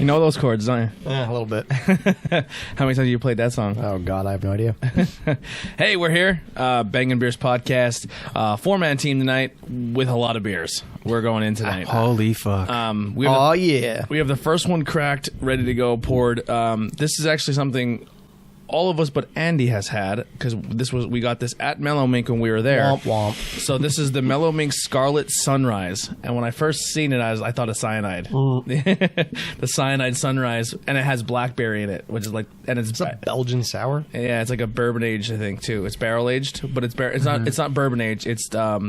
You know those chords, don't you? A little bit. How many times have you played that song? Oh, God, I have no idea. Hey, we're here. Bangin Beers podcast. Four-man team tonight with a lot of beers. We're going in tonight. Holy fuck. We have the first one cracked, ready to go, poured. This is actually something all of us but Andy has had, because we got this at Mellow Mink when we were there. Womp womp. So this is the Mellow Mink Scarlet Sunrise, and when I first seen it, I thought of cyanide. The cyanide Sunrise, and it has blackberry in it, which is like, and it's a Belgian sour. Yeah, it's like a bourbon aged, I think, too. It's barrel aged, but it's not bourbon aged. It's a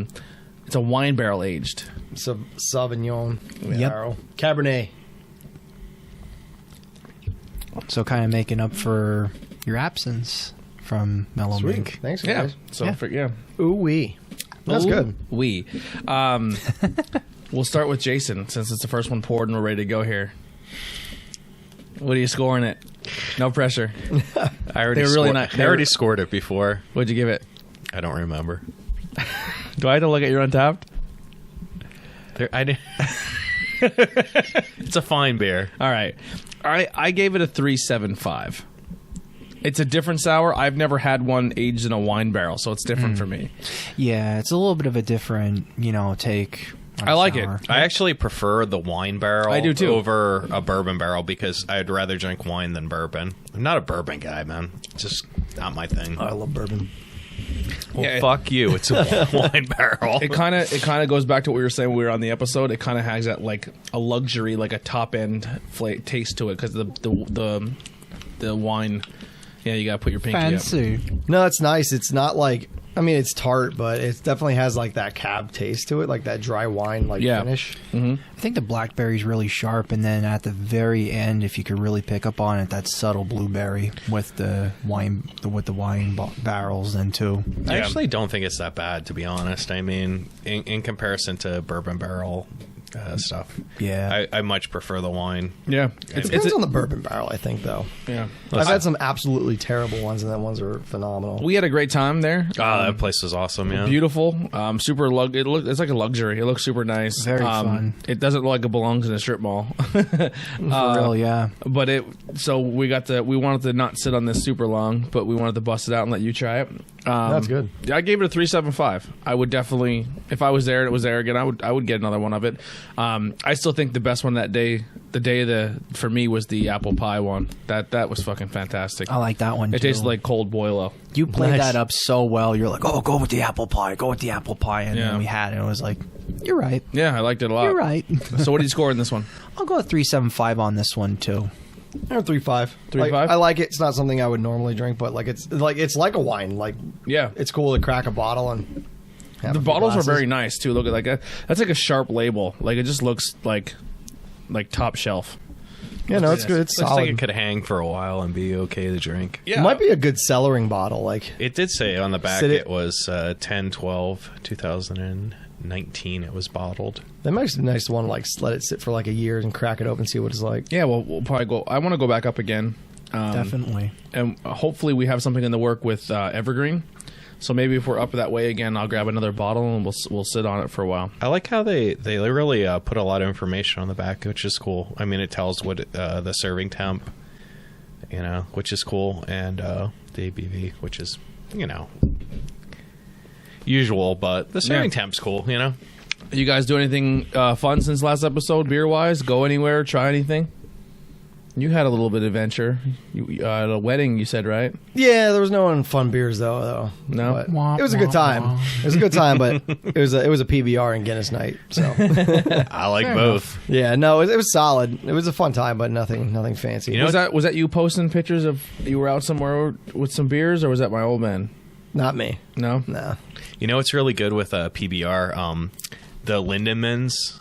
wine barrel aged. It's a Sauvignon. Yep. Barrel. Cabernet. So kind of making up for your absence from Mellow Sweet. Mink. Thanks, Yeah. guys. So Yeah. Ooh wee. That's good. We'll start with Jason, since it's the first one poured and we're ready to go here. What are you scoring it? No pressure. I already scored it before. What'd you give it? I don't remember. Do I have to look at your Untapped? It's a fine beer. All right. I gave it a 3.75. It's a different sour. I've never had one aged in a wine barrel, so it's different for me. Yeah, it's a little bit of a different, take. I like it. I actually prefer the wine barrel I do too. over a bourbon barrel because I'd rather drink wine than bourbon. I'm not a bourbon guy, man. It's just not my thing. I love bourbon. Well, Yeah, fuck you. It's a wine barrel. It kind of goes back to what we were saying when we were on the episode. It kind of has that like a luxury, like a top end taste to it, because the wine. Yeah, you gotta put your pinky Fancy. No, it's nice. It's not like, I mean, it's tart, but it definitely has like that cab taste to it, like that dry wine finish. Mm-hmm. I think the blackberry's really sharp, and then at the very end, if you could really pick up on it, that subtle blueberry with the wine barrels then too. I actually don't think it's that bad, to be honest. I mean, in comparison to bourbon barrel stuff, Yeah. I much prefer the wine. Yeah, It depends on the bourbon barrel, I think, though. yeah. I've had some absolutely terrible ones, and then ones are phenomenal. We had a great time there. That place was awesome, yeah. Beautiful, super it's like a luxury. It looks super nice. Very fun. It doesn't look like it belongs in a strip mall. For real, yeah. But we wanted to not sit on this super long, but we wanted to bust it out and let you try it. That's good. I gave it a 3.75. I would definitely, if I was there and it was there again, I would get another one of it. I still think the best one that day, for me, was the apple pie one. That was fucking fantastic. I like that one too. It tasted like cold boilo. You played Nice. that up so well. You're like, oh, go with the apple pie. And Yeah. then we had it. And it was like, you're right. Yeah, I liked it a lot. You're right. So what did you score in this one? I'll go with 3.75 on this one too. Or 3.5. 3.5? I like it. It's not something I would normally drink, but it's like a wine. Like, Yeah. it's cool to crack a bottle and have The a few bottles are glasses. very nice too. Look at that's like a sharp label. Like it just looks like top shelf. Yeah, no, it's good. It's Looks solid. like it could hang for a while and be okay to drink. Yeah, It might be a good cellaring bottle. Like, It did say on the back Sit it- it was 10/12/2019 it was bottled. that makes it nice to want to let it sit for like a year and crack it open and see what it's like. Yeah, well, we'll probably go. I want to go back up again. Definitely. And hopefully we have something in the work with Evergreen. So maybe if we're up that way again, I'll grab another bottle and we'll sit on it for a while. I like how they really put a lot of information on the back, which is cool. I mean, it tells what the serving temp, which is cool, and the ABV, which is, usual, but the serving temp's cool, You guys do anything fun since last episode, beer wise? Go anywhere? Try anything? You had a little bit of adventure. At a wedding, you said, right? Yeah, there was no fun beers though. No? But Wah, it was a good wah, time. wah. It was a good time, but it was a PBR and Guinness night. So I like both. yeah, no, it was solid. It was a fun time, but nothing fancy. Was that you posting pictures of you were out somewhere with some beers, or was that my old man? Not me. No? Nah. It's really good with PBR. The Lindemans,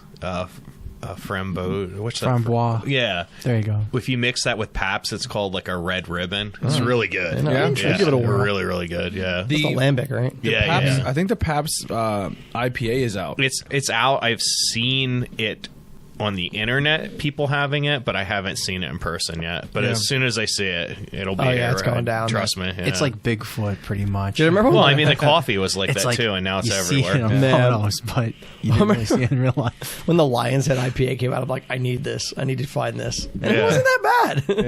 Framboise. Yeah. There you go. If you mix that with Pabst, it's called like a red ribbon. It's really good. Yeah? I'd give it a whirl. Really, really good. Yeah. It's the Lambic, right? Yeah, Pabst, yeah. I think the Pabst IPA is out. It's out. I've seen it on the internet people having it, but I haven't seen it in person yet. But as soon as I see it, it'll be here. it's going down. Trust me. Yeah. It's like Bigfoot, pretty much. Do you remember? Well, I mean, the coffee was like It's that like too, and now it's you everywhere. see it in Man. photos, but you didn't really see it in real life. when the Lion's Head IPA came out, I'm like, I need this. I need to find this. And it Yeah. wasn't that bad.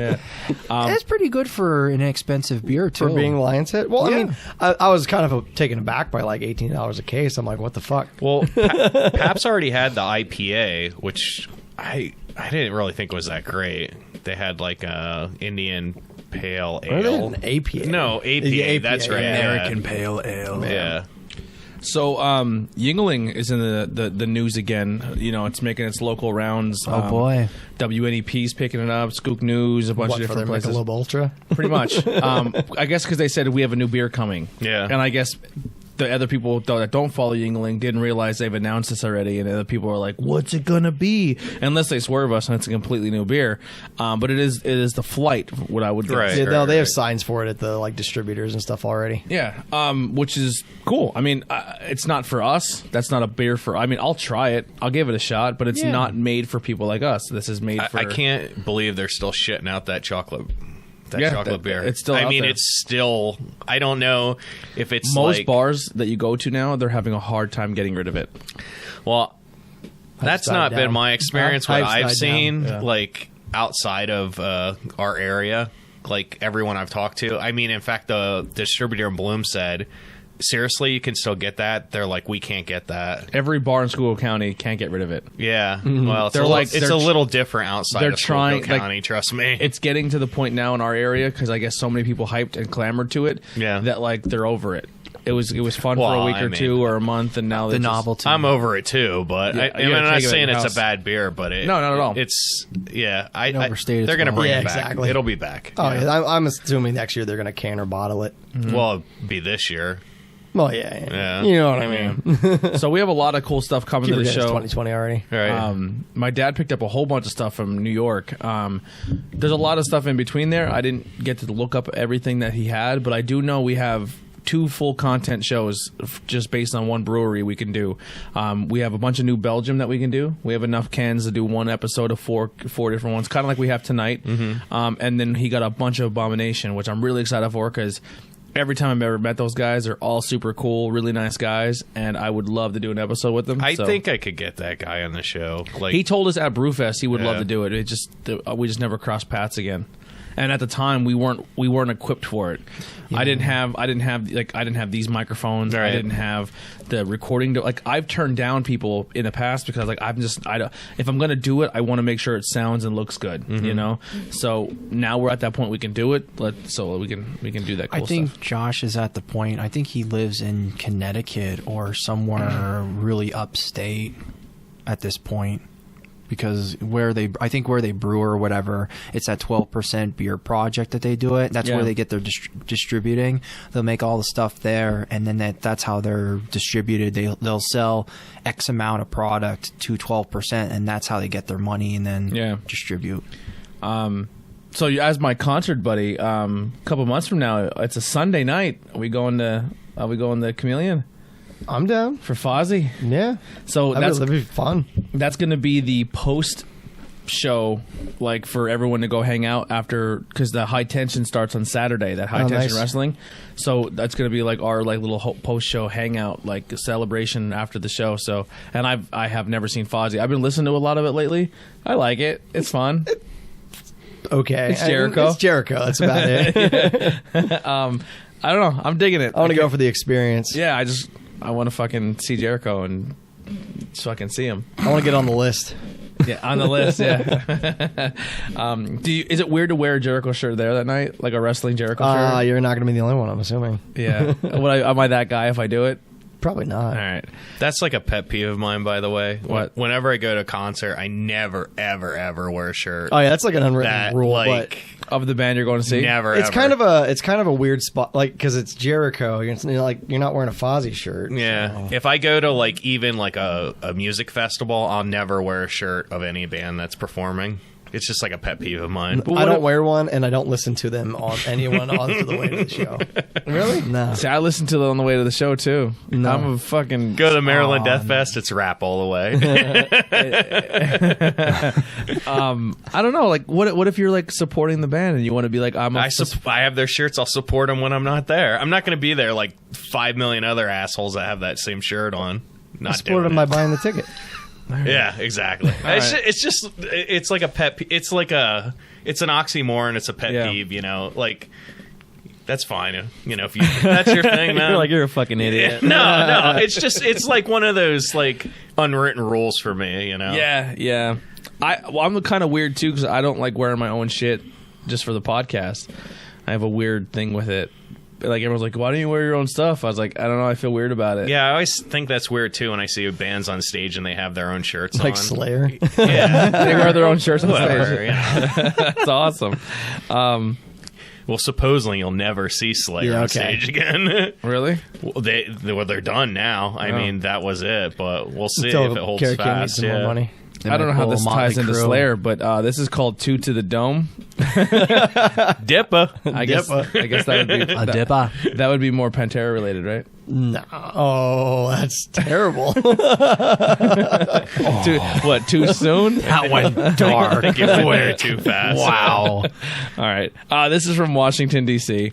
Yeah. It's pretty good for an expensive beer too. For being Lion's Head. Well, Yeah. I mean, I was kind of taken aback by like $18 a case. I'm like, what the fuck? Well, Pabst already had the IPA, which I didn't really think was that great. They had like a Indian Pale What are they? Ale. An APA. No, APA. The APA, That's right. yeah. American Pale Ale. Yeah. So Yingling is in the news again. You know, it's making its local rounds. Oh boy. WNEP's picking it up. Skook News, a bunch What, of for their different places. Michelob Ultra? Pretty much. I guess because they said we have a new beer coming. Yeah. And I guess the other people that don't follow Yingling didn't realize they've announced this already, and other people are like, "What's it gonna be?" Unless they swerve us, and it's a completely new beer. But it is the Flight. What I would guess. Right. Yeah, no, they have signs for it at the like distributors and stuff already. Yeah, which is cool. I mean, it's not for us. That's not a beer for. I mean, I'll try it. I'll give it a shot, but it's Yeah. not made for people like us. This is made for. I can't believe they're still shitting out that chocolate. Yeah, chocolate beer. it's still I out mean, there. it's still. I don't know if it's Most like, bars that you go to now, they're having a hard time getting rid of it. Well, that's died not been down. my experience. What Hype's I've died seen, down. Yeah. like outside of our area, like everyone I've talked to. I mean, in fact, the distributor in Bloom said, "Seriously, you can still get that." They're like, "We can't get that." Every bar in Schuylkill County can't get rid of it. Yeah, well, it's They're a little, like- it's they're a little different outside they're of Schuylkill trying- like, County. Trust me. It's getting to the point now in our area because I guess so many people hyped and clamored to it. Yeah. that like they're over it. It was fun for Well, a week I or mean, two or a month, and now The they're just- novelty. I'm over it too, but Yeah, I you mean, gotta I'm not take it at saying your it's house. a bad beer, but No, not at all. It's Don't overstate its they're going to bring welcome. it Yeah, back. exactly. It'll be back. Oh, yeah. I'm assuming next year they're going to can or bottle it. Well, it'll be this year. Well, yeah. Yeah. You know what I mean. So we have a lot of cool stuff coming Keep to the forgetting it's show. 2020 already. Right. My dad picked up a whole bunch of stuff from New York. There's a lot of stuff in between there. I didn't get to look up everything that he had, but I do know we have 2 full content shows just based on one brewery we can do. We have a bunch of new Belgium that we can do. We have enough cans to do one episode of four different ones, kind of like we have tonight. And then he got a bunch of Abomination, which I'm really excited for because every time I've ever met those guys, they're all super cool, really nice guys, and I would love to do an episode with them. I So- think I could get that guy on the show. Like he told us at Brewfest he would love Yeah. to do it. We just never crossed paths again. And at the time we weren't equipped for it. I didn't have these microphones. I Right. didn't have the recording. Like I've turned down people in the past because like if I'm gonna do it, I want to make sure it sounds and looks good. You know. So now we're at that point we can do it. So we can do that. Cool I think stuff. Josh is at the point. I think he lives in Connecticut or somewhere really upstate at this point. Because where they brew or whatever, it's that 12% beer project that they do it. That's Yeah. where they get their distributing. They'll make all the stuff there, and then that's how they're distributed. They'll sell X amount of product to 12%, and that's how they get their money and then distribute. So as my concert buddy, a couple months from now, it's a Sunday night. Are we going to Chameleon I'm down. for Fozzy? Yeah. So That'd be fun. that's going to be the post show, like for everyone to go hang out after, because the High Tension starts on Saturday. That High Tension nice. Wrestling. So that's going to be like our like little post show hangout, like a celebration after the show. So, and I have never seen Fozzy. I've been listening to a lot of it lately. I like it. It's fun. Okay. It's Jericho. It's Jericho. That's about it. I don't know. I'm digging it. I want to go for the experience. Yeah, I want to fucking see Jericho and fucking see him. I want to get on the list. Yeah, on the list. Yeah. Is it weird to wear a Jericho shirt there that night, like a wrestling Jericho shirt? You're not going to be the only one, I'm assuming. Yeah. Am I that guy if I do it? Probably not. All right. that's like a pet peeve of mine, by the way. What? Whenever I go to a concert, I never, ever, ever wear a shirt. Oh yeah, that's like an unwritten that rule. like Of the band you're going to see? never. but it's ever. kind of a weird spot, like because it's Jericho. You're not wearing a Fozzy shirt. Yeah. If I go to like even like a music festival, I'll never wear a shirt of any band that's performing. It's just like a pet peeve of mine. I don't wear one, and I don't listen to them on anyone on the way to the show. Really? No. See, I listened to them on the way to the show too. No. I'm a fucking Go to Maryland Death Fest, it's rap all the way. I don't know. Like, what if you're like supporting the band and you want to be like, I have their shirts. I'll support them when I'm not there. I'm not going to be there like 5 million other assholes that have that same shirt on. I support them by buying the ticket. Yeah, exactly. It's like a pet. It's like it's an oxymoron. It's a pet peeve. You know, like that's fine. You know, if that's your thing, man. You're like, you're a fucking idiot. No. It's like one of those like unwritten rules for me. You know. Yeah. I'm kind of weird too because I don't like wearing my own shit just for the podcast. I have a weird thing with it. Like everyone's like, why don't you wear your own stuff? I was like, I don't know, I feel weird about it. Yeah, I always think that's weird too when I see bands on stage and they have their own shirts Like on. Slayer. Yeah, They wear their own shirts on whatever. stage. Yeah. That's awesome. Well, supposedly you'll never see Slayer on stage again. Really? Well, they're done now. I mean, that was it, but we'll see Until if it holds Carrie King needs fast. some more money. I don't know how this ties into Slayer, but this is called Two to the Dome. Dippa. I guess that would be A dipper. that would be more Pantera related, right? No. Oh, that's terrible. Too soon? That went I dark. think you went there too fast. Wow. All right. This is from Washington D.C.,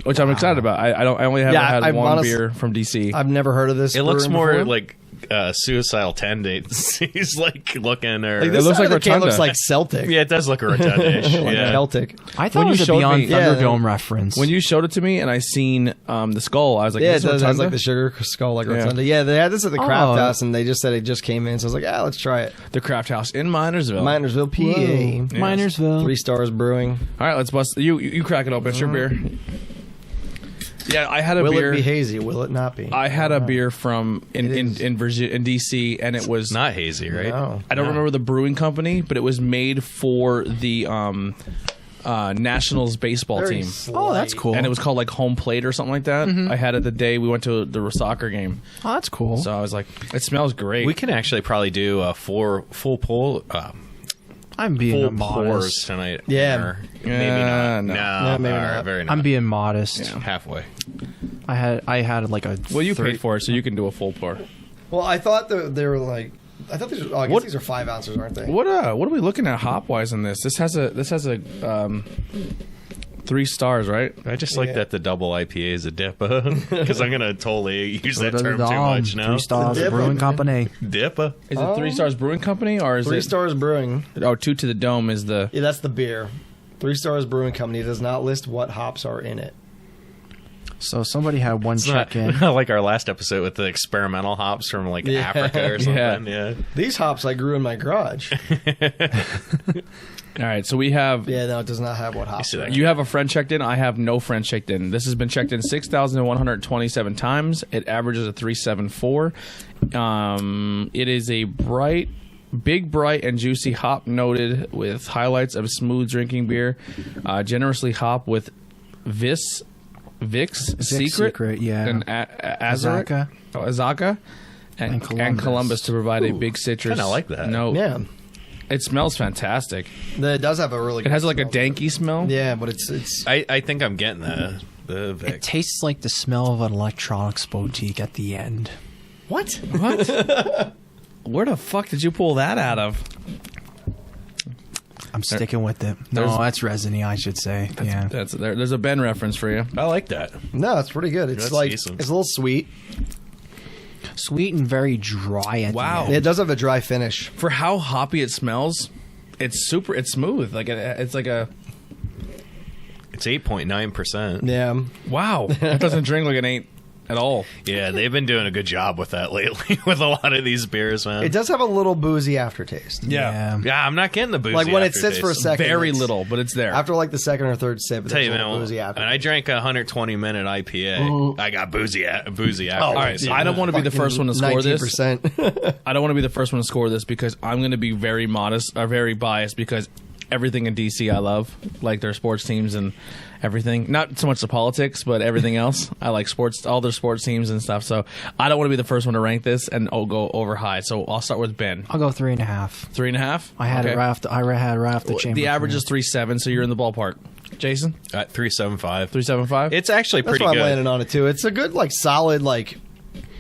which I'm excited about. I only have had one beer from D.C. I've never heard of this. It looks brewery more before. like suicidal tendencies. He's like looking or Like, this It looks side like of the can Rotunda. looks like Celtic. yeah, it does look a rotundish. Like Yeah. Celtic. I thought When it was you a showed Beyond me- Thunderdome reference. When you showed it to me and I seen the skull, I was like, Yeah, it "This is does has Rotunda?" like the sugar skull like Yeah. Rotunda. Yeah, they had this at the Craft Oh. House, and they just said it just came in. So I was like, let's try it. The Craft House in Minersville. Minersville, PA. Yes. Minersville. 3 Stars Brewing. All right, let's bust. You crack it open. It's your beer. Yeah, I had a Will beer. it be hazy? Will it not be? I had a beer from in is. DC, and it was Not hazy, right? No. I don't remember the brewing company, but it was made for the Nationals baseball Very team. slight. Oh, that's cool. And it was called like Home Plate or something like that. I had it the day we went to the soccer game. Oh, that's cool. So I was like, it smells great. We can actually probably do a full pull. I'm being Full pours modest. tonight. Yeah. Or maybe not. no. No, maybe all right, not. Very I'm not. being modest. Halfway. I had like a. Well, you paid for it, so you can do a full pour. Well, I thought they were like. I thought these. I guess these are 5 ounces, aren't they? What are we looking at hop wise in this? This has a 3 stars, right? I just like that the double IPA is a Dippa because I'm gonna totally use that term too much now. 3 Stars Dipper. Brewing Company. Dippa. Is it 3 Stars Brewing Company or is 3 it? Stars Brewing. Oh, Two to the Dome is the. Yeah, that's the beer. 3 Stars Brewing Company does not list what hops are in it. So somebody had one It's not, check in. not like our last episode with the experimental hops from like Yeah. Africa or something. Yeah. These hops I grew in my garage. All right, so we have. Yeah, no, it does not have what hops. see are that? in it. You have a friend checked in. I have no friend checked in. This has been checked in 6,127 times. It averages a 374. It is a big, bright, and juicy hop noted with highlights of smooth drinking beer. Generously hop with Vic's Secret, yeah. and Azaka. Azaka, and Columbus to provide a big citrus. kinda like that. No, Yeah. it smells fantastic. It does have a really It good has like a smell. danky smell. Yeah, but it's I think I'm getting the It Vic. tastes like the smell of an electronics boutique at the end. what? What? Where the fuck did you pull that out of? I'm sticking with it. there's- No, that's resiny, I should say. Yeah. There's a Ben reference for you. I like that. No, it's pretty good. It's That's like decent. it's a little sweet. Sweet and very dry at Wow. the end. It does have a dry finish. For how hoppy it smells, it's smooth. Like it's like a It's 8.9%. Yeah. wow. It doesn't drink like an 8 at all. Yeah, they've been doing a good job with that lately with a lot of these beers, man. It does have a little boozy aftertaste. Yeah. Yeah, I'm not getting the boozy. Like when it sits for a aftertaste. second. Very it's- little, but it's there. After like the second or third sip, Tell there's you, a man, little boozy and aftertaste. I drank a 120-minute IPA. I got boozy after. all right, so I don't want to be the first one to score this. 19%. I don't want to be the first one to score this because I'm going to be very modest or very biased because everything in DC I love, like their sports teams and everything. Not so much the politics, but everything else. I like sports, all their sports teams and stuff. So I don't want to be the first one to rank this and go over high. So I'll start with Ben. I'll go 3.5. 3.5. I had it right off the. I had it right off the chamber. The average is 3.7, so you're in the ballpark. Jason, 3.75. 3.75. It's actually That's pretty why I'm good. landing on it too. It's a good, like, solid, like,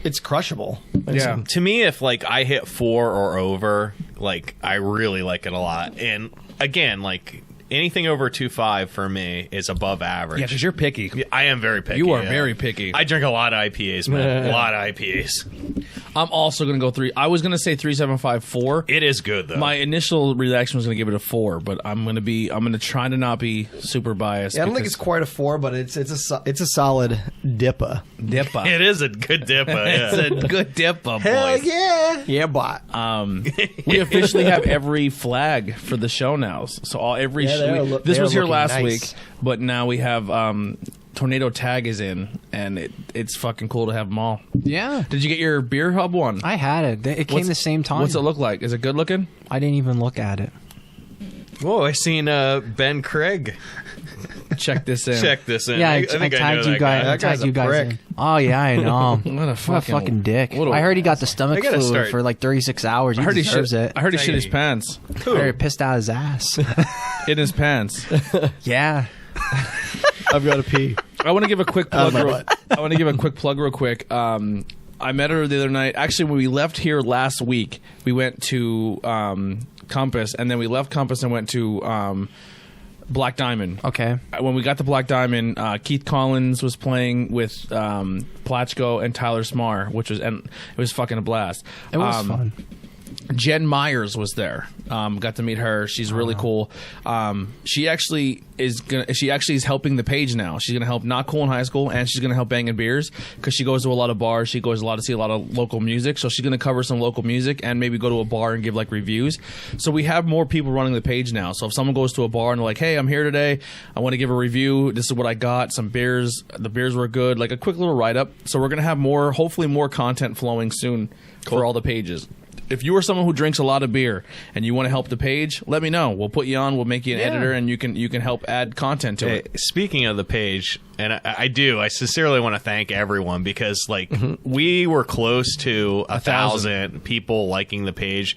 it's crushable. Yeah. To me, if like I hit 4 or over, like I really like it a lot. And again, like anything over 2.5 for me is above average. Yeah, because you're picky. I am very picky. You are very picky. I drink a lot of IPAs, man. A lot of IPAs. I'm also going to go 3. I was going to say 3.75, 4. It is good though. My initial reaction was going to give it a 4, but I'm going to try to not be super biased. Yeah, I don't think it's quite a 4, but it's a solid dippa. Dippa. It is a good dip. Yeah. It's a good Dippa, Hell boys. yeah, yeah, boy. We officially have every flag for the show now. So this was here last week, but now we have Tornado Tag is in, and it's fucking cool to have them all. Yeah. Did you get your beer hub one? I had it. It came the same time. What's it look like? Is it good looking? I didn't even look at it. Whoa, I seen Ben Craig. Check this in. Check this in. Yeah, I I think I tagged know you that guy. guys. I That guy's tagged a you guys prick. in. Oh yeah, I know. What a fucking dick. what a- I heard he got the stomach I gotta flu start- for like 36 hours. He deserves it. I heard he shit his pants. I heard he pissed out his ass. In his pants. Yeah. I've got to pee. I want to give a quick plug. my I want to give a quick plug real quick. I met her the other night. Actually, when we left here last week, we went to Compass, and then we left Compass and went to Black Diamond. Okay. When we got to Black Diamond, Keith Collins was playing with Platchko and Tyler Smarr, and it was fucking a blast. It was fun. Jen Myers was there. Got to meet her. She's really cool. She actually is helping the page now. She's gonna help Not Cool in High School, and she's gonna help Bangin' Beers because she goes to a lot of bars. She goes to see a lot of local music. So she's gonna cover some local music and maybe go to a bar and give like reviews. So we have more people running the page now. So if someone goes to a bar and they're like, "Hey, I'm here today. I want to give a review. This is what I got. Some beers. The beers were good. Like a quick little write up." So we're gonna have hopefully more content flowing soon for all the pages. If you are someone who drinks a lot of beer and you want to help the page, let me know. We'll put you on. We'll make you an editor, and you can help add content to it. Speaking of the page, and I sincerely want to thank everyone because we were close to 1,000 people liking the page.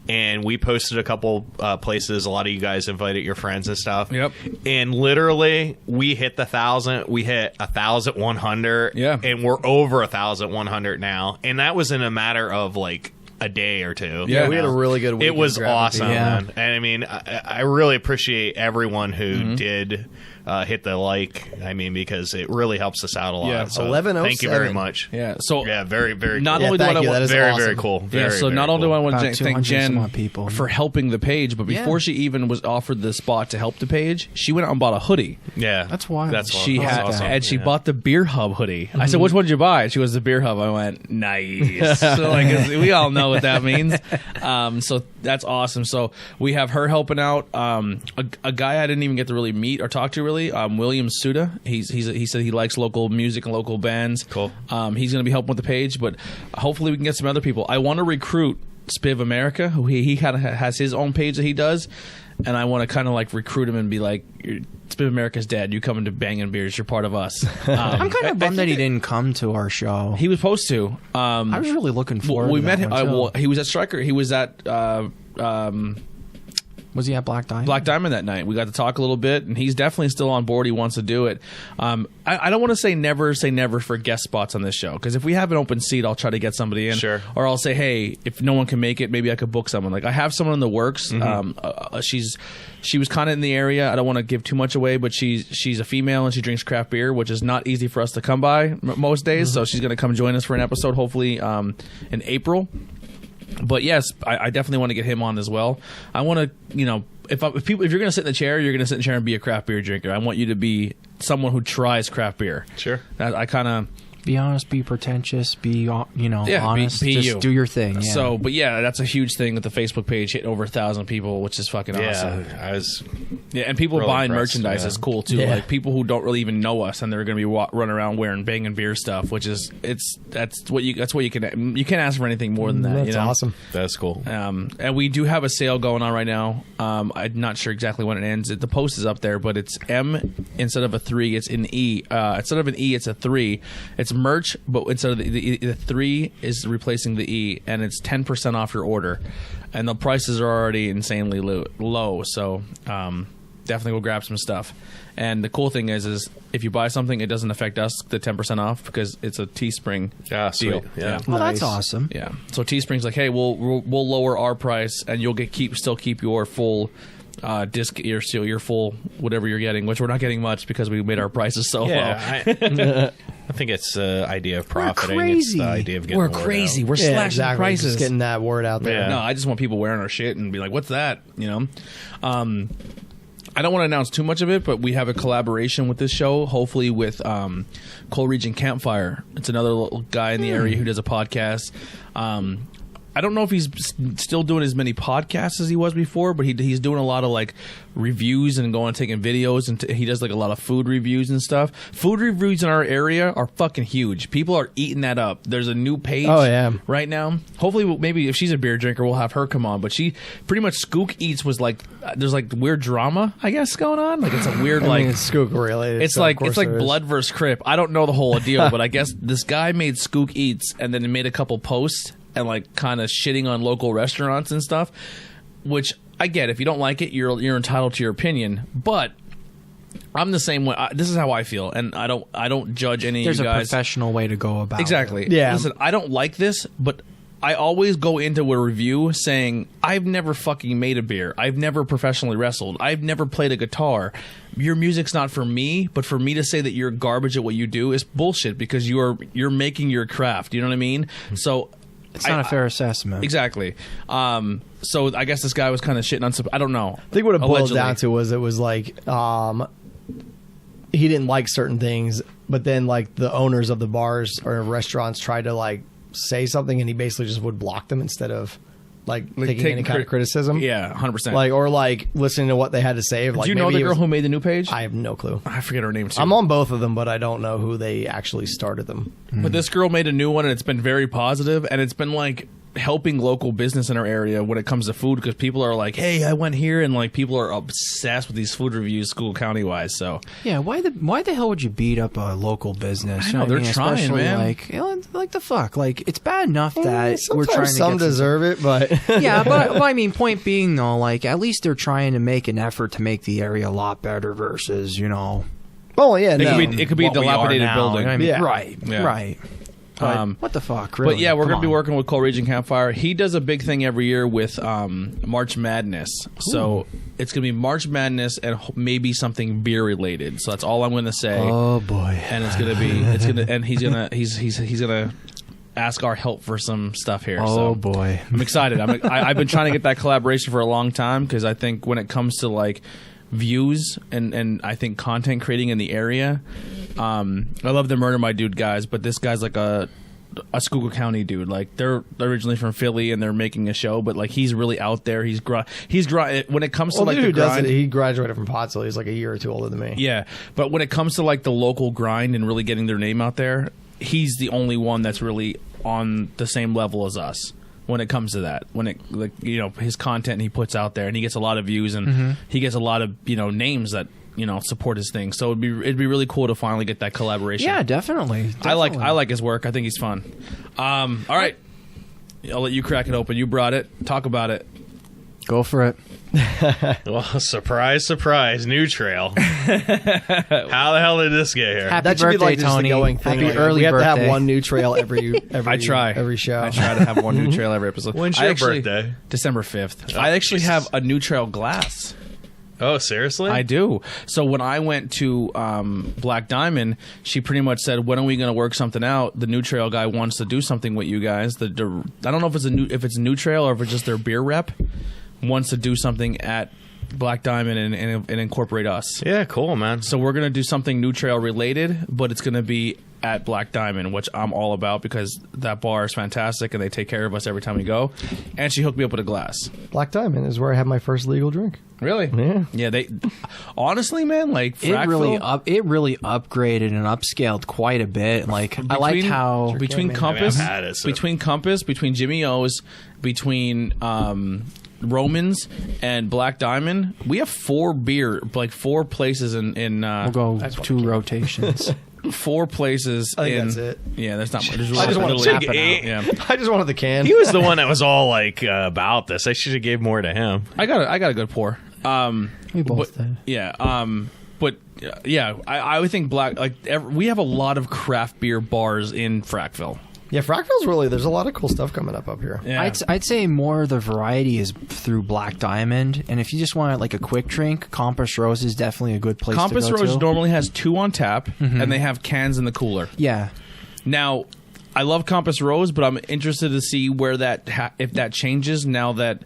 And we posted a couple places. A lot of you guys invited your friends and stuff. Yep. And literally, we hit the 1,000. We hit 1,100. Yeah. And we're over 1,100 now. And that was in a matter of like a day or two. Yeah, we had a really good week. It was awesome, Yeah. man. And I mean, I really appreciate everyone who did hit the like. I mean, because it really helps us out a lot. Yeah, so 1107. thank you very much. Yeah. So Yeah, very, very Not cool. only do thank I you. want- That is very, awesome. very cool. Yeah, Very, so very not only do I cool. want About to thank 200 Jen some odd people. for helping the page, but before she even was offered the spot to help the page, she went out and bought a hoodie. Yeah, That's wild. That's She that's had, awesome. and she Yeah. bought the Beer Hub hoodie. I said, "Which one did you buy?" She goes, "The Beer Hub." I went, "Nice." So like, we all know what that means. So that's awesome. So we have her helping out. A guy I didn't even get to really meet or talk to really. William Suda. He said he likes local music and local bands. Cool. He's going to be helping with the page, but hopefully we can get some other people. I want to recruit Spiv America, who he kind of has his own page that he does, and I want to kind of like recruit him and be like, Spiv America's dead. You coming to Bangin' Beers? You're part of us. I'm kind of bummed that he didn't come to our show. He was supposed to. I was really looking forward we to met that him. one, too. He was at Stryker. He was at Was he at Black Diamond? Black Diamond that night. We got to talk a little bit, and he's definitely still on board. He wants to do it. I don't want to say never for guest spots on this show, because if we have an open seat, I'll try to get somebody in. Sure. Or I'll say, hey, if no one can make it, maybe I could book someone. Like I have someone in the works. She was kind of in the area. I don't want to give too much away, but she's a female and she drinks craft beer, which is not easy for us to come by most days. So she's going to come join us for an episode, hopefully in April. But yes, I definitely want to get him on as well. I want to, if you're going to sit in the chair, you're going to sit in the chair and be a craft beer drinker. I want you to be someone who tries craft beer. Sure. I kind of Be honest, be pretentious, be honest. be just you. do your thing. Yeah. So, but yeah, that's a huge thing with the Facebook page hitting over 1,000 people, which is fucking awesome. I was. Yeah, and people really buying impressed, merchandise yeah. is cool too. Yeah. Like people who don't really even know us, and they're going to be running around wearing Bangin beer stuff, which is that's what you can't ask for anything more than that. That's you know? awesome. That's cool. And we do have a sale going on right now. I'm not sure exactly when it ends. The post is up there, but it's M instead of a 3, it's an E. Instead of an E, it's a 3. It's merch, but instead of the 3 is replacing the E, and it's 10% off your order. And the prices are already insanely low, so definitely go grab some stuff. And the cool thing is if you buy something, it doesn't affect us, the 10% off, because it's a Teespring Sweet. deal. Yeah. well, Nice. that's awesome. Yeah. So Teespring's like, hey, we'll lower our price, and you'll still keep your full disc, your full whatever you're getting, which we're not getting much because we made our prices so low. Yeah, I think it's the idea of profiting. crazy. It's the idea of getting We're the word crazy. out. We're Yeah, slashing exactly. prices. Just getting that word out there. Yeah. No, I just want people wearing our shit and be like, "What's that?" You know. I don't want to announce too much of it, but we have a collaboration with this show, hopefully with Coal Region Campfire. It's another little guy in the area who does a podcast. I don't know if he's still doing as many podcasts as he was before, but he's doing a lot of like reviews and going and taking videos, and he does like a lot of food reviews and stuff. Food reviews in our area are fucking huge. People are eating that up. There's a new page right now. Hopefully, maybe if she's a beer drinker, we'll have her come on. But she pretty much Skook Eats was like, there's like weird drama, I guess, going on. Like it's a weird I like mean, it's Skook related. it's so of like course there is. blood versus Crip. I don't know the whole deal, but I guess this guy made Skook Eats and then he made a couple posts and like kind of shitting on local restaurants and stuff, which I get. If you don't like it, you're entitled to your opinion. But I'm the same way. This is how I feel, and I don't judge any There's of you a guys. professional way to go about Exactly. it. Yeah. Listen, I don't like this, but I always go into a review saying, I've never fucking made a beer. I've never professionally wrestled. I've never played a guitar. Your music's not for me, but for me to say that you're garbage at what you do is bullshit because you're making your craft. You know what I mean? So It's not a fair assessment. Exactly. So I guess this guy was kind of shitting on some. I don't know. I think what it boiled Allegedly. down to was it was like he didn't like certain things, but then like the owners of the bars or restaurants tried to like say something, and he basically just would block them instead of like taking any kind of criticism. Yeah, 100%. Like or like listening to what they had to say. Like, do you know maybe the it girl was- who made the new page? I have no clue. I forget her name too. I'm on both of them, but I don't know who they actually started them. But this girl made a new one, and it's been very positive, and it's been like helping local business in our area when it comes to food, because people are like, hey, I went here, and like people are obsessed with these food reviews school county wise. So Yeah, why the hell would you beat up a local business? I You know, what they're mean? trying, Especially man. Like, you know, like the fuck. Like, it's bad enough that we're Sometimes trying to some get some- deserve it, but Yeah, but I mean, point being though, like at least they're trying to make an effort to make the area a lot better versus, you know, oh yeah, no. it could be a what we are dilapidated now, building. you know what I mean? Yeah. Right, Yeah. right. But what the fuck, really? But yeah, we're Come going to be on. working with Coal Region Campfire. He does a big thing every year with March Madness. So it's going to be March Madness and maybe something beer related. So that's all I'm going to say. Oh boy. And it's going to be and he's going to ask our help for some stuff here. Oh so boy. I'm excited. I've been trying to get that collaboration for a long time, because I think when it comes to like views and I think content creating in the area, I love the Murder My Dude guys, but this guy's like a Schuylkill County dude. Like they're originally from Philly and they're making a show, but like he's really out there. He's when it comes to well, like the dude the who does grind. it, he graduated from Pottsville. He's like a year or two older than me. Yeah, but when it comes to like the local grind and really getting their name out there, he's the only one that's really on the same level as us when it comes to that. When it, like, you know, his content he puts out there, and he gets a lot of views, and he gets a lot of, you know, names that, you know, support his thing. So it'd be really cool to finally get that collaboration. Yeah, definitely. I like his work. I think he's fun. All right, I'll let you crack it open. You brought it. Talk about it. Go for it. Well, surprise, surprise, new trail. How the hell did this get here? Happy That should be birthday, like just Tony. the going thing. Happy Like, early we have birthday. to have one new trail every I try every show. I try to have one new trail every episode. When's I your actually- birthday? December 5th. Oh, I actually Jesus. have a new trail glass. Oh, seriously? I do. So when I went to Black Diamond, she pretty much said, "When are we going to work something out? The New Trail guy wants to do something with you guys. I don't know if it's New Trail or if it's just their beer rep wants to do something at Black Diamond and incorporate us. Yeah, cool, man. So we're going to do something New Trail related, but it's going to be at Black Diamond, which I'm all about because that bar is fantastic and they take care of us every time we go. And she hooked me up with a glass. Black Diamond is where I had my first legal drink. Really? Yeah. Yeah. They honestly, man, like It really upgraded and upscaled quite a bit. Like I liked how between Compass, I've had it, so. between Jimmy O's, between Romans and Black Diamond, we have 4 places in we'll go 2 rotations. 4 places. I think that's it. Yeah, there's not much. There's I just want to literally- tap it out. Yeah, I just wanted the can. He was the one that was all like about this. I should have gave more to him. I got a good pour. We both but, did. Yeah. But yeah, I would think we have a lot of craft beer bars in Frackville. Yeah, Frackville's really, there's a lot of cool stuff coming up here. Yeah. I'd say more of the variety is through Black Diamond, and if you just want like a quick drink, Compass Rose is definitely a good place Compass to go Rose to. normally has 2 on tap, and they have cans in the cooler. Yeah. Now, I love Compass Rose, but I'm interested to see where if that changes now that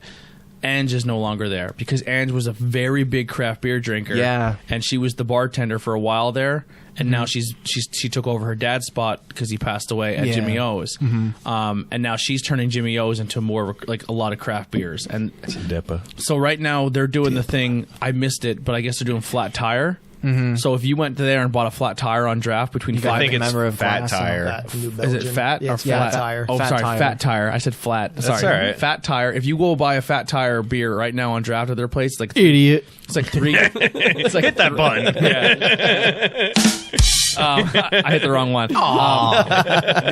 Ange is no longer there, because Ange was a very big craft beer drinker. Yeah. And she was the bartender for a while there, and now she took over her dad's spot because he passed away at Yeah. Jimmy O's. And now she's turning Jimmy O's into more like a lot of craft beers. And so right now they're doing the thing. I missed it, but I guess they're doing Flat Tire. So if you went to there and bought a flat tire on draft between You gotta five, I think it's member of Fat glass Tire. That New is Belgian. it fat Yeah, or it's flat? Fat Tire. Oh, Fat sorry, Tire. Fat Tire. I said flat. Sorry, all right. Fat Tire. If you go buy a Fat Tire beer right now on draft at their place, it's like Idiot. it's like 3. It's like Hit that button. Yeah. I hit the wrong one. The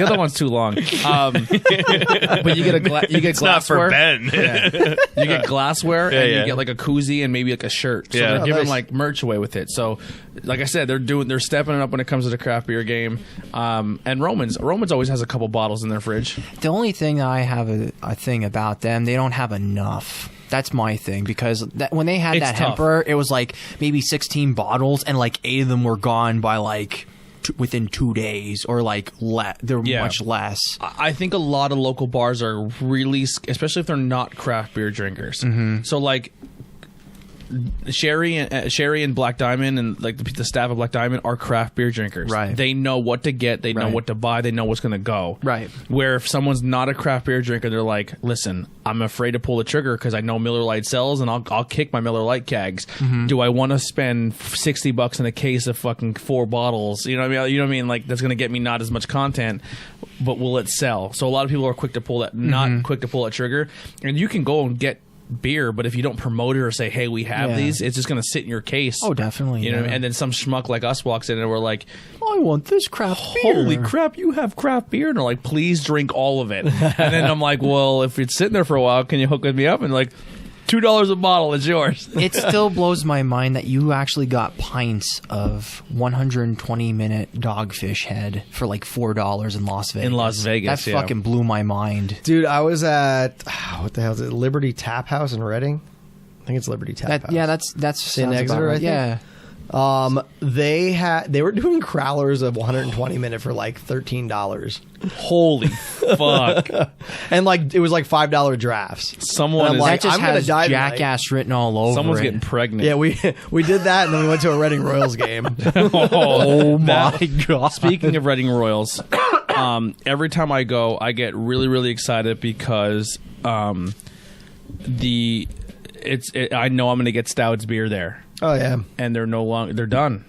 other one's too long. But you get you get It's not for glassware. Ben. You get glassware and yeah. you get like a koozie and maybe like a shirt. So Yeah. they're Oh, giving nice. like merch away with it. So like I said, they're stepping it up when it comes to the craft beer game. And Romans always has a couple bottles in their fridge. The only thing I have a thing about them, they don't have enough. That's my thing, because when they had It's that tough. Hemper, it was like maybe 16 bottles, and like 8 of them were gone by like within 2 days, or like they're Yeah. much less. I think a lot of local bars are really, especially if they're not craft beer drinkers. So like Sherry and Black Diamond and like the staff of Black Diamond are craft beer drinkers. Right. They know what to get. They know Right. what to buy. They know what's going to go. Right. Where if someone's not a craft beer drinker, they're like, listen, I'm afraid to pull the trigger because I know Miller Lite sells and I'll kick my Miller Lite kegs. Do I want to spend $60 in a case of fucking 4 bottles? You know what I mean? You know what I mean? Like that's going to get me not as much content, but will it sell? So a lot of people are quick to pull that, not quick to pull that trigger. And you can go and get beer, but if you don't promote it or say, hey, we have Yeah. these, it's just going to sit in your case. Oh, definitely. You know, yeah. and then some schmuck like us walks in and we're like, I want this craft beer. holy crap, you have craft beer? And they're like, please drink all of it. And then I'm like, well, if it's sitting there for a while, can you hook me up? And like, $2 a bottle, it's yours. It still blows my mind that you actually got pints of 120-minute Dogfish Head for like $4 in Las Vegas. In Las Vegas, That yeah. fucking blew my mind. Dude, I was at, what the hell is it? Liberty Tap House in Reading? I think it's Liberty Tap House. Yeah, that's in sounds about Exeter, I right. think? Yeah. They were doing crowlers of 120 minute for like $13. Holy fuck. And like it was like $5 drafts. Someone And is I'm like, That just I'm gonna has die tonight. jackass written all over someone's it. getting pregnant. Yeah, we did that and then we went to a Reading Royals game. Oh my god. Speaking of Reading Royals, every time I go, I get really, really excited because I know I'm going to get Stoud's beer there, Oh yeah. and they're done.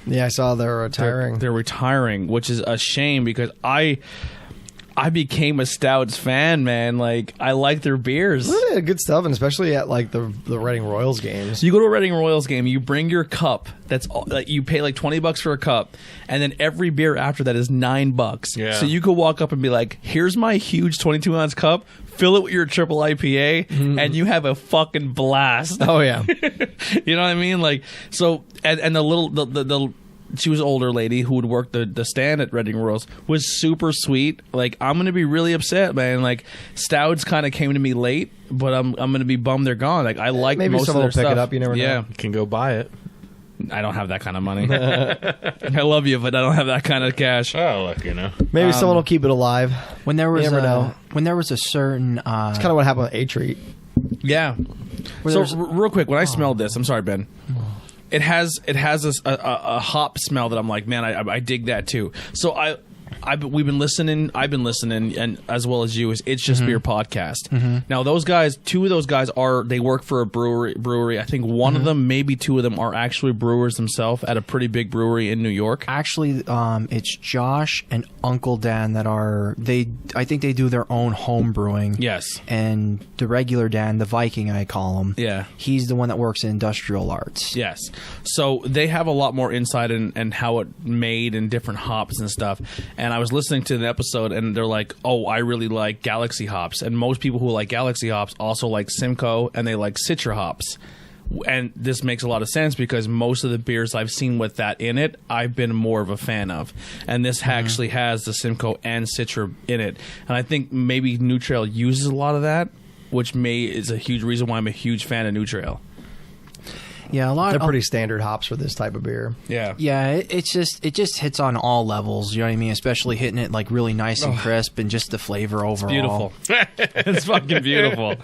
Yeah, I saw they're retiring. They're retiring, which is a shame because I became a Stouts fan, man. Like I like their beers. Well, they had good stuff, and especially at like the Reading Royals games. So you go to a Reading Royals game, you bring your cup. That's all, like, you pay like $20 for a cup, and then every beer after that is $9. Yeah. So you could walk up and be like, "Here's my huge 22-ounce cup. Fill it with your triple IPA, and you have a fucking blast." Oh yeah. You know what I mean? Like so, and the she was an older lady who would work the stand at Reading Royals, was super sweet. Like I'm gonna be really upset, man. Like Stouds kind of came to me late, but I'm gonna be bummed they're gone. Like I like Maybe most of someone their will pick stuff. it up, you never know. Yeah, You can go buy it. I don't have that kind of money. I love you, but I don't have that kind of cash. Oh, look, you know. Maybe someone will keep it alive. When there was You never know. when there was a certain It's kind of what happened with A-Treat. Yeah. Well, So there's- real quick, when I smelled this, I'm sorry, Ben. it has a hop smell that I'm like, man, I dig that too. So we've been listening. I've been listening, and as well as you, is It's Just Beer podcast. Now, those guys, two of those guys they work for a brewery. I think one of them, maybe two of them, are actually brewers themselves at a pretty big brewery in New York. Actually, it's Josh and Uncle Dan that I think they do their own home brewing. Yes. And the regular Dan, the Viking, I call him. Yeah. He's the one that works in industrial arts. Yes. So they have a lot more insight in how it made and different hops and stuff. And I was listening to the episode, and they're like, oh, I really like Galaxy hops. And most people who like Galaxy hops also like Simcoe, and they like Citra hops. And this makes a lot of sense because most of the beers I've seen with that in it, I've been more of a fan of. And this actually has the Simcoe and Citra in it. And I think maybe New Trail uses a lot of that, which is a huge reason why I'm a huge fan of New Trail. Yeah, They're pretty standard hops for this type of beer. Yeah. Yeah, it just hits on all levels. You know what I mean? Especially hitting it like really nice and crisp, and just the flavor overall. Beautiful. It's fucking beautiful.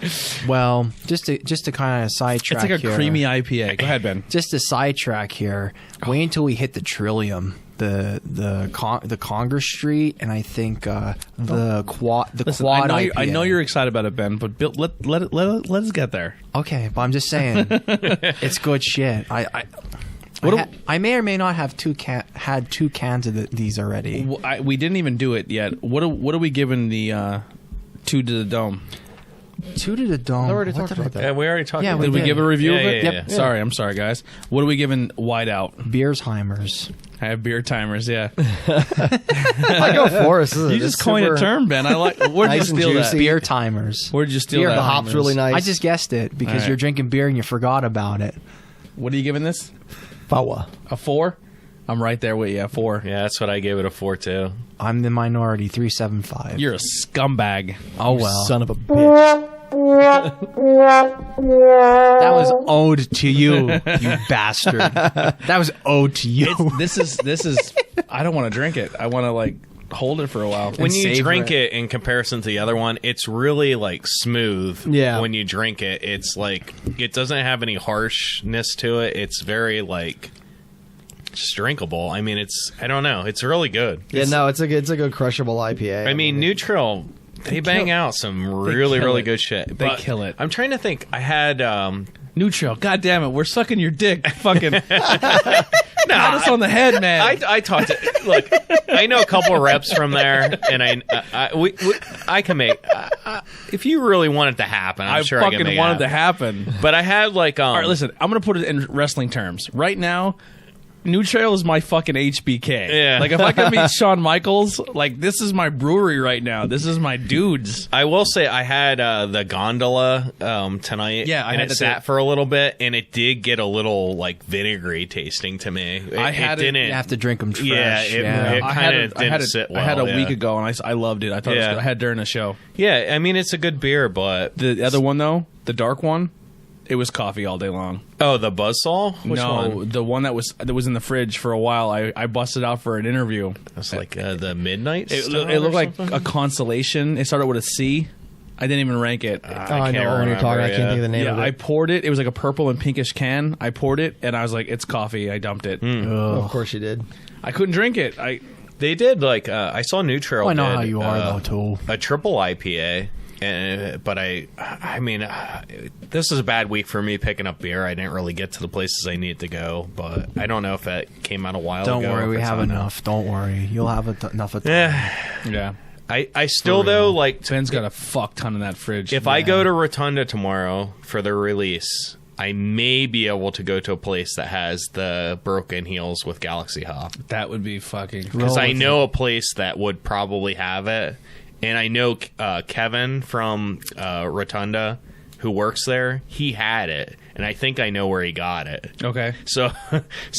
Well, just to kind of sidetrack. It's like a here, creamy IPA. Go ahead, Ben. Just to sidetrack here. Wait until we hit the Trillium, the Congress Street, and I think the quad. Listen, quad. I know IPA. you're excited about it, Ben, but Bill, let us get there. Okay, but I'm just saying, it's good shit. I may or may not have had two cans of these already. We didn't even do it yet. What are we giving the 2 to the Dome? 2 to the Dome. I already talked about that. Yeah, we already talked Yeah, about Did we did. give a review of it? Yeah. Sorry, I'm sorry, guys. What are we giving Whiteout? Beersheimers. I have beer timers. Yeah, I go Forest. you just coined a term, Ben. I like. Where'd Nice you and steal that? juicy. Beer timers. Where'd you steal that? The hop's really nice. I just guessed it because All right. you're drinking beer and you forgot about it. What are you giving this? Fawa. A 4? I'm right there with you. A 4. Yeah, that's what I gave it a 4 too. I'm the minority, 375. You're a scumbag. Oh well. Son of a bitch. That was owed to you, you bastard. That was owed to you. This is. I don't want to drink it. I want to like hold it for a while. When you savor drink it. it in comparison to the other one, it's really like smooth. Yeah. When you drink it, it's like it doesn't have any harshness to it. It's very like just drinkable. I mean, I don't know. It's really good. Yeah, no, it's a good crushable IPA. I mean, Neutral, they bang out some really, kill really it. good shit. They But kill it. I'm trying to think. I had Neutral. God damn it. We're sucking your dick. Fucking. Pat us on the head, man. I talked to look. I know a couple of reps from there, and I can make. If you really want it to happen, I'm sure I can fucking make wanted it to happen. happen. But I had like All right, listen. I'm gonna put it in wrestling terms. Right now, New Trail is my fucking HBK. Yeah. Like if I could meet Shawn Michaels, like this is my brewery right now. This is my dudes. I will say I had the gondola tonight. Yeah, I and had it that sat too. for a little bit, and it did get a little like vinegary tasting to me. I had it- didn't. You have to drink them fresh. Yeah, it I kind had of it. I didn't had it. sit well. I had a yeah. week ago, and I loved it. I thought it was Yeah. good. I had during the show. Yeah, I mean it's a good beer, but The other one though, the dark one, it was coffee all day long. oh, the Buzzsaw. Which no, one? the one that was in the fridge for a while. I busted out for an interview. That's like the Midnight. It Star looked or like something? a constellation. It started with a C. I didn't even rank it. I know when you're talking. I can't think of the name Yeah, of I it. poured it. It was like a purple and pinkish can. I poured it, and I was like, "It's coffee." I dumped it. Of course you did. I couldn't drink it. They did like I saw Neutral. Oh, I know did, how you are, though, too. A triple IPA, but I mean, this is a bad week for me picking up beer. I didn't really get to the places I need to go, but I don't know if that came out a while Don't ago. worry, if we it's have on now. enough. Don't worry. You'll have enough of time. Yeah, I still though like Ben's got a fuck ton in that fridge. if I go to Rotunda tomorrow for their release, I may be able to go to a place that has the Broken Heels with Galaxy Hop. that would be fucking. Because I know a place that would probably have it. And I know Kevin from Rotunda, who works there, he had it. And I think I know where he got it. Okay, So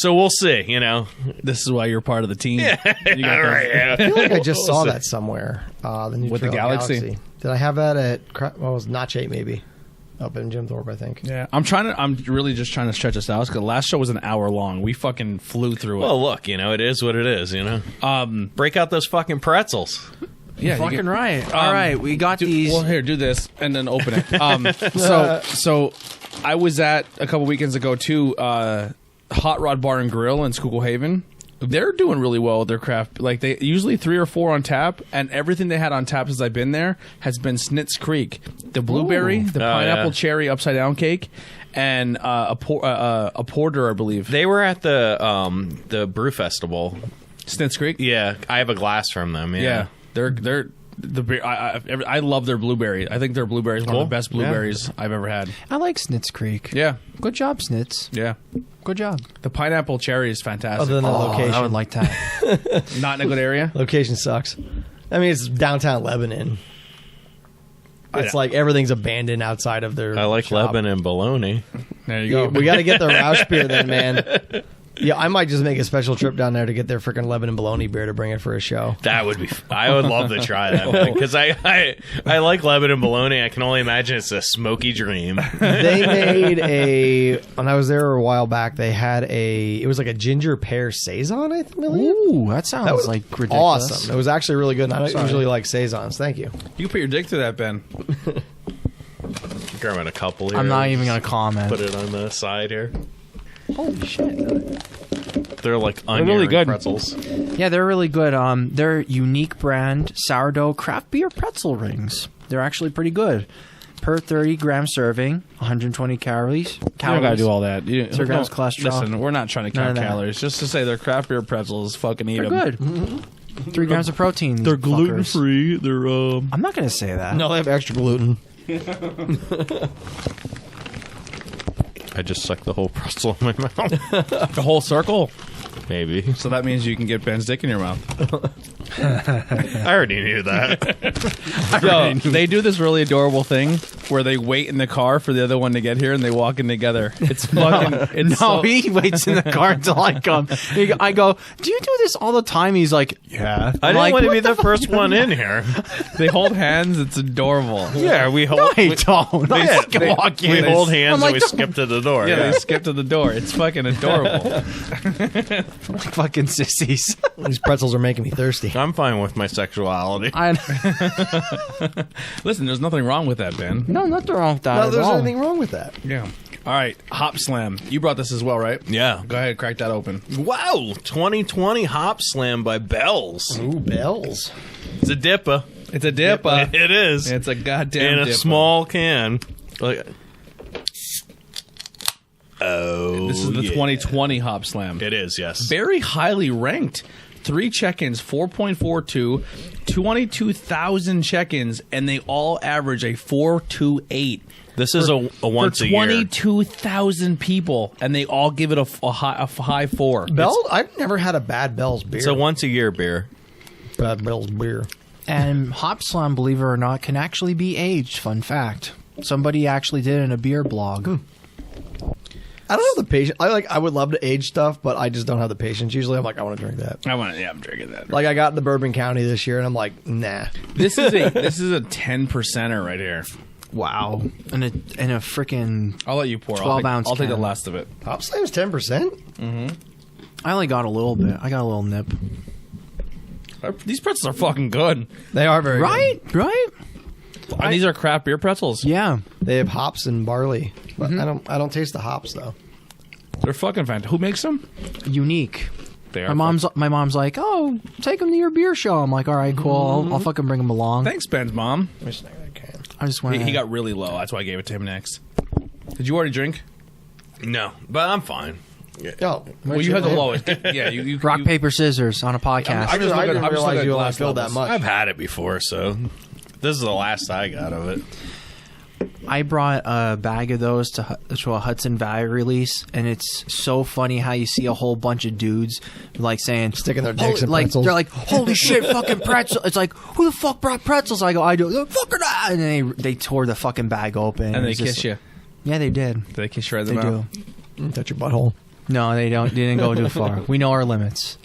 we'll see, you know. this is why you're part of the team. You got All those- right, yeah. I feel like I just saw that somewhere. The new With the Trail Galaxy. Did I have that at? It was Notch 8 maybe. Up in Jim Thorpe, I think. Yeah, I'm really just trying to stretch us out because the last show was an hour long. We fucking flew through it. Well, look, you know, it is what it is, you know. Break out those fucking pretzels. yeah, you Fucking get- right. All right, we got these. Well, here, do this and then open it. So I was at a couple weekends ago too. Hot Rod Bar and Grill in Schuylkill Haven. They're doing really well with their craft. Like they usually 3 or 4 on tap, and everything they had on tap since I've been there has been Snitz Creek, the blueberry, the pineapple cherry upside down cake, and a porter, I believe. They were at the brew festival. Snitz Creek. Yeah, I have a glass from them. Yeah, they're. I love their blueberry. I think their blueberry is one of the best blueberries I've ever had. I like Snitz Creek. Yeah. Good job, Snitz. Yeah. Good job. The pineapple cherry is fantastic. Other than the location. I would like that. Not in a good area. Location sucks. I mean, it's downtown Lebanon. It's like everything's abandoned outside of their I like shop. Lebanon bologna. There you go. We got to get the Roush beer then, man. Yeah, I might just make a special trip down there to get their freaking Lebanon bologna beer to bring it for a show. That would be. I would love to try that because I like Lebanon bologna. I can only imagine it's a smoky dream. They made when I was there a while back, they had it was like a ginger pear saison, I believe. Ooh, that sounds like ridiculous. Awesome. It was actually really good. And I don't usually like saisons. Thank you. You put your dick through that, Ben. Grab in a couple here. I'm not even going to comment. Put it on the side here. Holy shit. They're like onion really good. pretzels. Yeah, they're really good. They're unique brand sourdough craft beer pretzel rings. They're actually pretty good. Per 30-gram serving, 120 calories. You don't gotta do all that. 0 grams cholesterol. Listen, we're not trying to count calories. Just to say they're craft beer pretzels, fucking eat They're them. good. 3 grams of protein. They're fuckers. gluten free. They're I'm not going to say that. No, they have extra gluten. I just sucked the whole pretzel in my mouth. The whole circle. Maybe. So that means you can get Ben's dick in your mouth. I already knew that. Yo, they do this really adorable thing where they wait in the car for the other one to get here and they walk in together. It's fucking. It's No, he waits in the car until I come. I go, do you do this all the time? He's like, yeah. I didn't want to be the first one in here. They hold hands. It's adorable. Yeah, we hold. No, I don't. I just they- walk in. We hold hands I'm like, and we skip to the door. Yeah, they skip to the door. It's fucking adorable. like fucking sissies. These pretzels are making me thirsty. I'm fine with my sexuality. Listen, there's nothing wrong with that, Ben. No, nothing wrong with that No, at there's all. anything wrong with that. Yeah. All right, Hop Slam. You brought this as well, right? Yeah. Go ahead, crack that open. Wow, 2020 Hop Slam by Bells. Ooh, bells. It's a dipper. It's a dipper. It is. It's a goddamn in a dipper. small can. Like, This is the 2020 Hop Slam. It is, yes. Very highly ranked. 3 check-ins, 4.42, 22,000 check-ins, and they all average a 4.28. This is a once for a year. 22,000 people, and they all give it a high 4. Bell? I've never had a bad Bell's beer. It's a once a year beer. Bad Bell's beer. And Hop Slam, believe it or not, can actually be aged. Fun fact. Somebody actually did it in a beer blog. I don't have the patience. I would love to age stuff, but I just don't have the patience. Usually, I'm like, I want to drink that. I'm drinking that. Like I got in the Bourbon County this year, and I'm like, nah. This is a 10%er right here. Wow. And a freaking... I'll let you pour. 12-ounce I'll take the can. last of it. Hop Slam's 10%. I only got a little bit. I got a little nip. These pretzels are fucking good. They are very Right? Right? And these are craft beer pretzels. Yeah. good. They have hops and barley, but I don't taste the hops though. They're fucking fantastic. Who makes them? Unique. They are. My mom's like, oh, take them to your beer show. I'm like, all right, cool. I'll fucking bring them along. Thanks, Ben's mom. Let me snag that can. I just went. He got really low. That's why I gave it to him next. Did you already drink? No, but I'm fine. Oh, Well, you had the lowest. Yeah, you rock, you, paper, scissors on a podcast. I'm just I looking- didn't I'm just looking realize at you only glass filled that levels. much. I've had it before, so this is the last I got of it. I brought a bag of those to a Hudson Valley release, and it's so funny how you see a whole bunch of dudes like saying, Sticking their dicks in like pretzels. they're like, holy shit, fucking pretzel! It's like, who the fuck brought pretzels? I go, I do. They're like, fucker that! And then they tore the fucking bag open, and they it's just- kiss you. Yeah, they did. They kiss you right They in the mouth. do. Touch your butthole. No, they don't. They didn't go too far. We know our limits.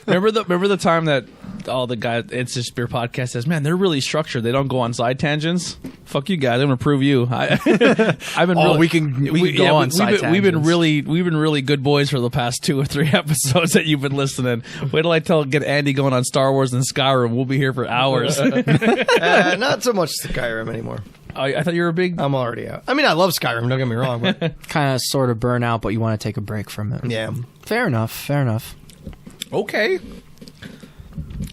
Remember the time that all the guy It's Just Beer podcast says, man, they're really structured. They don't go on side tangents. Fuck you guys. I'm gonna prove you. I've been Oh, really, we can go on side we've been tangents. really good boys for the past 2 or 3 episodes that you've been listening. Wait till get Andy going on Star Wars and Skyrim. We'll be here for hours. Not so much Skyrim anymore. I thought you were a big. I'm already out. I mean, I love Skyrim. Don't get me wrong, but Kind of sort of burn out, but you want to take a break from it. yeah. Fair enough. Fair enough. Okay.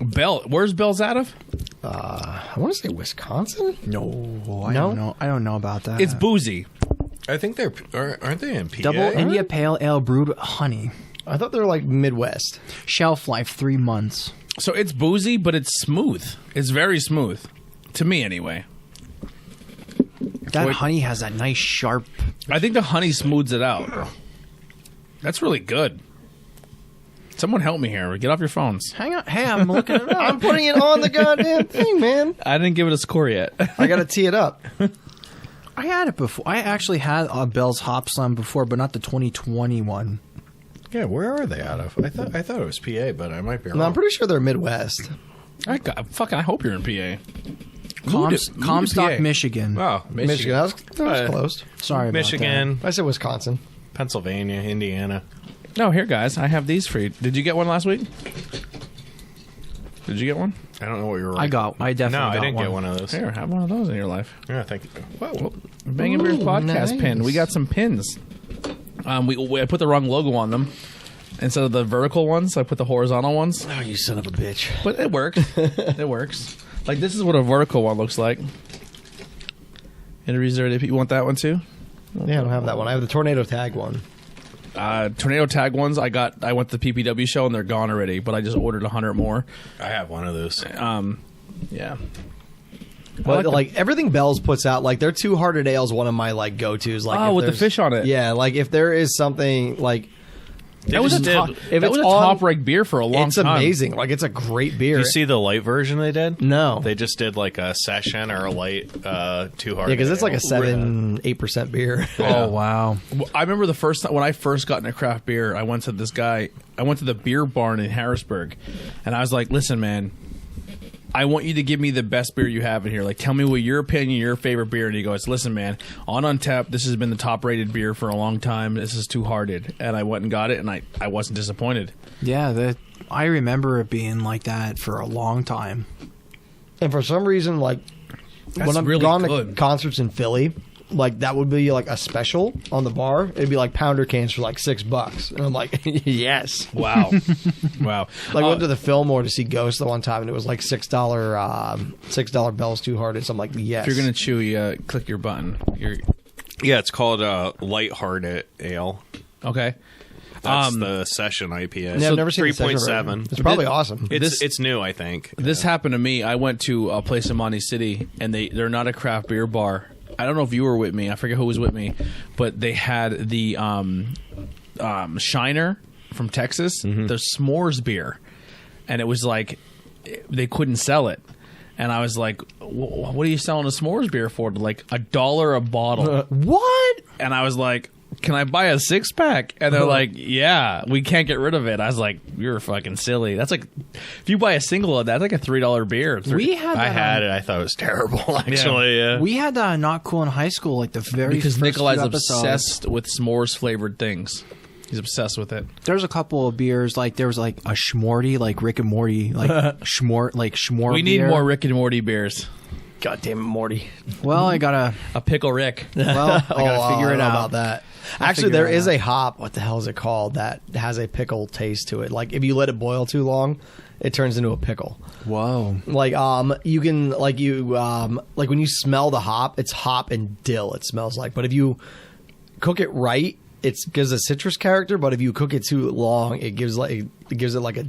Bell. Where's Bell's out of? I want to say Wisconsin. No, I don't know. I don't know about that. It's boozy. I think aren't they in PA? Double India Pale Ale brewed with honey. I thought they were like Midwest. Shelf life 3 months. So it's boozy, but it's smooth. It's very smooth. To me, anyway. That Wait. honey has that nice sharp. I think the honey smooths it out. That's really good. Someone help me here. Get off your phones. Hang on. Hey, I'm looking it up. I'm putting it on the goddamn thing, man. I didn't give it a score yet. I got to tee it up. I had it before. I actually had a Bell's Hop Slam before, but not the 2021. Yeah, where are they out of? I thought it was PA, but I might be wrong. No, I'm pretty sure they're Midwest. I hope you're in PA. Comstock, PA. Michigan. Oh, Michigan. That was close. Sorry about Michigan, I said Wisconsin. Pennsylvania, Indiana. No, here, guys. I have these for you. Did you get one last week? Did you get one? I don't know what you were. I definitely No, got I didn't one. get one of those. Here, have one of those in your life. Yeah, thank you. Whoa. Bangin Beers Ooh, podcast nice. pin. We got some pins. I put the wrong logo on them. Instead of the vertical ones, I put the horizontal ones. Oh, you son of a bitch. But it works. It works. Like, this is what a vertical one looks like. Interviews there. You want that one too? Yeah, I don't have that one. I have the tornado tag one. Tornado tag ones. I went to the PPW show and they're gone already. But I just ordered 100 more. I have one of those. Yeah. But like everything Bell's puts out, like their Two Hearted Ale is one of my like go tos. Like if with the there's- fish on it. Yeah, like if there is something like That was a just did- top. if That it's was a on- top-ranked beer for a long it's time. amazing. Like it's a great beer. You see the light version they did? No. They just did like a session or a light 2 hard. Yeah, because it's like a 7-8% beer. Oh, wow. I remember the first time when I first got into craft beer, I went to this guy. I went to the beer barn in Harrisburg, and I was like, "Listen, man, I want you to give me the best beer you have in here. Like, tell me what your opinion, your favorite beer." And he goes, "Listen, man, on Untappd, this has been the top-rated beer for a long time. This is Two Hearted." And I went and got it, and I wasn't disappointed. Yeah, I remember it being like that for a long time. And for some reason, like That's when I'm really gone good. to concerts in Philly, like that would be like a special on the bar. It'd be like pounder cans for like $6, and I'm like, yes. Wow, wow. Like I went to the Fillmore to see Ghost the one time, and it was like $6 Bell's Two Hearted. So I'm like, yes. If you're gonna chew, you click your button. Yeah, it's called light hearted ale. Okay. That's the session IPA. Yeah, I've never seen the session 3.7. version. It's probably awesome. It's new, I think. This happened to me. I went to a place in Monty City, and they're not a craft beer bar. I don't know if you were with me. I forget who was with me, but they had the Shiner from Texas, the s'mores beer, and it was like they couldn't sell it. And I was like, "What are you selling a s'mores beer for?" Like $1 a bottle. What? And I was like, "Can I buy a 6-pack?" And they're like, "Yeah, we can't get rid of it." I was like, "You're fucking silly. That's like, if you buy a single of that, that's like a $3 beer." We had I that had it. I thought it was terrible, actually. Yeah. We had that Not Cool in high school, like the very because first Nikolai's few episodes. obsessed with s'mores flavored things. He's obsessed with it. There's a couple of beers, like there was like a Schmorty, like Rick and Morty, like Schmor. We need beer. more Rick and Morty beers. God damn it, Morty. Well, I gotta. A pickle Rick. Well, I gotta figure I it don't know out about that. I'll Actually, figure there it is out. a hop. What the hell is it called? That has a pickle taste to it. Like if you let it boil too long, it turns into a pickle. Whoa. Like you can like when you smell the hop, it's hop and dill. It smells like. But if you cook it right, it gives a citrus character. But if you cook it too long, it gives it like a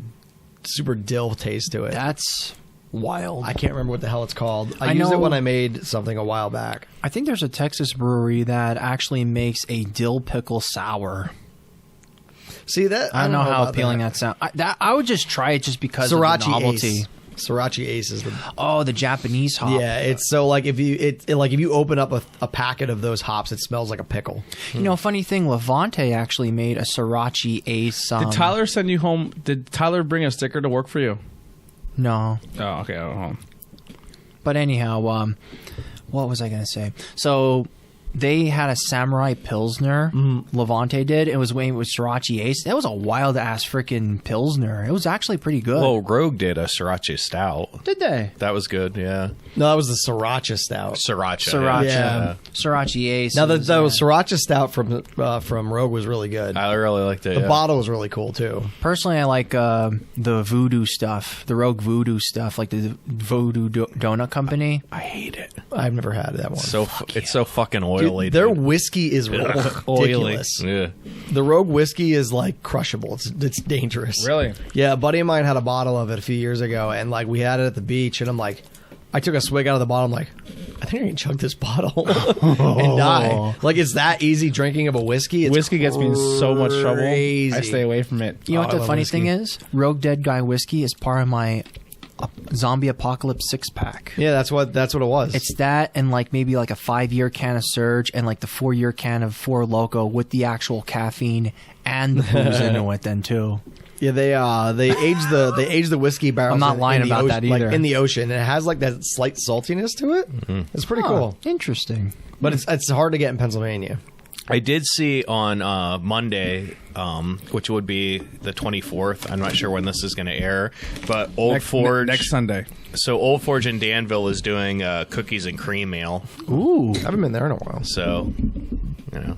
super dill taste to it. That's wild. I can't remember what the hell it's called. I I used it know- when I made something a while back. I think there's a Texas brewery that actually makes a dill pickle sour. See that? I don't know how about appealing that sounds. I would just try it just because of the Sriracha novelty. Ace. Sriracha Ace is the Oh, the Japanese hop. yeah. It's so like if you open up a packet of those hops, it smells like a pickle. You know, funny thing, Levante actually made a Sriracha Ace. Did Tyler send you home? Did Tyler bring a sticker to work for you? No. Oh, okay. But anyhow, what was I going to say? So they had a Samurai Pilsner. Levante did. It was weighing with Sriracha Ace. That was a wild ass freaking Pilsner. It was actually pretty good. Well, Rogue did a Sriracha Stout. Did they? That was good, yeah. No, that was the Sriracha Stout. Sriracha. Sriracha. Yeah. Sriracha Ace. Now, the is, Sriracha Stout from Rogue was really good. I really liked it. The bottle was really cool, too. Personally, I like the Voodoo stuff, the Rogue Voodoo stuff, like the Voodoo Donut Company. I hate it. I've never had that one. It's so fucking oily. Dude, their dude. whiskey is ridiculous. Yeah. The Rogue whiskey is like crushable. It's dangerous. Really? Yeah, a buddy of mine had a bottle of it a few years ago, and like we had it at the beach, and I'm like, I took a swig out of the bottle. I'm like, I think I can chug this bottle and die. Like it's that easy drinking of a whiskey. It's Whiskey gets me in so much trouble. crazy. I stay away from it. You know Oh, what I the love funny whiskey. thing is? Rogue Dead Guy whiskey is part of my Zombie Apocalypse 6-pack. Yeah, that's what it was. It's that and like maybe like a 5-year can of Surge and like the 4-year can of Four Loko with the actual caffeine and the booze into it then too. Yeah, they age the whiskey barrels. I'm not lying in the about ocean, that either. Like in the ocean, and it has like that slight saltiness to it. It's pretty cool, Interesting. but it's hard to get in Pennsylvania. I did see on Monday, which would be the 24th. I'm not sure when this is going to air, but Old Forge next Sunday. So Old Forge in Danville is doing cookies and cream ale. Ooh. I haven't been there in a while. So, you know,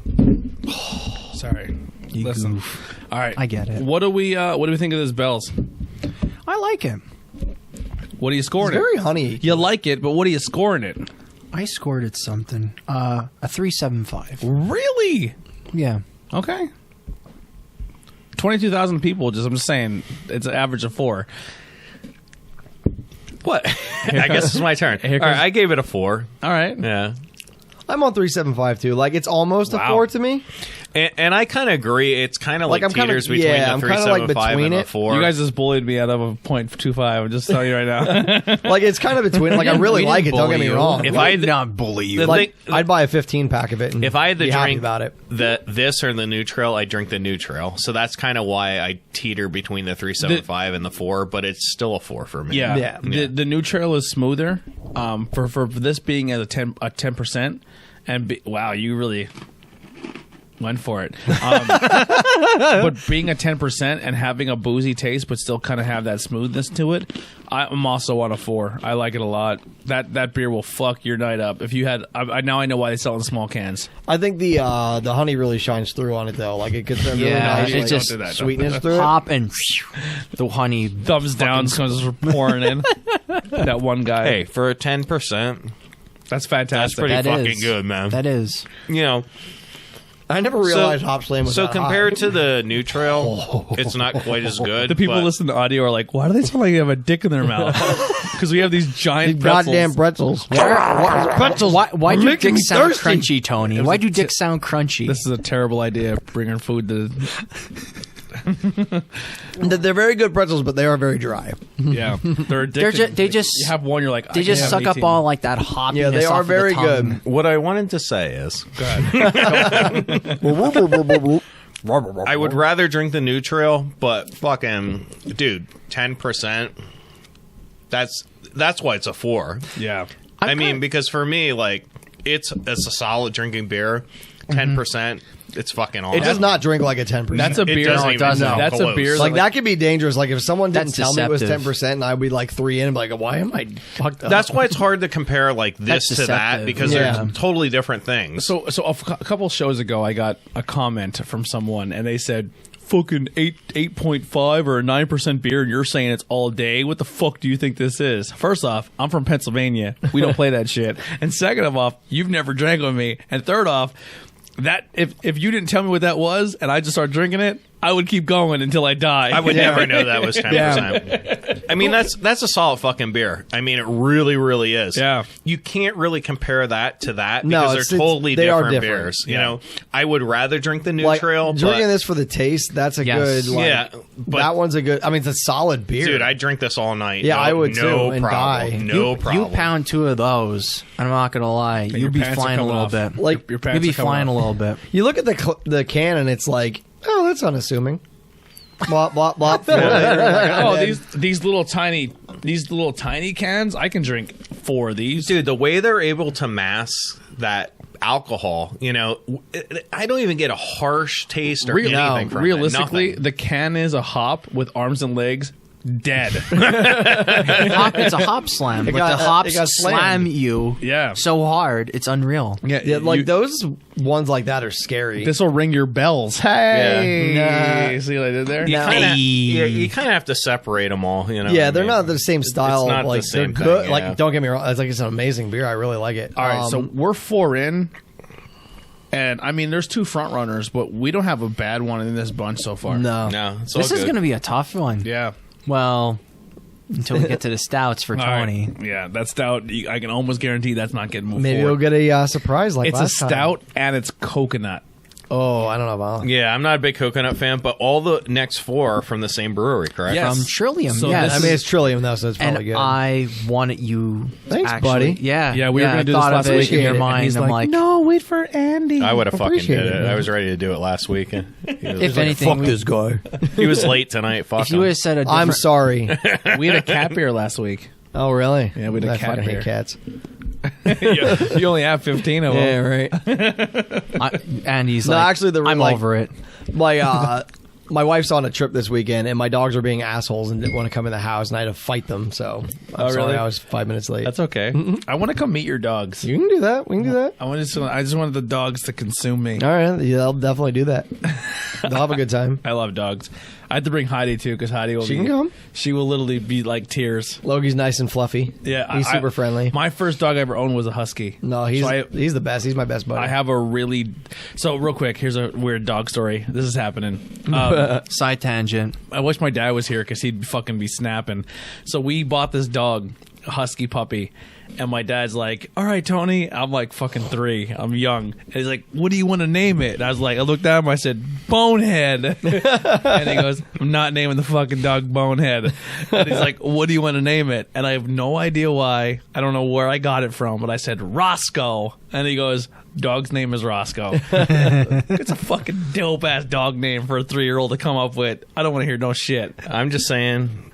Sorry. Listen. All right. I get it. What do we think of this Bells? I like it. What are you It's scoring very it? honey. You like it, but what are you scoring it? I scored it something. A 3.75. Really? Yeah. Okay. 22,000 people. I'm just saying, it's an average of 4. what? I guess it's my turn. All right, I gave it a 4. All right. Yeah. I'm on 3.75 too. Like it's almost a Wow. 4 to me. And I kind of agree. It's kind of like I'm kinda- teeters between yeah, the I'm kinda like 3.75 between and the it. 4. You guys just bullied me out of a 0.25. I'm just telling you right now. Like it's kind of between. Like I really We like it. didn't Don't get bully me you. wrong. If I had did not bully you. the like thing- I'd buy a 15 pack of it. And if I had to be happy drink about it. this or the New Trail, I drink the New Trail. So that's kind of why I teeter between the 3.75 and the 4, but it's still a 4 for me. Yeah. Yeah. The new trail is smoother. For this being at a 10%, and wow, you really went for it. But being a 10% and having a boozy taste, but still kind of have that smoothness to it, I'm also on a 4. I like it a lot. That beer will fuck your night up. If you had, now I know why they sell it in small cans. I think the honey really shines through on it though. Like it gets that really Yeah, nice it like, just- Don't do that. sweetness through it. Pop and the honey. Thumbs down, comes pouring in. That one guy. Hey, for a 10%, That's fantastic. that's pretty That fucking is. good, man. That is. You know, I never realized Hop Slam was so that compared high. to the New Trail, it's not quite as good. The people but listening to audio are like, why do they sound like they have a dick in their mouth? Because we have these giant pretzels. Goddamn pretzels. Why do making dicks me sound thirsty. crunchy, Tony? Why do dicks sound crunchy? This is a terrible idea, bringing food to... They're very good pretzels, but they are very dry. Yeah. They're addicted. they just- You have one, you're like... They I just can't suck have up 18. all like that hoppiness. Yeah, they off are of the very tongue. good. what I wanted to say is, Go ahead. I would rather drink the New Trail, but fucking, dude, 10%. That's why it's a 4. Yeah. I mean, because for me, like, it's a solid drinking beer. 10%, it's fucking awesome. It does not drink like a 10%. That's a It beer. doesn't No, it even doesn't. sound That's a close. beer. like that could be dangerous. Like if someone didn't That's tell me it was deceptive. 10%, and I would like 3 in and be like, why am I fucked up? That's why it's hard to compare like this That's to that deceptive. because Yeah. they're totally different things. So a couple shows ago, I got a comment from someone, and they said, "Fucking 8.5 or a 9% beer, and you're saying it's all day. What the fuck do you think this is?" First off, I'm from Pennsylvania. We don't play that shit. And second of all, you've never drank with me. And third off, that if you didn't tell me what that was, and I just started drinking it, I would keep going until I die. I would never know that was 10%. I mean, that's a solid fucking beer. I mean, it really, really is. Yeah. You can't really compare that to that No, because it's- they're totally they are different different. beers. You Yeah. know, I would rather drink the New like Trail, drinking but this for the taste. That's a Yes. good. Like, Yeah, but- that one's a good. I mean, it's a solid beer, dude, I drink this all night. Yeah, No- I would no too, and problem. die. No problem. You pound 2 of those. I'm not gonna lie. your You'd be pants are flying a coming little off. bit. Like, your pants You'd be are coming flying off. a little bit. You look at the can and it's like, oh, that's unassuming. Blah blah blah. Oh, these little tiny cans, I can drink 4 of these. Dude, the way they're able to mask that alcohol. You know, I don't even get a harsh taste or anything from realistically, it. the can is a hop with arms and legs. Dead. It's a hop slam. But got- the hops it got slam slammed. you so hard, it's unreal. Yeah, like those ones like that are scary. This will ring your bells. Hey, Yeah. see what I did there? You No. kinda, Hey. you kind of have to separate them all. You know. Yeah, what I they're mean? not the same style. not the like same they're good. thing, yeah. Like don't get me wrong, it's an amazing beer. I really like it. All right, so we're 4 in, and I mean, there's 2 front runners, but we don't have a bad one in this bunch so far. no, No, it's all This is good. going to be a tough one. Yeah. Well, until we get to the stouts for All right. Tony. Yeah, that stout. I can almost guarantee that's not getting moved maybe forward. we'll get a surprise like It's a last time. stout and it's coconut. Oh, I don't know about. Yeah, I'm not a big coconut fan, but all the next 4 are from the same brewery, correct? Yes. From Trillium, So yes. this I mean, it's Trillium though, so it's And probably good. I wanted you. Thanks, actually, buddy. Yeah, Yeah, we were I going to do this thought last of it week. in your and mind. he's I'm like, like, no, wait for Andy. I would have fucking Appreciate did it, it. man. I was ready to do it last week. He was, if anything, Fuck this guy. he was late tonight. Fuck if you him. would have said a different, I'm sorry. We had a cat beer last week. Oh, really? Yeah, we did I cat fucking beer. hate cats. You only have 15 of them. Yeah, right. and he's No, like, actually, the I'm like- over it. My wife's on a trip this weekend, and my dogs were being assholes and didn't want to come in the house, and I had to fight them. So I'm sorry, really? I was 5 minutes late. That's okay. I want to come meet your dogs. You can do that. We can do that. I just wanted the dogs to consume me. All right, yeah, I'll definitely do that. They'll have a good time. I love dogs. I had to bring Heidi too because Heidi will She be. can come. She will literally be like tears. Logi's nice and fluffy. Yeah, he's super friendly. My first dog I ever owned was a husky. No, he's So he's the best. He's my best buddy. I have a really real quick. Here's a weird dog story. This is happening. Side tangent. I wish my dad was here because he'd fucking be snapping. So we bought this dog, a husky puppy, and my dad's like, "All right, Tony." I'm like fucking 3. I'm young. And he's like, "What do you want to name it?" And I was like, I looked at him. I said, "Bonehead." And he goes, "I'm not naming the fucking dog Bonehead." And he's like, "What do you want to name it?" And I have no idea why. I don't know where I got it from, but I said Roscoe. And he goes, "Dog's name is Roscoe." It's a fucking dope ass dog name for a 3-year-old to come up with. I don't want to hear no shit. I'm just saying,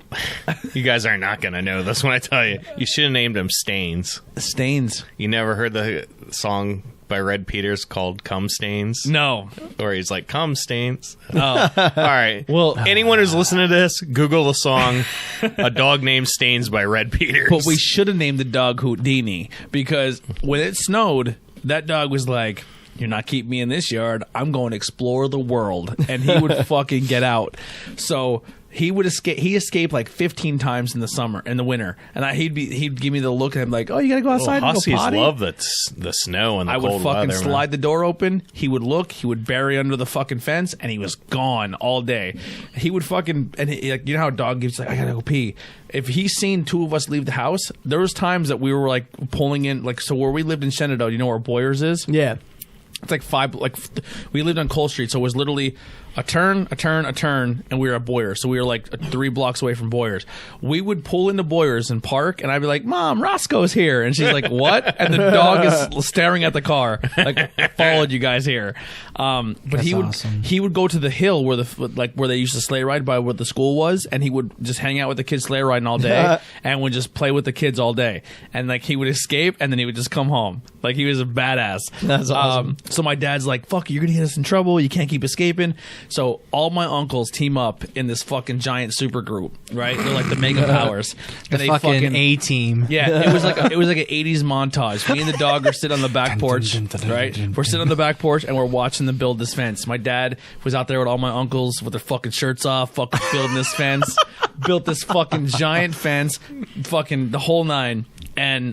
you guys are not going to know this when I tell you. You should have named him Stains. Stains. You never heard the song by Red Peters called Cum Stains? No. Or he's like, Cum Stains. Oh. All right. Well, anyone who's listening to this, Google the song A Dog Named Stains by Red Peters. but we should have named the dog Houdini because when it snowed, that dog was like, "You're not keeping me in this yard. I'm going to explore the world." And he would fucking get out. So he would escape. He escaped like 15 times in the winter. And he'd give me the look at him like, "Oh, you got to go outside and go Huskies potty?" love the snow and the I would cold fucking weather. slide the door open. He would look. He would bury under the fucking fence, and he was gone all day. He would fucking like, you know how a dog gives like, "I gotta go pee." If he's seen 2 of us leave the house, there was times that we were like pulling in, like, so where we lived in Shenandoah, you know where Boyers is? yeah. It's like 5, like we lived on Cole Street, so it was literally a turn, and we were at Boyers. So we were like 3 blocks away from Boyers. We would pull into Boyers and park, and I'd be like, "Mom, Roscoe's here," and she's like, "What?" And the dog is staring at the car, like, "I followed you guys here." But That's he would awesome. he would go to the hill where where they used to sleigh ride by where the school was, and he would just hang out with the kids sleigh riding all day, and would just play with the kids all day. And like he would escape, and then he would just come home. Like he was a badass. That's awesome. So my dad's like, "Fuck, you're gonna get us in trouble. You can't keep escaping." So all my uncles team up in this fucking giant super group, right? They're like the mega powers. The fucking A team. Yeah, it was like an 80s montage. Me and the dog are sitting on the back porch, right? We're sitting on the back porch and we're watching them build this fence. My dad was out there with all my uncles with their fucking shirts off, fucking building this fence. Built this fucking giant fence, fucking the whole 9. And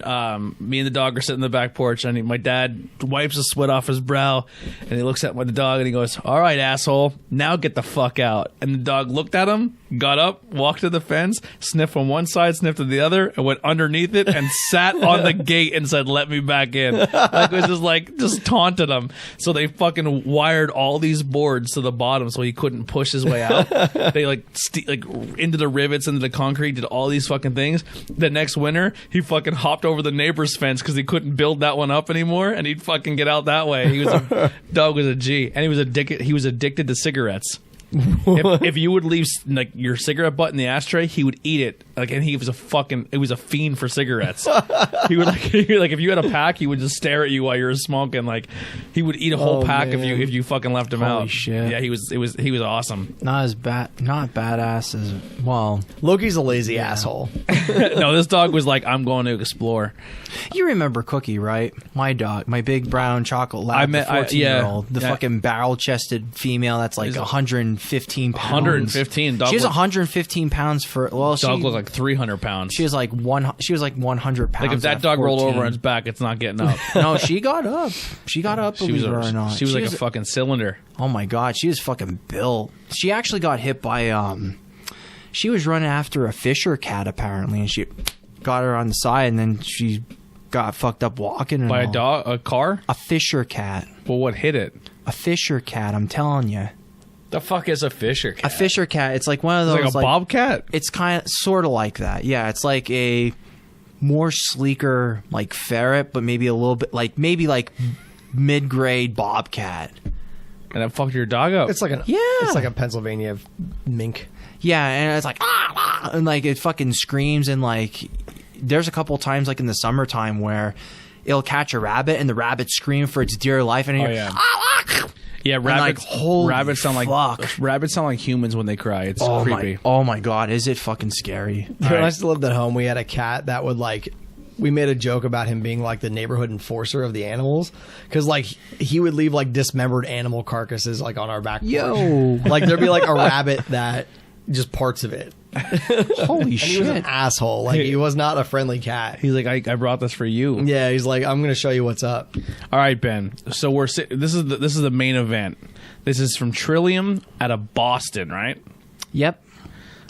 me and the dog are sitting on the back porch, and my dad wipes the sweat off his brow, and he looks at the dog, and he goes, "All right, asshole, now get the fuck out." And the dog looked at him, got up, walked to the fence, sniffed from one side, sniffed to the other, and went underneath it and sat on the gate and said, "Let me back in." Like, it was just taunted him. So they fucking wired all these boards to the bottom so he couldn't push his way out. They like into the rivets, into the concrete, did all these fucking things. The next winter, he fucking hopped over the neighbor's fence because he couldn't build that one up anymore, and he'd fucking get out that way. Dog was a G, and he was addicted to cigarettes. if you would leave like your cigarette butt in the ashtray, he would eat it. Like, and he was a fiend for cigarettes. He would like if you had a pack, he would just stare at you while you were smoking. Like, he would eat a whole pack if you fucking left him out. Holy shit. Yeah, he was awesome. Not badass as well. Loki's a lazy asshole. No, this dog was like, I'm going to explore. You remember Cookie, right? My dog, my big brown chocolate lab, the 14-year-old, the fucking barrel-chested female that's like 115 pounds. 115. Dog She was looked- 115 pounds for. Well, dog looked like 300 pounds. she was like 100 pounds. Like, if that at dog rolled 14. over on its back, it's not getting up. No, she got up. She got up. She was Believe it or not, she was like a fucking cylinder. Oh my god, she was fucking built. She actually got hit by she was running after a Fisher cat apparently, and she got her on the side, and then she got fucked up walking. And By all. a car? A Fisher cat. Well, what hit it? A Fisher cat. I'm telling you, The fuck is a Fisher cat? a Fisher cat. It's like one of those It's like a bobcat? It's kind of sort of like that. Yeah, it's like a more sleeker like ferret, but maybe a little bit like mid-grade bobcat. And it fucked your dog up. It's like it's like a Pennsylvania mink. Yeah, and it's like and like it fucking screams, and like there's a couple times like in the summertime where it'll catch a rabbit and the rabbit scream for its dear life, and Oh, you're, yeah. Yeah, rabbits. like, holy rabbits sound like fuck. rabbits sound like humans when they cry. It's creepy. oh my god, is it fucking scary? When I still lived at home, we had a cat that would like. We made a joke about him being like the neighborhood enforcer of the animals, because like he would leave like dismembered animal carcasses like on our back porch. Yo. Like there'd be like a rabbit that just parts of it. Holy And he was an shit. asshole. Like he was not a friendly cat. He's like, I brought this for you. Yeah, he's like, I'm gonna show you what's up. All right, Ben. So this is the main event. This is from Trillium out of Boston, right? Yep.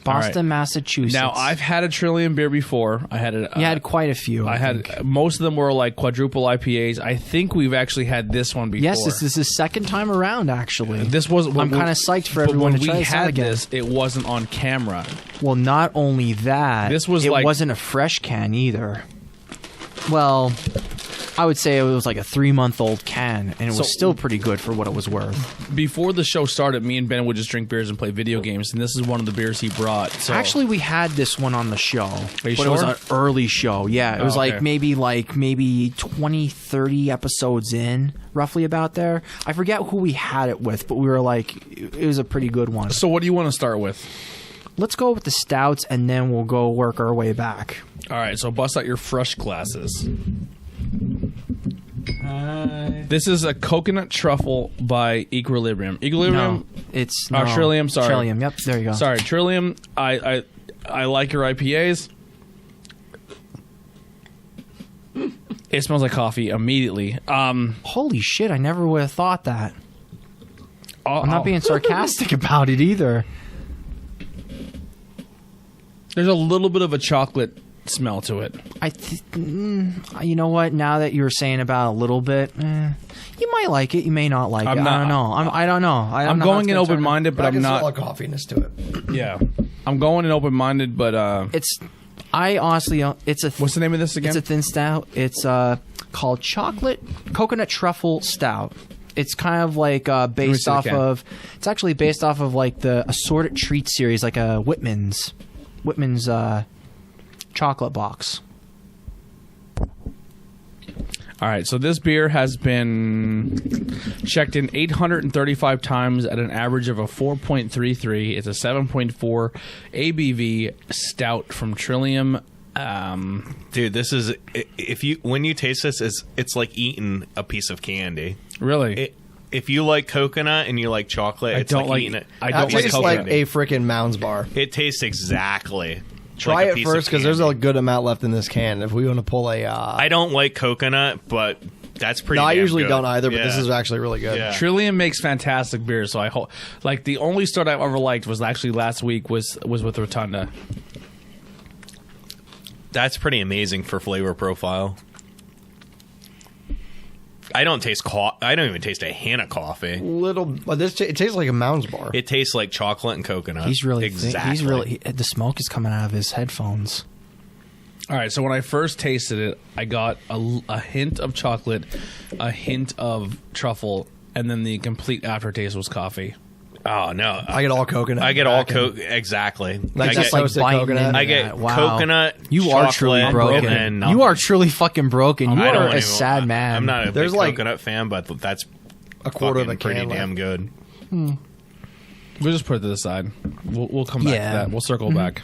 Boston, right. Massachusetts. Now, I've had a Trillium beer before. I had it. You had quite a few. I had most of them were like quadruple IPAs. I think we've actually had this one before. Yes, this is the second time around, actually. This was. I'm kind of psyched for but everyone when to try we this out had again. this, it wasn't on camera. Well, not only that, This was it like- wasn't a fresh can either. Well, I would say it was like a 3-month-old can, and it So- was still pretty good for what it was worth. Before the show started, me and Ben would just drink beers and play video games, and this is one of the beers he brought. So Actually, we had this one on the show, you but it was sure? an early show. Yeah, it was okay. like maybe 20, 30 episodes in, roughly about there. I forget who we had it with, but we were like, it was a pretty good one. So what do you want to start with? Let's go with the stouts, and then we'll go work our way back. All right, so bust out your fresh glasses. This is a coconut truffle by Equilibrium. Equilibrium. No, it's Oh, Trillium, sorry. Trillium. Yep, there you go. Sorry, Trillium. I like your IPAs. It smells like coffee immediately. Holy shit! I never would have thought that. I'm I'm not being sarcastic about it either. There's a little bit of a chocolate smell to it. You know what? Now that you were saying about a little bit, you might like it. You may not like I'm it. not- I don't know. I don't know. I'm going in open-minded, but I I'm can not. smell a coffiness to it. Yeah, I'm going in open-minded, but I honestly, it's a. what's the name of this again? It's a thin stout. It's called coconut truffle stout. It's kind of like based see the off can. of. It's actually based off of like the assorted treat series, like a Whitman's chocolate box. All right, so this beer has been checked in 835 times at an average of a 4.33. It's a 7.4 ABV stout from Trillium. Dude, this is when you taste this, it's like eating a piece of candy. Really? If you like coconut and you like chocolate, I it's don't like like eating it. I That don't like tastes coconut. like a freaking Mounds bar. It tastes exactly. Try like a it piece first of because there's candy. a good amount left in this can. If we want to pull a, I don't like coconut, but that's pretty. no, I damn usually good. don't either. But this Yeah. is actually really good. Yeah. Trillium makes fantastic beers, so I hope. Like the only start I've ever liked was actually last week was with Rotunda. That's pretty amazing for flavor profile. I don't even taste a hint of coffee. Little, but it tastes like a Mounds bar. It tastes like chocolate and coconut. He's really exactly. the smoke is coming out of his headphones. All right, so when I first tasted it, I got a hint of chocolate, a hint of truffle, and then the complete aftertaste was coffee. Oh no, I get all coconut. I get all coconut. exactly. Like I just get, toasted biting coconut. into I get that. Wow. coconut. You are truly chocolate, broken. and then You are truly fucking broken. You I are don't a even- sad man. I'm not a There's big like coconut fan, but that's a quarter of fucking a pretty can damn left. good. We'll just put it to the side. We'll come back Yeah. to that. We'll circle back.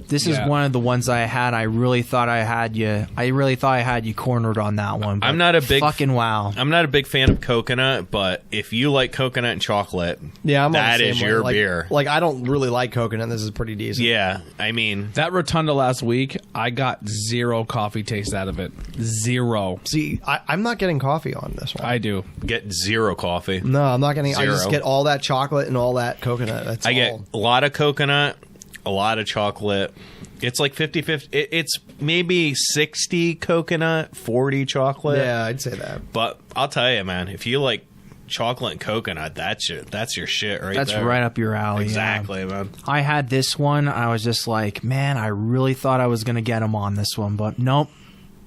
This is Yeah. one of the ones I had. I really thought I had you. I really thought I had you cornered on that one. But I'm not a big fucking wow. I'm not a big fan of coconut, but if you like coconut and chocolate, Yeah, I'm on the that same is way. your Like- beer. Like I don't really like coconut. This is pretty decent. Yeah, I mean, That Rotunda last week, I got zero coffee taste out of it. Zero. See, I'm not getting coffee on this one. I do. get zero coffee. No, I'm not getting. I just Zero. get all that chocolate and all that coconut. That's I get all. a lot of coconut, a lot of chocolate. It's like 50-50. It's maybe 60 coconut, 40 chocolate. Yeah, I'd say that. But I'll tell you, man, if you like chocolate and coconut, that's your shit right That's there. right up your alley. yeah. Exactly, man. I had this one. I was just like, man, I really thought I was gonna get him on this one, but nope.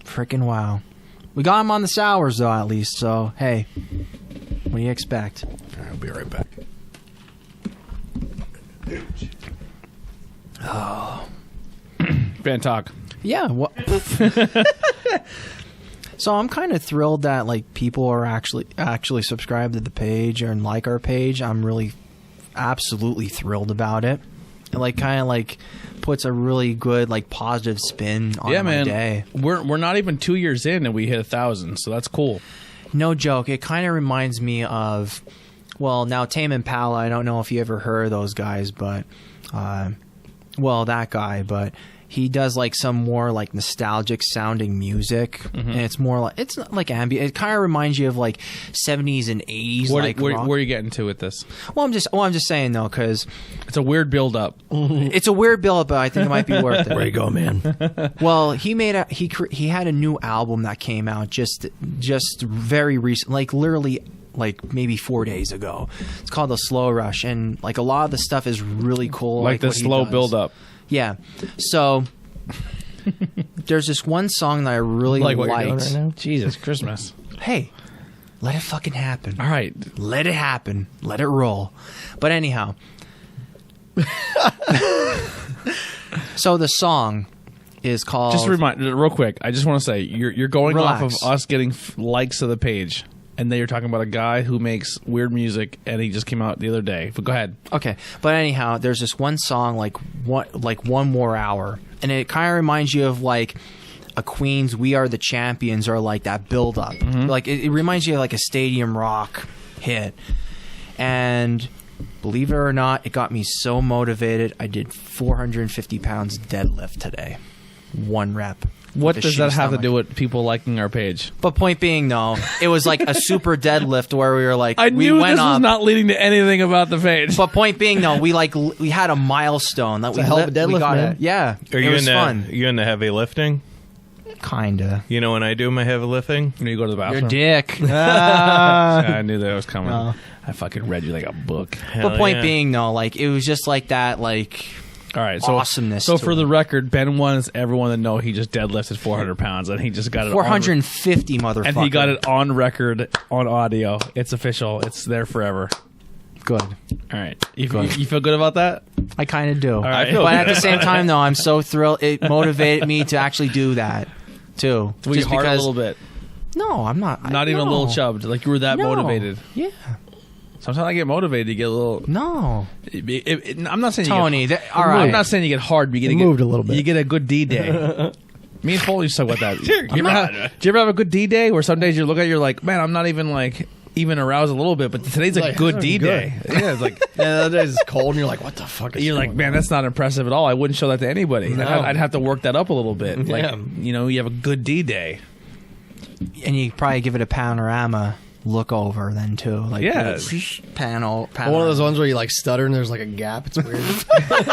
Freaking wow. We got him on the sours though, at least. So hey, what do you expect? I'll be right back. Van talk. Yeah. What? So I'm kind of thrilled that like people are actually subscribed to the page and like our page. I'm really absolutely thrilled about it. It like kind of like puts a really good like positive spin on Yeah, my man. day. We're not even 2 years in and we hit 1,000, so that's cool. No joke. It kind of reminds me of, well, now Tame Impala. I don't know if you ever heard of those guys, but, well, that guy. But he does like some more like nostalgic sounding music, and it's more like it's not like ambient. It kind of reminds you of like 70s and 80s. Where rock. are you getting to with this? Well, I'm just saying though, because It's a weird build up. it's a weird build, but I think it might be worth it. Where you go, man? Well, he had a new album that came out just very recent, like literally like maybe 4 days ago. It's called The Slow Rush, and like a lot of the stuff is really cool. Like the what he slow does. build up. Yeah. So there's this one song that I really Like what liked. you're doing right now? Jesus, Christmas. Hey, let it fucking happen. All right. Let it happen. Let it roll. But anyhow. So the song is called... Just remind real quick. I just want to say you're going Relax. off of us getting likes of the page, and then you're talking about a guy who makes weird music, and he just came out the other day. But go ahead. Okay, but anyhow, there's this one song like One More Hour, and it kind of reminds you of like a Queen's "We Are the Champions" or like that build up. Like it reminds you of like a stadium rock hit. And believe it or not, it got me so motivated. I did 450 pounds deadlift today, 1 rep. What with a does that shitty have to stomach. do with people liking our page? But point being, though, it was like a super deadlift where we were like, I we knew went this was up. not leading to anything about the page. But point being, though, we had a milestone that we a hell of a lit- we deadlift, got man. it. Yeah, Are it you was in fun. you in the heavy lifting? Kinda. You know when I do my heavy lifting? When you go to the Your bathroom. dick. I knew that was coming. No. I fucking read you like a book. But point being, though, like it was just like that, like All right, so awesomeness So to for it. the record, Ben wants everyone to know he just deadlifted 400 pounds, and he just got it. 450 motherfucker. and he got it on record on audio. It's official. It's there forever. good. All right, you feel good about that? I kind of do. right. But at the same time, though, I'm so thrilled. It motivated me to actually do that too. We Just heart a because. little bit, No, I'm not. not even a little no. chubbed. Like you were that No. motivated. Yeah. Sometimes I get motivated. You get a little. No. I'm not saying Tony, You get, all right. I'm not saying you get hard. But you get Moved a little bit. You get a good D day. Me and Foley used to talk about that. Do you ever have a good D day where some days you look at it, you're like, man, I'm not even aroused a little bit, but today's a Like, good that's D day. good. Yeah, it's like Yeah, that is cold, and you're like, what the fuck is you're like, going man, on? that's not impressive at all. I wouldn't show that to anybody. No. I'd have to work that up a little bit. Like, Yeah. you have a good D day. And you probably give it a panorama look over then too. Like Yeah. panel. One of those ones where you like stutter and there's like a gap. It's weird. Like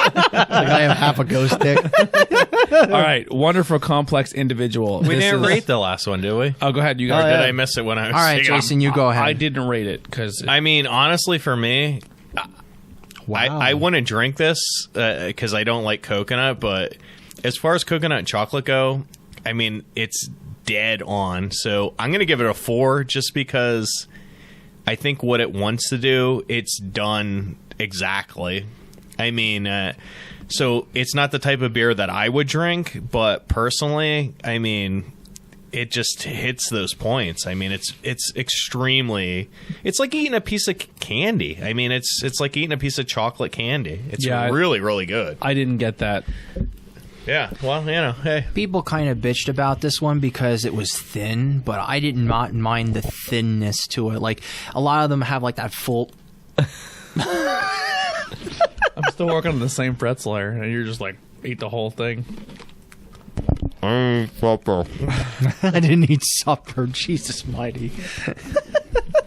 I have half a ghost dick. All right, wonderful, complex individual. We This didn't is- rate the last one, do we? Oh, go ahead. You Or guys. did yeah. I miss it when I was All right, saying- Jason, you go ahead. I didn't rate it because I mean, honestly, for me, I wouldn't drink this because I don't like coconut. But as far as coconut and chocolate go, I mean, it's dead on. So I'm going to give it a 4 just because, I think what it wants to do, it's done exactly. I mean, so it's not the type of beer that I would drink, but personally, I mean, it just hits those points. I mean, it's extremely. It's like eating a piece of candy. I mean, it's like eating a piece of chocolate candy. It's really, really good. I didn't get that. Yeah, well, hey. People kind of bitched about this one because it was thin, but I did not mind the thinness to it. Like, a lot of them have like that full. I'm still working on the same pretzel here, and you're just like, eat the whole thing. Supper. I didn't eat supper. Jesus mighty.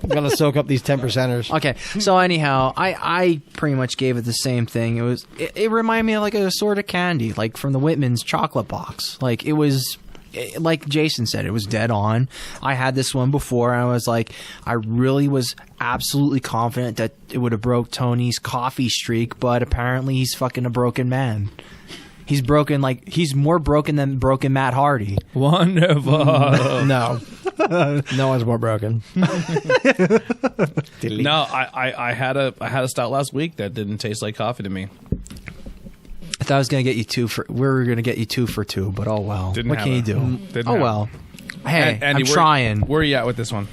I'm gonna soak up these 10%ers. Okay, so anyhow, I pretty much gave it the same thing. It reminded me of like a sort of candy, like from the Whitman's chocolate box. Like it was, like Jason said, it was dead on. I had this one before, and I was like, I really was absolutely confident that it would have broke Tony's coffee streak, but apparently he's fucking a broken man. He's broken, like, he's more broken than broken Matt Hardy. Wonderful. No. No one's more broken. No, I had a stout last week that didn't taste like coffee to me. I thought I was going to get you we were going to get you 2 for 2, but oh well. Didn't what have can you it. do? Didn't Oh have well. Hey, Andy, I'm trying. Where are you at with this one?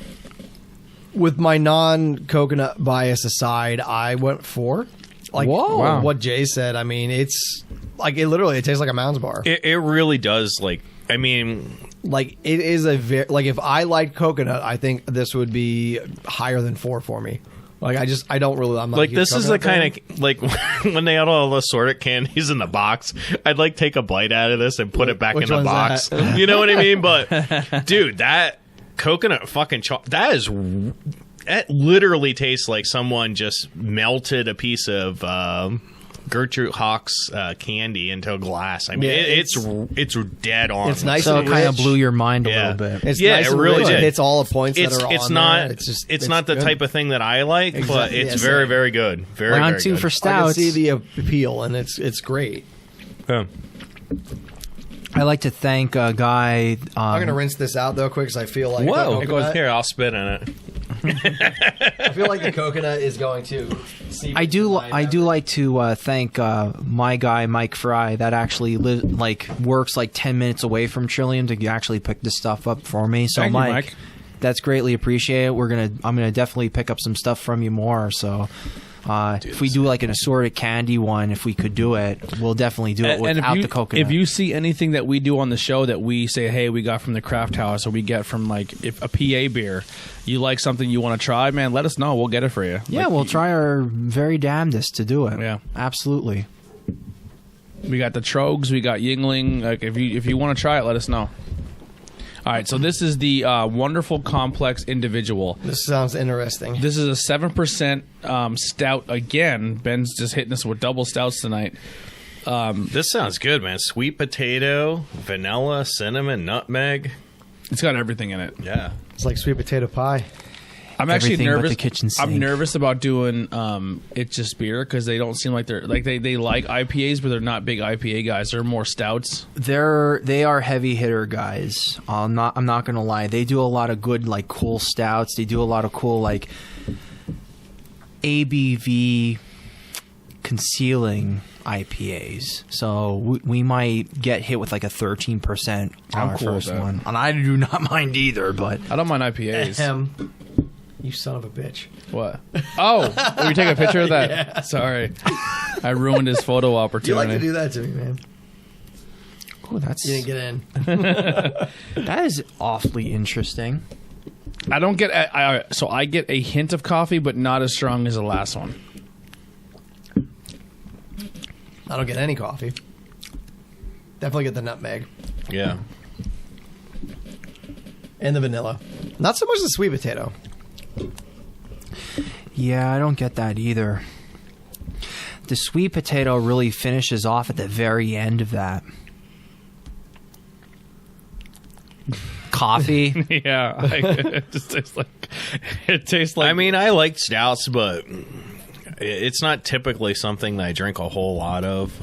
With my non-coconut bias aside, I went 4. Like, Whoa. Wow. What Jay said, I mean, it's like it tastes like a Mounds bar. It really does. Like, I mean, Like, it is a very, like, if I liked coconut, I think this would be higher than 4 for me. Like, I don't really, I'm not like a huge this is the coconut kind of like when they had all the assorted candies in the box. I'd like take a bite out of this and put it back in Which the one's box. that? You know what I mean? But dude, that coconut fucking that literally tastes like someone just melted a piece of Gertrude Hawk's candy into a glass. I mean, Yeah, it's dead on. It's nice So it and kind of rich. blew your mind a Yeah. little bit. It's Yeah, nice it and really rich. did. It hits all the points that are It's on not. there. It's not the good. type of thing that I like, but Exactly, it's yes, very, same. very good. Very, Round very 2 good. for I can stouts. see the appeal, and it's great. Yeah. I'd like to thank a guy. I'm gonna rinse this out though, quick, because I feel like Whoa! the It goes coconut- here. I'll spit in it. I feel like the coconut is going to. I do like to thank my guy Mike Fry that actually works like 10 minutes away from Trillium to actually pick this stuff up for me. So Thank you, Mike, Mike. that's greatly appreciated. I'm gonna definitely pick up some stuff from you more. So if we do like an assorted candy one, if we could do it, we'll definitely do it without the coconut. If you see anything that we do on the show that we say, hey, we got from the craft house, or we get from like if a PA beer, you like something you want to try, man, let us know. We'll get it for you. yeah, Like, we'll try our very damnedest to do it. Yeah. Absolutely. We got the Trogs, we got Yingling. Like if you want to try it, let us know. All right, so this is the Wonderful Complex Individual. This sounds interesting. This is a 7% stout again. Ben's just hitting us with double stouts tonight. This sounds good, man. Sweet potato, vanilla, cinnamon, nutmeg. It's got everything in it. Yeah. It's like sweet potato pie. I'm actually Everything but nervous. the kitchen sink. I'm nervous about doing It's Just Beer because they don't seem like they like IPAs, but they're not big IPA guys. They're more stouts. They are heavy hitter guys. I'm not gonna lie. They do a lot of good like cool stouts. They do a lot of cool like ABV concealing IPAs. So we might get hit with like a 13% on I'm our cool with first that. one, and I do not mind either. But I don't mind IPAs. You son of a bitch. What? Oh, were you taking a picture of that? Yeah. Sorry, I ruined his photo You opportunity. like to do that to me, man. oh, that's You didn't get in. that is awfully interesting. I don't get. So I get a hint of coffee, but not as strong as the last one. I don't get any coffee. Definitely get the nutmeg Yeah. and the vanilla. Not so much the sweet potato. Yeah, I don't get that either. The sweet potato really finishes off at the very end of that. Coffee. Yeah, it just tastes like. It tastes like. I mean, I like stouts, but it's not typically something that I drink a whole lot of.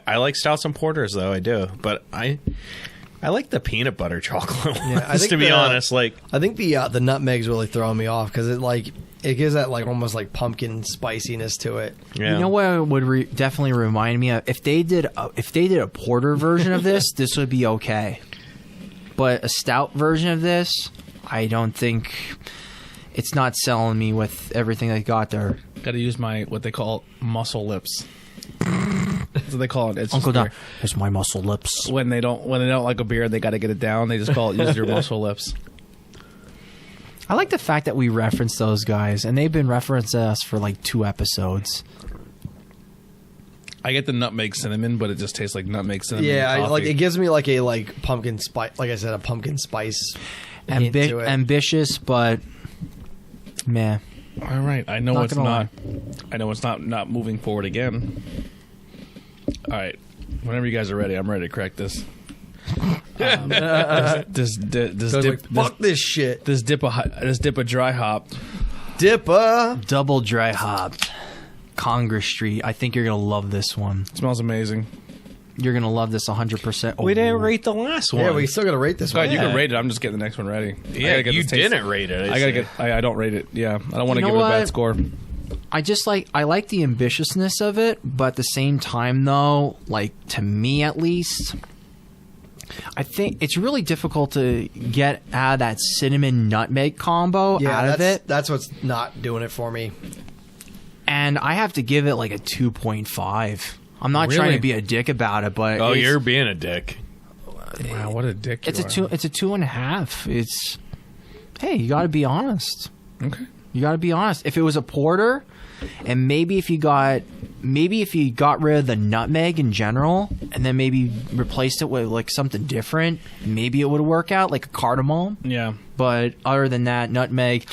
I like stouts and porters, though. I do, but I like the peanut butter chocolate one. Yeah, To be honest, like I think the nutmeg's really throwing me off because it gives that like almost like pumpkin spiciness to it. yeah. You know what it would definitely remind me of? If they did a porter version of this, this would be okay. But a stout version of this, I don't think it's not selling me with everything they got there. Got to use my what they call muscle lips. That's what they call it. It's Uncle just Don, it's my muscle lips. when they don't like a beer, they got to get it down. They just call it use your muscle lips. I like the fact that we reference those guys, and they've been referencing us for like 2 episodes. I get the nutmeg cinnamon, but it just tastes like nutmeg cinnamon. Yeah, coffee. it gives me like a pumpkin spice. Like I said, a pumpkin spice. hint to it. Ambitious, but meh. All right, I know Not it's gonna not. I know it's not moving forward again. All right, whenever you guys are ready, I'm ready to crack this. This So dip, fuck this shit. this dip a dry hop. Dipper. Double dry hopped. Congress Street. I think you're going to love this one. It smells amazing. You're going to love this 100%. we didn't Ooh. rate the last one. Yeah, we still got to rate this Go one. ahead, you can rate it. I'm just getting the next one ready. Yeah, I gotta get you this taste- didn't rate it. I gotta get. I don't rate it. Yeah, I don't want to You know give it a bad what? score. I like the ambitiousness of it, but at the same time though, like to me at least, I think it's really difficult to get out of that cinnamon nutmeg combo Yeah, out of it. that's what's not doing it for me. And I have to give it like a 2.5. I'm not trying Really? to be a dick about it, but Oh, it's, you're being a dick. Wow, what a dick! it's you a 2. It's a 2.5. It's hey, you got to be honest. Okay. You got to be honest. If it was a porter, and maybe if you got rid of the nutmeg in general, and then maybe replaced it with like something different, maybe it would work out, like a cardamom. Yeah. But other than that, nutmeg,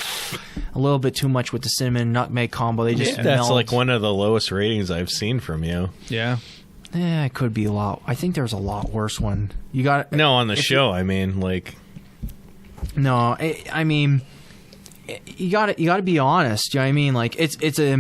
a little bit too much with the cinnamon nutmeg combo. They just That's meld. like one of the lowest ratings I've seen from you. Yeah. It could be a lot. I think there's a lot worse one. You got No, on the show, I mean, like, No, I mean, you got to be honest. You know what I mean? Like it's an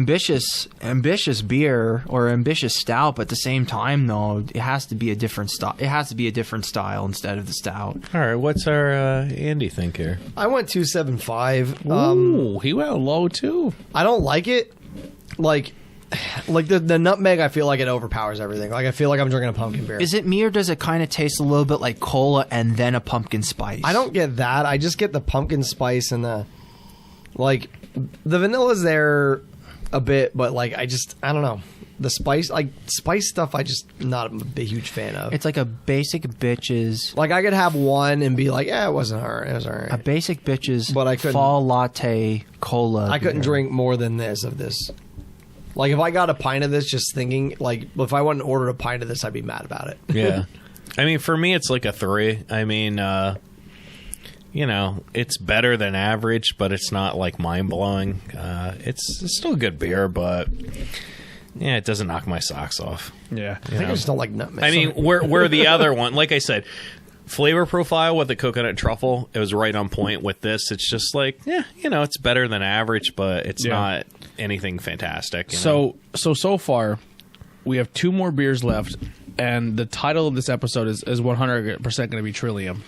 ambitious beer or ambitious stout, but at the same time, though, it has to be a different style. It has to be a different style instead of the stout. all right, what's our Andy think here? I went 2.75. Ooh, he went low too. I don't like it. Like the nutmeg, I feel like it overpowers everything. Like I feel like I'm drinking a pumpkin beer. Is it me or does it kind of taste a little bit like cola and then a pumpkin spice? I don't get that. I just get the pumpkin spice and the vanilla's there a bit, but like I don't know. The spice stuff, I just not a huge fan of. It's like a basic bitches. Like I could have one and be like, yeah, it wasn't hard. It was alright. A basic bitches, But I couldn't- fall latte cola. I couldn't beer. drink more than this of this. Like if I got a pint of this, just thinking like if I went and ordered a pint of this, I'd be mad about it. Yeah. I mean, for me, it's like a 3. I mean, you know, it's better than average, but it's not like mind blowing. It's still a good beer, but yeah, it doesn't knock my socks off. Yeah. I think I just don't like nutmeg. I mean, where the other one, like I said, flavor profile with the coconut truffle, it was right on point with this. It's just like, yeah, you know, it's better than average, but it's Yeah. not anything fantastic. You know? So far, we have 2 more beers left, and the title of this episode is 100% going to be Trillium.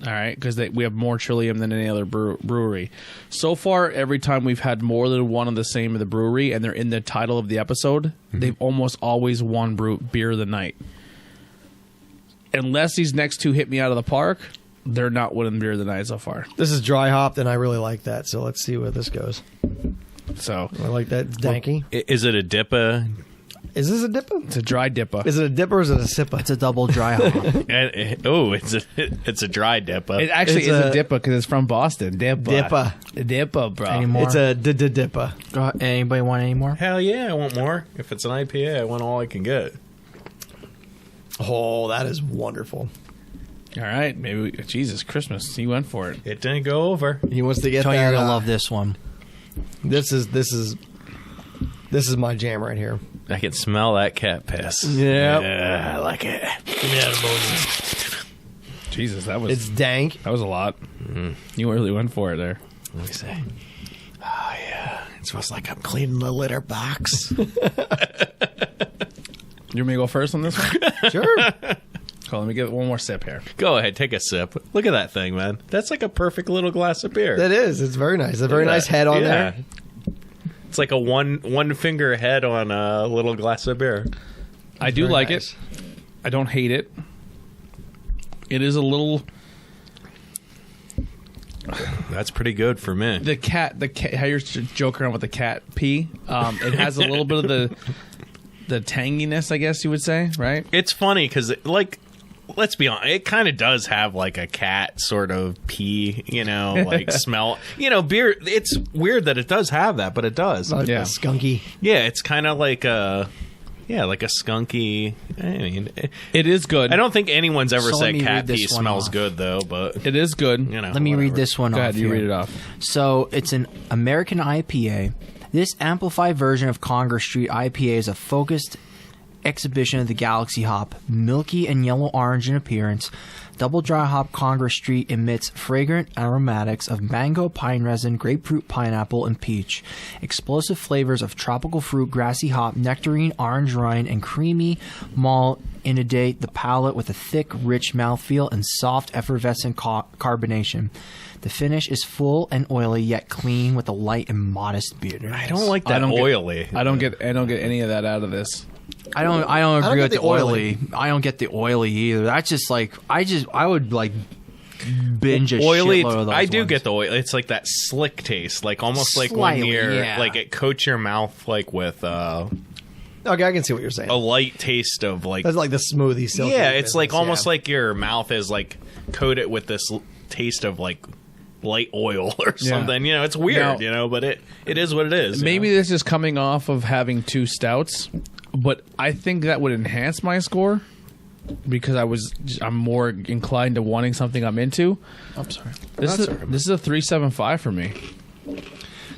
All right, because we have more Trillium than any other brewery. So far, every time we've had more than one of the same of the brewery, and they're in the title of the episode, they've almost always won beer of the night. Unless these next 2 hit me out of the park, they're not winning beer of the night so far. this is dry hopped, and I really like that. So let's see where this goes. So I like that. It's danky. Is it a dippa? Is this a dipper? it's a dry dipper. Is it a dipper or is it a sipper? It's a double dry hop. It's a dry dippa. It actually It's is a a- dipper because it's from Boston. Dipper. Dipper. Dipper, bro. Any more? It's a dipper. Go ahead. Anybody want any more? Hell yeah, I want more. If it's an IPA, I want all I can get. Oh, that is wonderful. All right, Jesus Christmas. He went for it. It didn't go over. He wants to get Tony, that. you're gonna love this one. This is my jam right here. I can smell that cat piss. Yep. Yeah, I like it. Jesus, that was It's dank. that was a lot. You really went for it there. Let me see. Oh, yeah. It smells like I'm cleaning the litter box. You want me to go first on this one? Sure. Hold on, let me get one more sip here. Go ahead, take a sip. Look at that thing, man. That's like a perfect little glass of beer. That is. It's very nice. A very nice head on there. It's like a one finger head on a little glass of beer. I do Very like nice. it. I don't hate it. It is a little... That's pretty good for me. The cat, how you're joking around with the cat pee, it has a little bit of the tanginess, I guess you would say, right? It's funny because, like, let's be honest, it kind of does have like a cat sort of pee, like smell. Beer. It's weird that it does have that, but it does. Like Yeah. skunky. Yeah, it's kind of like a skunky. I mean, It is good. I don't think anyone's ever So let said me cat read this pee one smells off. good though, but It is good. Let me read this one Go off. ahead, you here. read it off. So it's an American IPA. This amplified version of Congress Street IPA is a focused exhibition of the Galaxy hop, milky and yellow-orange in appearance. Double dry hop Congress Street emits fragrant aromatics of mango, pine resin, grapefruit, pineapple, and peach. Explosive flavors of tropical fruit, grassy hop, nectarine, orange rind, and creamy malt inundate the palate with a thick, rich mouthfeel and soft, effervescent carbonation. The finish is full and oily, yet clean with a light and modest bitterness. I don't like that I don't get- oily. I don't get any of that out of this. I don't agree get with the the oily. I don't get the oily either. That's just like I would like binge a Oily. shitload of those I do ones. get the oil. It's like that slick taste, like almost like when Slightly, you're yeah. like it coats your mouth like with Okay, I can see what you're saying. a light taste of like That's like the smoothie silky. yeah, it's like business, almost yeah. like your mouth is like coated with this taste of like light oil or something. It's weird, Now- but it is what it is. Maybe this is coming off of having two stouts, but I think that would enhance my score because I'm more inclined to wanting something I'm into. I'm sorry. This is a 3.75 for me.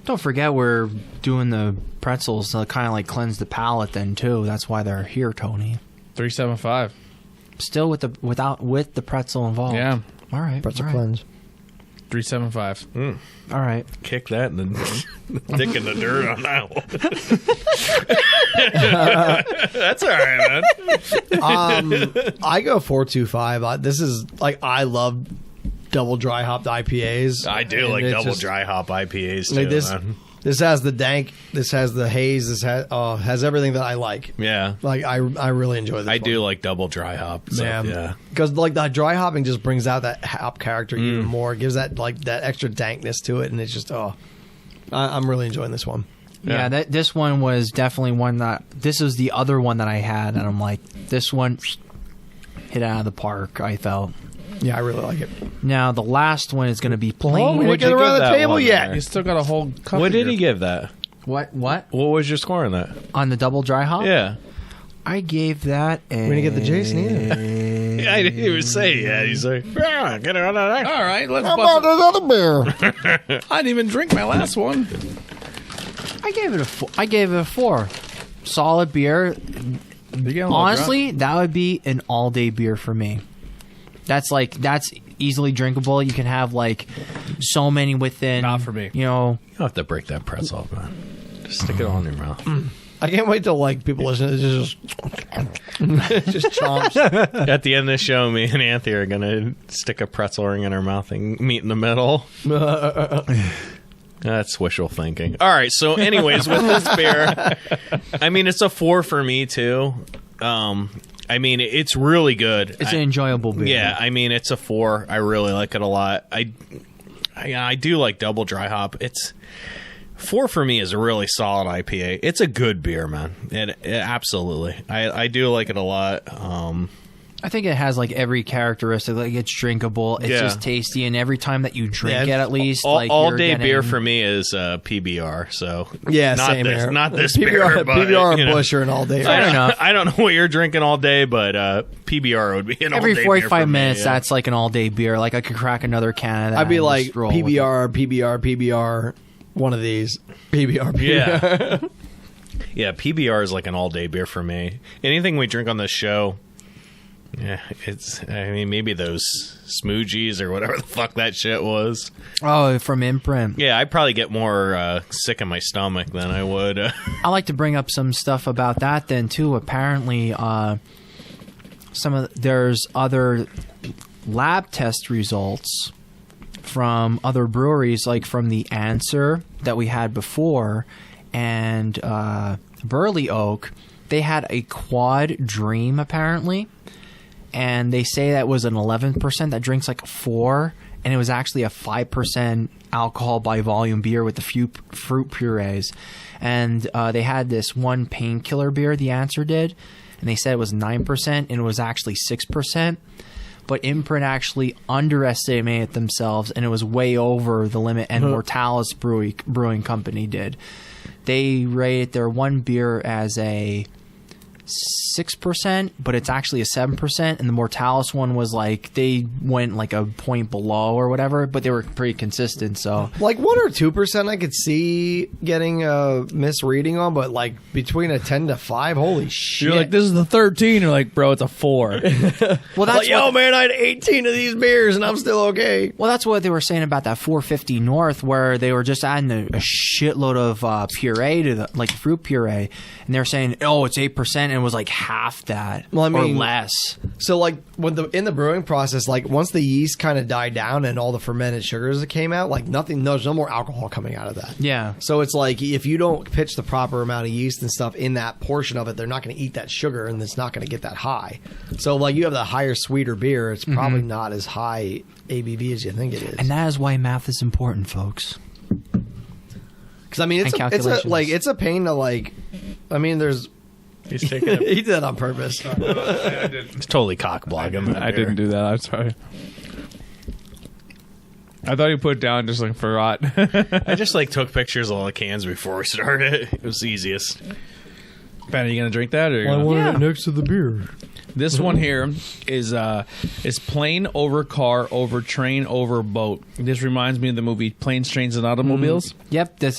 Don't forget we're doing the pretzels to kind of like cleanse the palate then too. That's why they're here, Tony. 3.75. Still with the pretzel involved. Yeah. All right. Pretzel all right. cleanse. 3.75. All right. kick that and then dick in the dirt on that one. That's all right, man. I go 4.25. This is like I love double dry hopped IPAs. I do And like it's double just- dry hop IPAs too. Like this, man. this has the dank. This has the haze. This has everything that I like. Yeah. Like I really enjoy this. I do like double dry hop. So, yeah. Because like that dry hopping just brings out that hop character even more. It gives that like that extra dankness to it, and it's just I'm really enjoying this one. Yeah, this one was definitely one that this was the other one that I had, and I'm like, this one hit out of the park. I felt. Yeah, I really like it. Now the last one is going to be plain. we What'd didn't get you around give the that table one yet. there? You still got a whole cup. What did he here. give that? What What was your score on that? on the double dry hop? Yeah. I gave that. We didn't get the Jason either. I didn't even say it yet. He's like, yeah, get it on that. All right, let's How bust about this other beer? it. I didn't even drink my last one. I gave it a 4. I gave it a 4. Solid beer. You getting a little Honestly, that would be an all-day beer for me. That's easily drinkable. You can have like so many within. Not for me. You know, You don't have to break that pretzel off, man. Just stick it on your mouth. I can't wait till like people listen to this just chomps. At the end of the show, me and Anthony are going to stick a pretzel ring in our mouth and meet in the middle. That's wishful thinking. All right. So, anyways, with this beer, I mean, it's a 4 for me too. I mean, it's really good. it's an enjoyable beer. Yeah, I mean, it's a 4. I really like it a lot. I do like double dry hop. It's 4 for me is a really solid IPA. It's a good beer, man. It absolutely. I do like it a lot. I think it has like every characteristic. Like it's drinkable. It's Yeah. just tasty, and every time that you drink Yeah, it, at least All, like all you're day getting- beer for me is PBR. So Yeah, not same this, here. not this PBR, beer. But, PBR you and know. Bush are an all day. Fair enough. I don't know what you're drinking all day, but PBR would be an Every all day 45 beer for me, minutes, yeah. that's like an all-day beer. Like I could crack another can of that. I'd be and like just roll with it. PBR, one of these. PBR. Yeah. Yeah, PBR is like an all-day beer for me. Anything we drink on this show, yeah, I mean, maybe those smoogies or whatever the fuck that shit was. Oh, from Imprint. Yeah, I'd probably get more sick in my stomach than I would. I like to bring up some stuff about that then too. Apparently, there's other lab test results from other breweries, like from the Answer that we had before, and Burley Oak. They had a Quad Dream apparently, and they say that was an 11% that drinks like 4, and it was actually a 5% alcohol by volume beer with a few fruit purees. And they had this one painkiller beer, the Answer did, and they said it was 9%, and it was actually 6%. But Imprint actually underestimated themselves, and it was way over the limit, and Mortalis Brewing Company did. They rated their one beer as a 6%, but it's actually a 7%, and the Mortalis one was like, they went like a point below or whatever, but they were pretty consistent. So like 1 or 2% I could see getting a misreading on, but like between a 10 to 5, holy shit. You're like, this is the 13. You're like, bro, it's a 4. well, that's like, yo, man, I had 18 of these beers and I'm still okay. Well, that's what they were saying about that 450 North, where they were just adding a shitload of puree to the, like fruit puree, and they were saying, oh, it's 8%, and it was like half that, well, I mean, or less. So like in the brewing process, like once the yeast kind of died down and all the fermented sugars that came out, like there's no more alcohol coming out of that. Yeah. So it's like if you don't pitch the proper amount of yeast and stuff in that portion of it, they're not going to eat that sugar, and it's not going to get that high. So like you have the higher, sweeter beer, it's probably not as high ABV as you think it is. And that is why math is important, folks. Because I mean, it's a pain to like. I mean, there's. He's taking it. He did that on purpose. It's totally cock-blocking. I didn't do that. I'm sorry. I thought you put it down, just like forgot. I just like took pictures of all the cans before we started. It was the easiest. Ben, are you gonna drink that? Or I wanted it next to the beer. This one here is plane over car over train over boat. This reminds me of the movie Planes, Trains, and Automobiles. Yep, I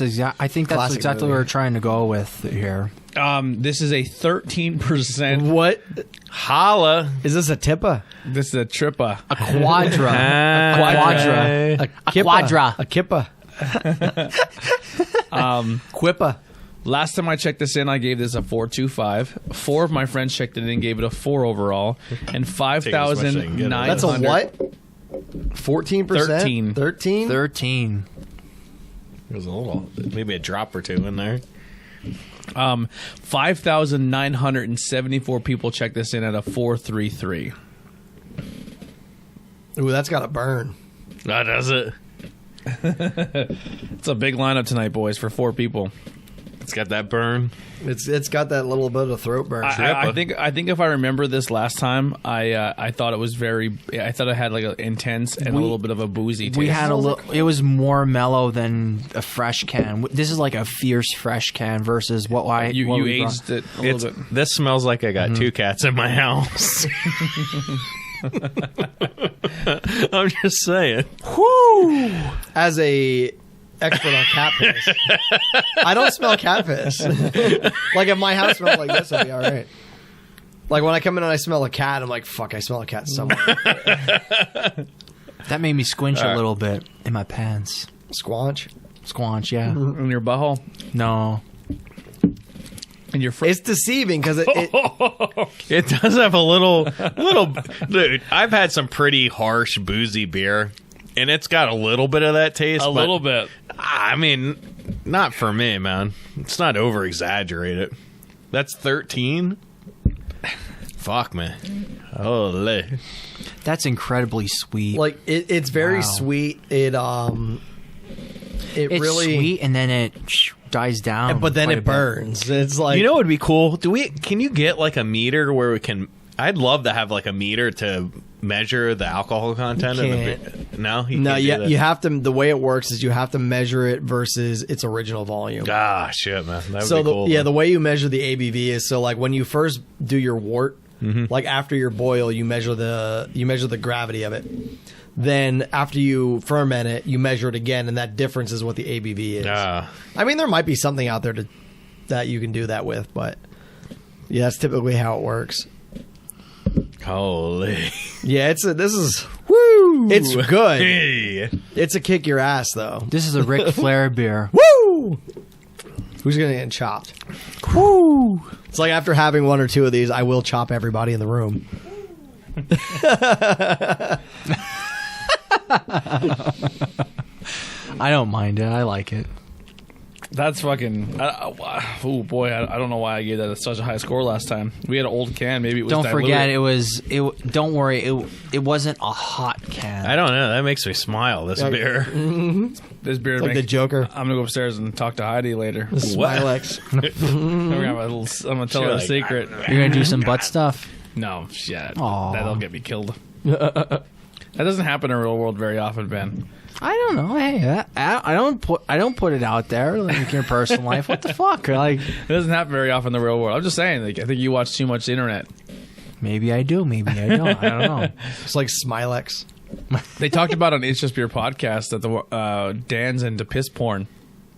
think that's Classic exactly movie. what we're trying to go with here. This is a 13%. What Holla. is this? A tippa? This is a trippa. A quadra. A kippa. quadra. A kippa. Quippa. Last time I checked this in, I gave this a 4.25. 4 of my friends checked it in and gave it a 4 overall, and 5,900. That's a what? 14%. 13. 13. There's a little, maybe a drop or two in there. 5,974 people checked this in at a 4.33. Ooh, that's got to burn. That does it. It's a big lineup tonight, boys, for 4 people. It's got that burn. It's got that little bit of throat burn. I think if I remember this last time, I thought it was I thought it had like an intense and a little bit of a boozy taste. We had a little. It was more mellow than a fresh can. This is like a fierce fresh can versus what you we aged brought. it a little bit. This smells like I got 2 cats in my house. I'm just saying. Whoo! As a expert on cat piss, I don't smell cat piss. Like if my house smelled like this, I'd be all right. Like when I come in and I smell a cat, I'm like, fuck, I smell a cat somewhere. That made me squinch a little bit in my pants. Squanch. Squanch, yeah. In your butthole? No. In your It's deceiving because it It does have a little. Dude, I've had some pretty harsh, boozy beer, and it's got a little bit of that taste. a little bit. I mean, not for me, man. It's not over exaggerated. That's 13. Fuck, man. Holy. That's incredibly sweet. like it's very Wow. sweet. It's really sweet, and then it dies down. but then quite it a bit. burns. It's like, You know what would be cool? Can you get like a meter where we can? I'd love to have like a meter to measure the alcohol content of the beer. No, no, can't do that? you have to. The way it works is you have to measure it versus its original volume. Ah, shit, man. That would So be cool. the way you measure the ABV is so like when you first do your wort, like after your boil, you measure the gravity of it. Then after you ferment it, you measure it again, and that difference is what the ABV is. Ah. I mean, there might be something out there that you can do that with, but yeah, that's typically how it works. Holy. Yeah, this is woo. It's good. Hey. It's a kick your ass though. This is a Ric Flair beer. Woo! Who's gonna get chopped? Woo! It's like after having 1 or 2 of these, I will chop everybody in the room. I don't mind it. I like it. That's fucking. Oh boy, I don't know why I gave that such a high score last time. We had an old can. Maybe it was. Don't diluted. forget, it was. Don't worry, it wasn't a hot can. I don't know. That makes me smile. This beer. This beer Like the Joker. I'm gonna go upstairs and talk to Heidi later. Smilex. I'm gonna tell her a secret. You're gonna do some butt stuff. No, shit. Aw. That'll get me killed. That doesn't happen in the real world very often, Ben. I don't know. Hey, I don't put it out there like in your personal life. What the fuck? Like, It doesn't happen very often in the real world. I'm just saying. Like, I think you watch too much internet. maybe I do. Maybe I don't. I don't know. It's like Smilex. They talked about on It's Just Beer podcast that the Dan's into piss porn.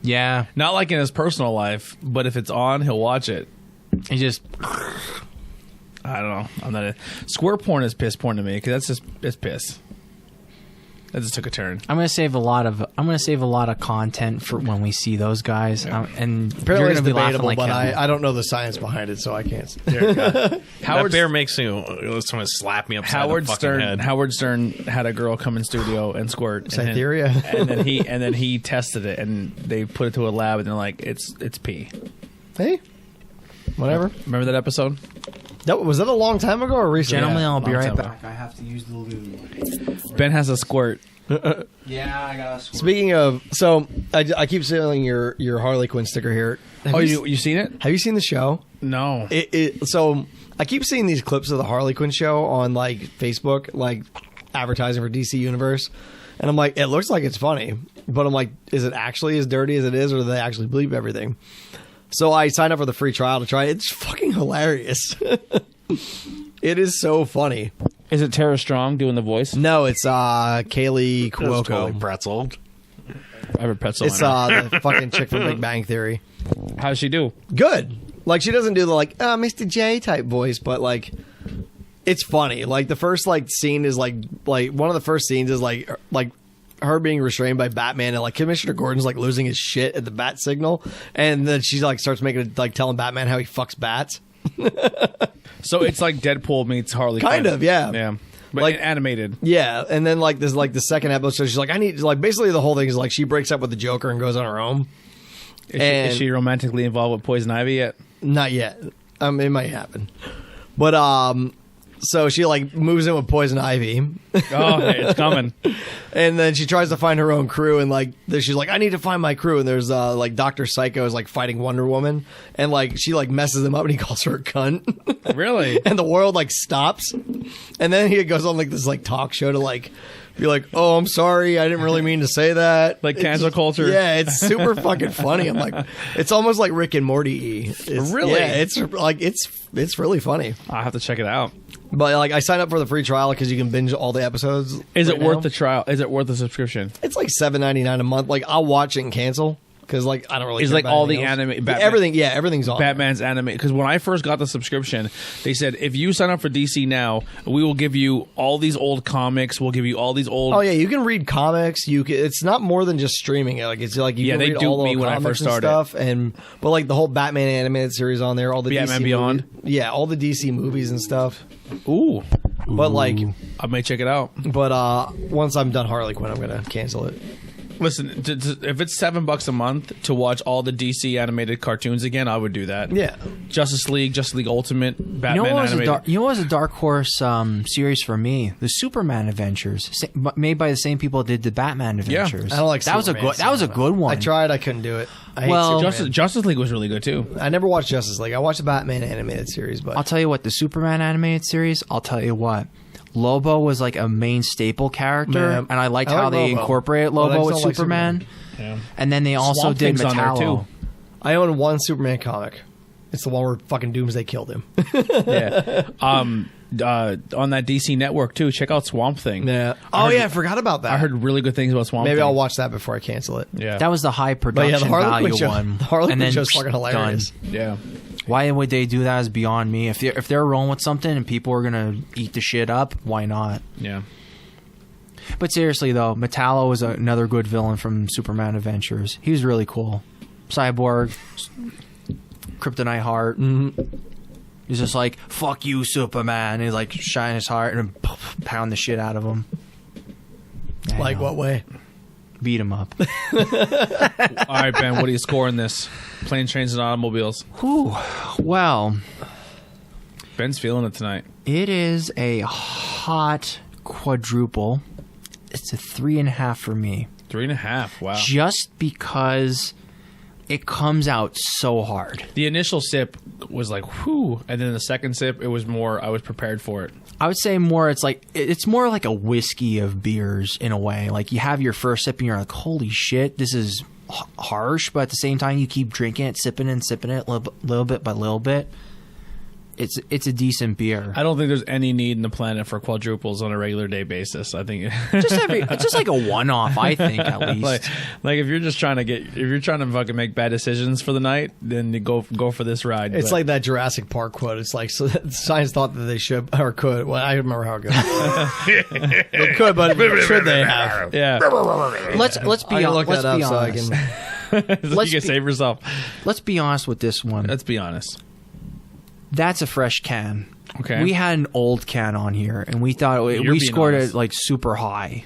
Yeah, Not like in his personal life, but if it's on, he'll watch it. he just. I don't know. I'm not. Squirt porn is piss porn to me because it's piss. That just took a turn. I'm gonna save a lot of content for when we see those guys, and Apparently you're it's gonna be laughing debatable, like but hell. I don't know the science behind it, so I can't. That beer makes me someone slap me upside Howard the fucking Stern. head. Howard Stern had a girl come in studio and squirt. Cytherea. And then he tested it, and they put it to a lab, and they're like, it's pee. Hey, whatever. Remember that episode? Was that a long time ago or recently? Gentlemen, I'll be long right time back. I have to use the lube. Ben has a squirt. Yeah, I got a squirt. Speaking of, so I keep seeing your Harley Quinn sticker here. You seen it? Have you seen the show? No. So I keep seeing these clips of the Harley Quinn show on like Facebook, like advertising for DC Universe, and I'm like, it looks like it's funny, but I'm like, is it actually as dirty as it is, or do they actually bleep everything? So I signed up for the free trial to try it. It's fucking hilarious. It is so funny. Is it Tara Strong doing the voice? No, it's Kaylee That's Cuoco. totally pretzel. I have a pretzel. It's the fucking chick from Big Bang Theory. How does she do? Good. Like, she doesn't do the like Mr. J type voice, but like it's funny. Like the first like scene is like one of the first scenes is like her being restrained by Batman, and like Commissioner Gordon's like losing his shit at the bat signal, and then she like starts making like telling Batman how he fucks bats. So it's like Deadpool meets Harley Kind Quinn. of, yeah. Yeah. But Like- animated. Yeah, and then like this like the second episode, she's like, I need like basically the whole thing is like she breaks up with the Joker and goes on her own. Is she romantically involved with Poison Ivy yet? Not yet. It might happen, but so she like moves in with Poison Ivy. Oh, hey, it's coming. And then she tries to find her own crew, and like she's like, I need to find my crew. And there's like Dr. Psycho is like fighting Wonder Woman, and like she like messes him up, and he calls her a cunt. Really? And the world like stops, and then he goes on like this like talk show to like be like, oh, I'm sorry, I didn't really mean to say that. Like cancel culture. Yeah, it's super fucking funny. I'm like, it's almost like Rick and Morty. Really? Yeah, it's like it's really funny. I'll have to check it out. But like, I signed up for the free trial because you can binge all the episodes. Is right it worth now. the trial? Is it worth the subscription? It's like $7.99 a month. Like, I'll watch it and cancel because like I don't really. Is care like about all the anything else. anime- Batman- everything. Yeah, everything's on. Batman's anime. Because when I first got the subscription, they said if you sign up for DC now, we will give you all these old comics. We'll give you all these old. Oh yeah, you can read comics. You can, it's not more than just streaming it. Like it's like you Yeah, can they read duped all the me old when I comics first and started. stuff. But like the whole Batman animated series on there, all the Batman DC Beyond? movies, yeah, all the DC movies and stuff. Ooh, But like, I may check it out. once I'm done Harley Quinn, I'm gonna cancel it. Listen, if it's $7 a month to watch all the DC animated cartoons again, I would do that. Yeah. Justice League Ultimate, Batman You know what animated. was a dark horse series for me? The Superman Adventures, made by the same people that did the Batman Adventures. I don't like that. Was a Superman, good. That was a good one. I tried. I couldn't do it. I hate Well- Superman. Justice League was really good too. I never watched Justice League. I watched the Batman animated series, but I'll tell you what, the Superman animated series, I'll tell you what. Lobo was like a main staple character, Yeah. and I liked I how like they Lobo. incorporated But I Lobo just with don't like Superman. Yeah. And then they also Swamp did Thing's on there, Metallo. too. I own one Superman comic. It's the one where fucking Doomsday killed him. Yeah. On that DC network too. Check out Swamp Thing. Yeah. Oh yeah, I forgot about that. I heard really good things about Swamp Maybe Thing. I'll watch that before I cancel it. Yeah. That was the high production yeah, the Harley value Quinn show- one. the Harley and Quinn then show's fucking hilarious. done. yeah. Why would they do that is beyond me. If they're rolling with something and people are gonna eat the shit up, why not? Yeah. But seriously though, Metallo was another good villain from Superman Adventures. He was really cool. Cyborg, Kryptonite Heart. He's just like, fuck you, Superman. And he's like, shine his heart and pound the shit out of him. Yeah, Like what way? Beat him up. All right, Ben, what are you scoring this? Planes, Trains, and Automobiles. Whew. Well, Ben's feeling it tonight. it is a hot quadruple. It's a 3.5 for me. 3.5. Wow. Just because it comes out so hard. The initial sip was like, whew. And then the second sip, it was more, I was prepared for it. I would say more, it's more like a whiskey of beers in a way. Like you have your first sip and you're like, holy shit, this is harsh. But at the same time, you keep drinking it, sipping it little bit by little bit. It's a decent beer. I don't think there's any need in the planet for quadruples on a regular day basis. I think just like a one-off, I think, at least. like if you're just trying to fucking make bad decisions for the night, then you go for this ride. It's like that Jurassic Park quote. It's like, so science thought that they should or could. Well, I remember how it goes. They could, but should they have? yeah. Let's be I can look let's that up be so I honest. can. You can save yourself. Let's be honest with this one. Let's be honest. That's a fresh can. Okay. We had an old can on here, and we thought You're we being scored honest. it like super high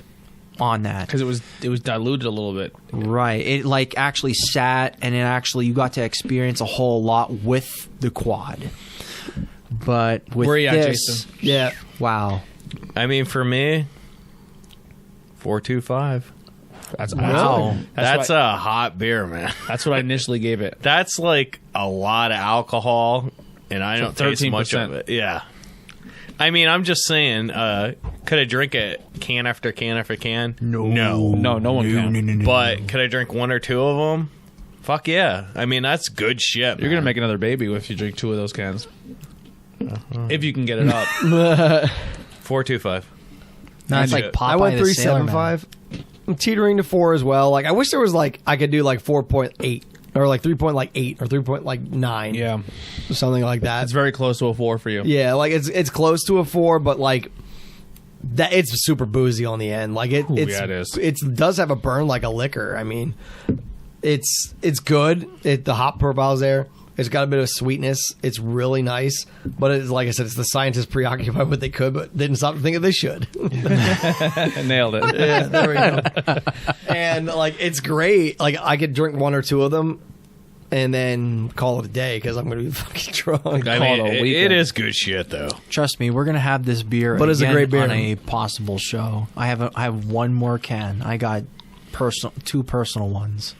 on that. Because it was diluted a little bit. Right. It like actually sat, and it actually you got to experience a whole lot with the quad. But with Where are you at, this, Jason? Yeah. wow. I mean, for me, 4.25. That's Wow. That's a hot beer, man. That's what I initially gave it. That's like a lot of alcohol, and I don't taste much of 13%. it. Yeah. I mean, I'm just saying, could I drink it can after can after can? No. No one can. But could I drink one or two of them? Fuck yeah. I mean, that's good shit. You're gonna make another baby if you drink 2 of those cans. If you can get it up. 4.25. No, it's I like Popeye I went the Sailor Man. 3.75. I'm teetering to 4 as well. Like I wish there was like I could do like 4.8 or like 3.8 or 3.9. Yeah. Something like that. It's very close to a 4 for you. Yeah, like it's close to a 4, but like that it's super boozy on the end. Like Ooh, yeah, it is. It does have a burn like a liquor. I mean, it's good. The hop profile's there. It's got a bit of sweetness. It's really nice, but it's like I said, it's the scientists preoccupied with what they could, but didn't stop to think that they should. Nailed it. Yeah, there we go. And like it's great. Like I could drink 1 or 2 of them and then call it a day because I'm going to be fucking drunk. I Call mean, it a it weekend. is good shit, though. Trust me, we're gonna have this beer. But it's a again great beer. on a possible show. I have one more can. I got 2 personal ones.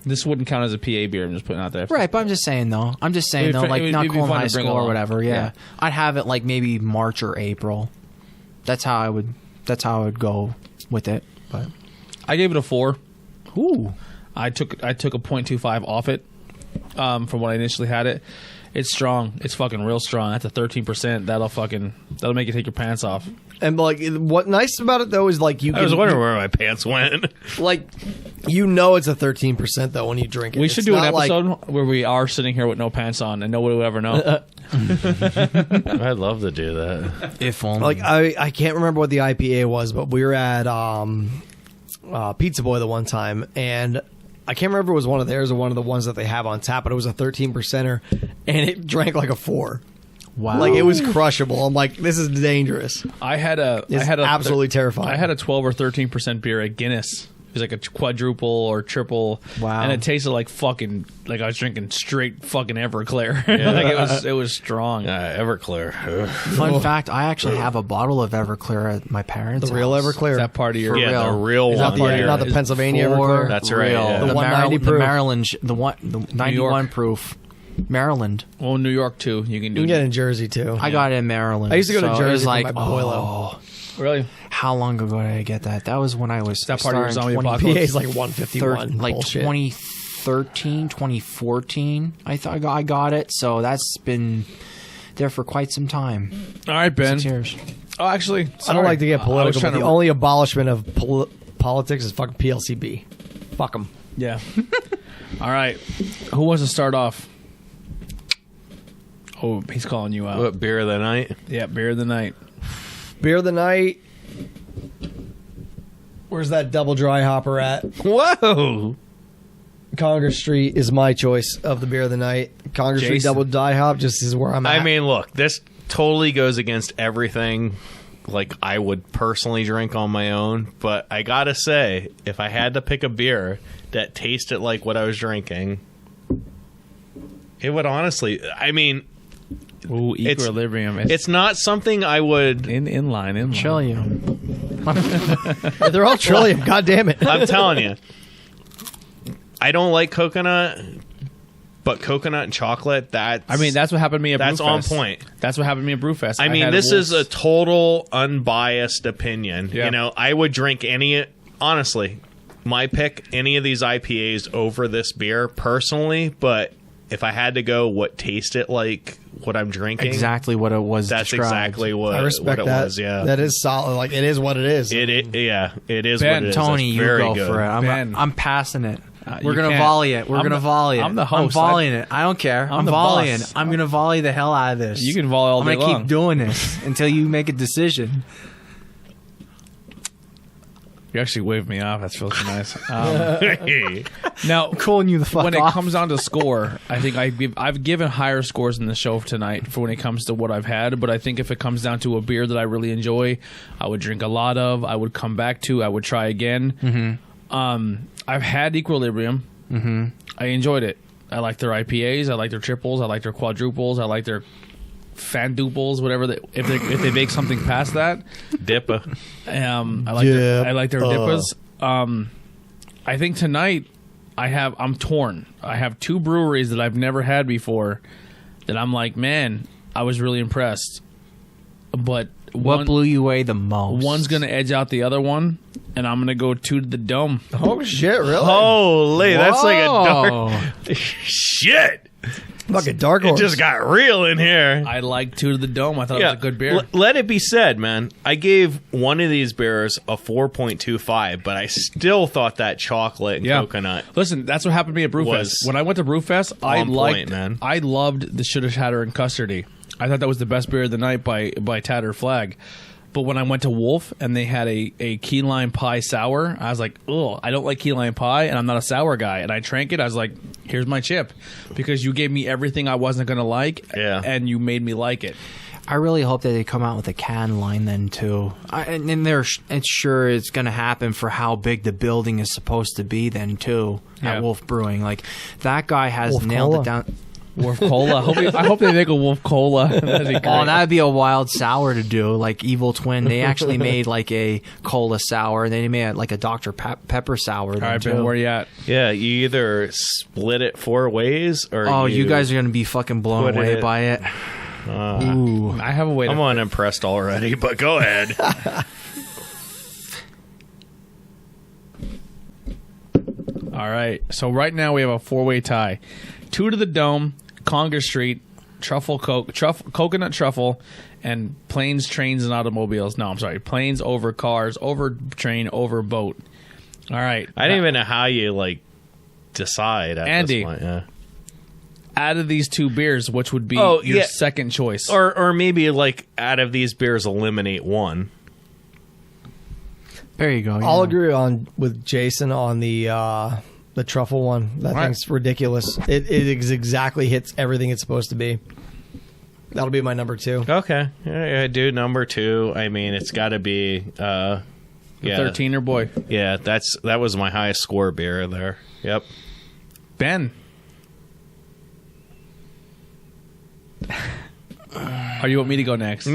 This wouldn't count as a PA beer. I'm just putting it out there. Right, but I'm just saying though. It would Like be not cool in fun high to bring school or along. whatever. Yeah. Yeah. I'd have it like maybe March or April. That's how I would go with it. But I gave it a 4. ooh, I took a 0.25 off it from what I initially had it. It's strong. It's fucking real strong. That's a 13%. That'll make you take your pants off. And like what nice about it though is like you I was can- wondering where my pants went. like you know it's a 13% though when you drink it. We should It's do an not like- episode where we are sitting here with no pants on and nobody would ever know. I'd love to do that. if only. like I can't remember what the IPA was, but we were at Pizza Boy the one time, and I can't remember if it was one of theirs or one of the ones that they have on tap, but it was a 13%er, and it drank like a 4. wow. Like it was crushable. I'm like, this is dangerous. I had a It's absolutely terrifying. I had a 12 or 13% beer at Guinness. It was like a quadruple or triple. Wow. And it tasted like fucking like I was drinking straight fucking Everclear. Like it was strong. Everclear. Ugh. Fun fact: I actually have a bottle of Everclear at my parents' The real house. Everclear. Is that part of your Yeah, the real. real Is that one. not the Pennsylvania For Everclear? That's right, real. yeah. The The 190 the proof. Maryland, the 91 proof, Maryland. Well, New York too. You can do You can get it in Jersey too. I got it in Maryland. I used to go to so it Jersey was for like, my boilo. oh, really. how long ago did I get that? That was when I was that part of your starting zombie 20 PA's like 151. like bullshit. 2013, 2014. I thought I got it. So that's been there for quite some time. All right, Ben. 6 years. Oh, actually, I don't sorry. like to get I was political, trying but to the only abolishment of politics is fucking PLCB. Fuck them. Yeah. All right. Who wants to start off? Oh, he's calling you out. What, beer of the night? Yeah, beer of the night. Beer of the night. Where's that double dry hopper at? Whoa! Congress Street is my choice of the beer of the night. Congress Street Jason. Double Die Hop just is where I'm at. I mean, look, this totally goes against everything like I would personally drink on my own, but I gotta say, if I had to pick a beer that tasted like what I was drinking, it would honestly, I mean, Ooh, Equilibrium. it's not something I would. inline. Trillium. they're all Trillium. God damn it. I'm telling you, I don't like coconut, but coconut and chocolate, that's That's what happened to me at that's Brewfest. on point. That's what happened to me at Brewfest. I mean, had this is a Wolf's- total unbiased opinion. Yeah. You know, I would drink honestly, my pick, any of these IPAs over this beer personally, but if I had to go what tasted like what I'm drinking, Exactly what it was. that's described. exactly what, I respect what it that. was. Yeah. That is solid. Like, it is what it is. It is Ben, what it is. Tony, That's you very go good. for it. Ben. I'm passing it. you We're gonna can't. volley it. We're I'm gonna the- volley it. I'm the host. I'm volleying it. I don't care. I'm the volleying. boss. I'm gonna volley the hell out of this. You can volley all I'm day gonna long. keep doing this until you make a decision. You actually waved me off. That's really nice. Now, Calling you the fuck when off. it comes down to score, I think I've given higher scores in the show tonight for when it comes to what I've had. But I think if it comes down to a beer that I really enjoy, I would drink a lot of. I would come back to. I would try again. Mm-hmm. I've had Equilibrium. Mm-hmm. I enjoyed it. I like their IPAs. I like their triples. I like their quadruples. I like their fanduples. Whatever. If they make something past that. Dippa. I like their dippas. I think tonight I'm torn. I have two breweries that I've never had before that I'm like, man, I was really impressed. But What blew you away the most? one's gonna edge out the other one, and I'm gonna go two to the dome. Oh, shit, really? Holy, that's like a Whoa. dark shit. Fucking dark It horse. just got real in here. I like two to the dome. I thought it was a good beer. Let it be said, man. I gave one of these beers a 4.25, but I still thought that chocolate and coconut. Listen, that's what happened to me at Brewfest. Was When I went to Brewfest, I on liked, point, man. I loved the Shoulda Hatter and Custardy. I thought that was the best beer of the night by Tatter Flag. But when I went to Wolf and they had a key lime pie sour, I was like, "Oh, I don't like key lime pie, and I'm not a sour guy." And I drank it. I was like, "Here's my chip," because you gave me everything I wasn't going to like, and you made me like it. I really hope that they come out with a can line then too. It's sure it's going to happen for how big the building is supposed to be then too Yeah. at Wolf Brewing. Like that guy has Wolf nailed Cola. it down. Wolf Cola. I hope they make a Wolf Cola. That'd be great. Oh, that'd be a wild sour to do, like Evil Twin. They actually made like a cola sour, and they made like a Dr. Pepper sour. All right, too. Ben, where you at? Yeah, you either split it 4 ways or Oh, you guys are gonna be fucking blown put away it- by it. Ooh, I have a way to. I'm unimpressed already, but go ahead. All right. So right now we have a 4-way tie. Two to the dome, Congress Street, coconut truffle, and planes, trains, and automobiles. No, I'm sorry. Planes over cars, over train, over boat. All right. I didn't even know how you decide at Andy. this point. Yeah. Out of these two beers, which would be Oh, your yeah. second choice? Or maybe out of these beers, eliminate one. there you go. I'll yeah. agree with Jason on the truffle one. That Right. thing's ridiculous. It exactly hits everything it's supposed to be. That'll be my number 2. Okay. Yeah, dude, number 2. I mean, it's got to be... The yeah, 13er boy. Yeah, that was my highest score beer there. Yep. Ben. Or you want me to go next? All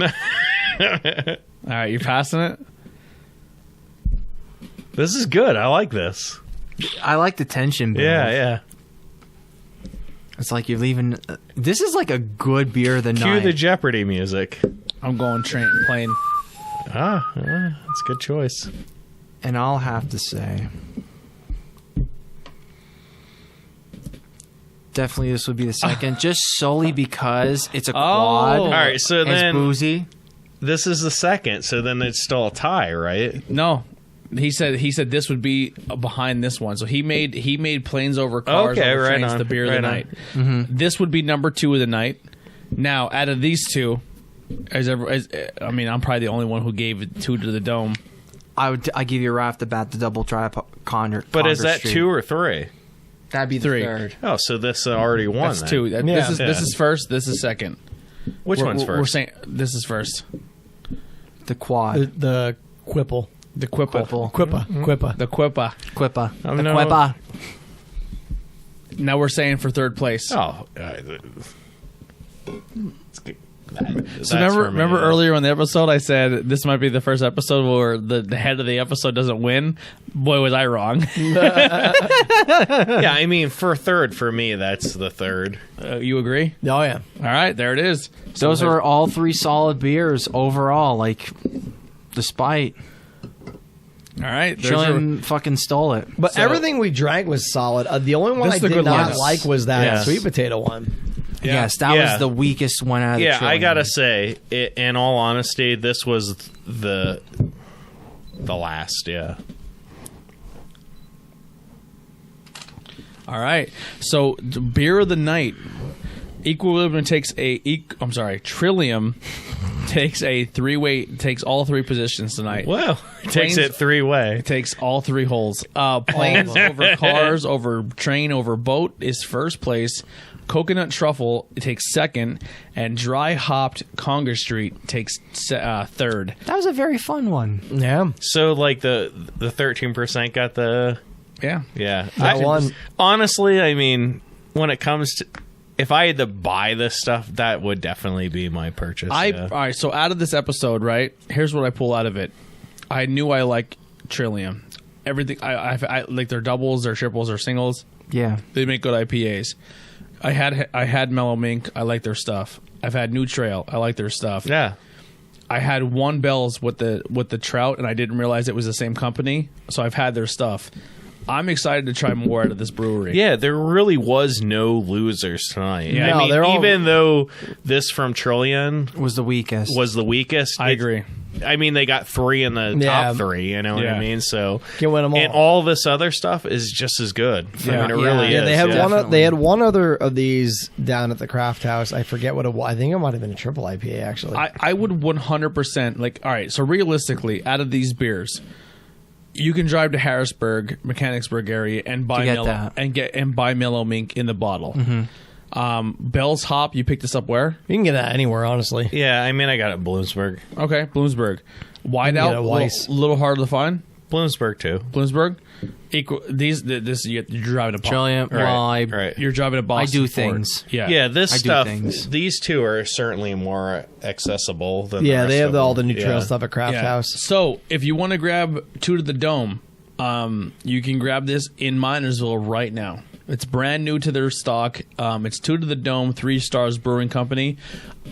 right, you're passing it? This is good. I like this. I like the tension. Build. Yeah. It's like you're leaving. This is like a good beer of the Cue night. the Jeopardy music. I'm going plane. That's a good choice. And I'll have to say, definitely this would be the second, just solely because it's a quad. All right, so it's then- boozy. This is the second, so then it's still a tie, right? No. He said this would be behind this one. So he made planes over cars, Okay, over right trains, on, the beer of the right on. night. This would be number 2 of the night. Now, out of these two, I'm probably the only one who gave it 2 to the dome. I give you right off the bat the double try Connor. But is Congress that Street. 2 or 3? That'd be the Three. third. Oh, so this already won. That's then. 2. This Yeah. is first. This is second. Which one's first? We're saying this is first. The quad. The Quipple. The Quipple. Quippa. The Quippa. Quippa. I'm The no- Quippa. Now we're saying for third place. Oh. So remember earlier in the episode I said this might be the first episode where the head of the episode doesn't win. Boy, was I wrong. Yeah, I mean, for third, for me, that's the third. You agree? Oh yeah. All right, there it is. So Those were all 3 solid beers overall. Like, despite all right. There's Trillium fucking stole it. But So- everything we drank was solid. The only one This I is a did good not lineup. like was that Yes. sweet potato one. Yes, that Yeah. was the weakest one out of the Yeah, I Trillium. gotta say, in all honesty, this was the last. Yeah. All right. So beer of the night. Equilibrium takes Trillium takes a 3-way, takes all 3 positions tonight. Well, takes Planes- it 3-way. It takes all 3 holes. Planes over cars, over train, over boat is first place. Coconut Truffle takes second, and Dry Hopped Conger Street takes third. That was a very fun one. Yeah. So, like the 13% got the Yeah. That one. Honestly, I mean, when it comes to, if I had to buy this stuff, that would definitely be my purchase. All yeah. right, so out of this episode, right, here's what I pull out of it. I knew I like Trillium. Everything, I like their doubles, their triples, their singles. Yeah. They make good IPAs. I had Mellow Mink. I like their stuff. I've had New Trail. I like their stuff. Yeah. I had One Bells with the trout, and I didn't realize it was the same company. So I've had their stuff. I'm excited to try more out of this brewery. Yeah, there really was no losers tonight. Yeah. I No, mean, they're all- even though this from Trillium Was the weakest. was the weakest, I agree. I mean, they got 3 in the Yeah. top 3. You know what Yeah. I mean? So Can win 'em all. and all this other stuff is just as good. I Yeah. mean, it Yeah. really Yeah, is. they had yeah. one. They had one other of these down at the craft house. I forget what it was. I think it might have been a triple IPA actually. I would 100% like. All right, so realistically, out of these beers, you can drive to Harrisburg, Mechanicsburg area, and buy get Mellow that. and buy Mellow Mink in the bottle. Bell's Hop, you picked this up where? you can get that anywhere, honestly. Yeah, I mean, I got it in Bloomsburg. Okay, Bloomsburg. You Whiteout, can get a Weiss. little harder to find. Bloomsburg too. Bloomsburg, you're driving a box. Trillium. Right, Well, I right. You're driving a box. I do things. Yeah, Yeah, this I do stuff. things. These two are certainly more accessible than Yeah, the they rest have of all the them. New Trail Yeah. stuff at Craft Yeah. House. So if you want to grab Two to the Dome, you can grab this in Minersville right now. It's brand new to their stock. It's Two to the Dome, 3 Stars Brewing Company.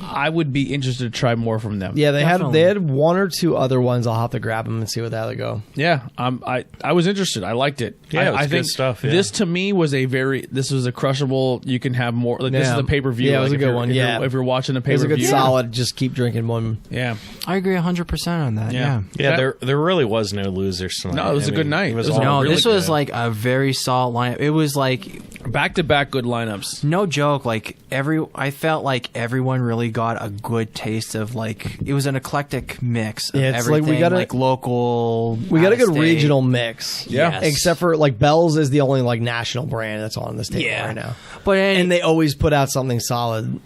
I would be interested to try more from them. Yeah, Definitely. they had 1 or 2 other ones. I'll have to grab them and see what they go. Yeah, I was interested. I liked it. Yeah, it was I good think stuff, yeah. This to me was this was a crushable. You can have more. Like, This is Yeah. a pay per view. Yeah, it was a good one, yeah. if you're watching a pay It was per a good view, solid. Just keep drinking one. Yeah, I agree 100% on that. Yeah. Yeah. Yeah, there really was no losers tonight. No, it was a good night. It was It was all No, really this was good. like a very solid lineup. It was like back to back good lineups. no joke. Like I felt like everyone really got a good taste of like it was an eclectic mix. Of Yeah, it's like everything, we got a- like local. We got a good out-of-state. regional mix. Yeah. Yes. Except for like Bell's is the only like national brand that's on this table Yeah. right now. but And they always put out something solid.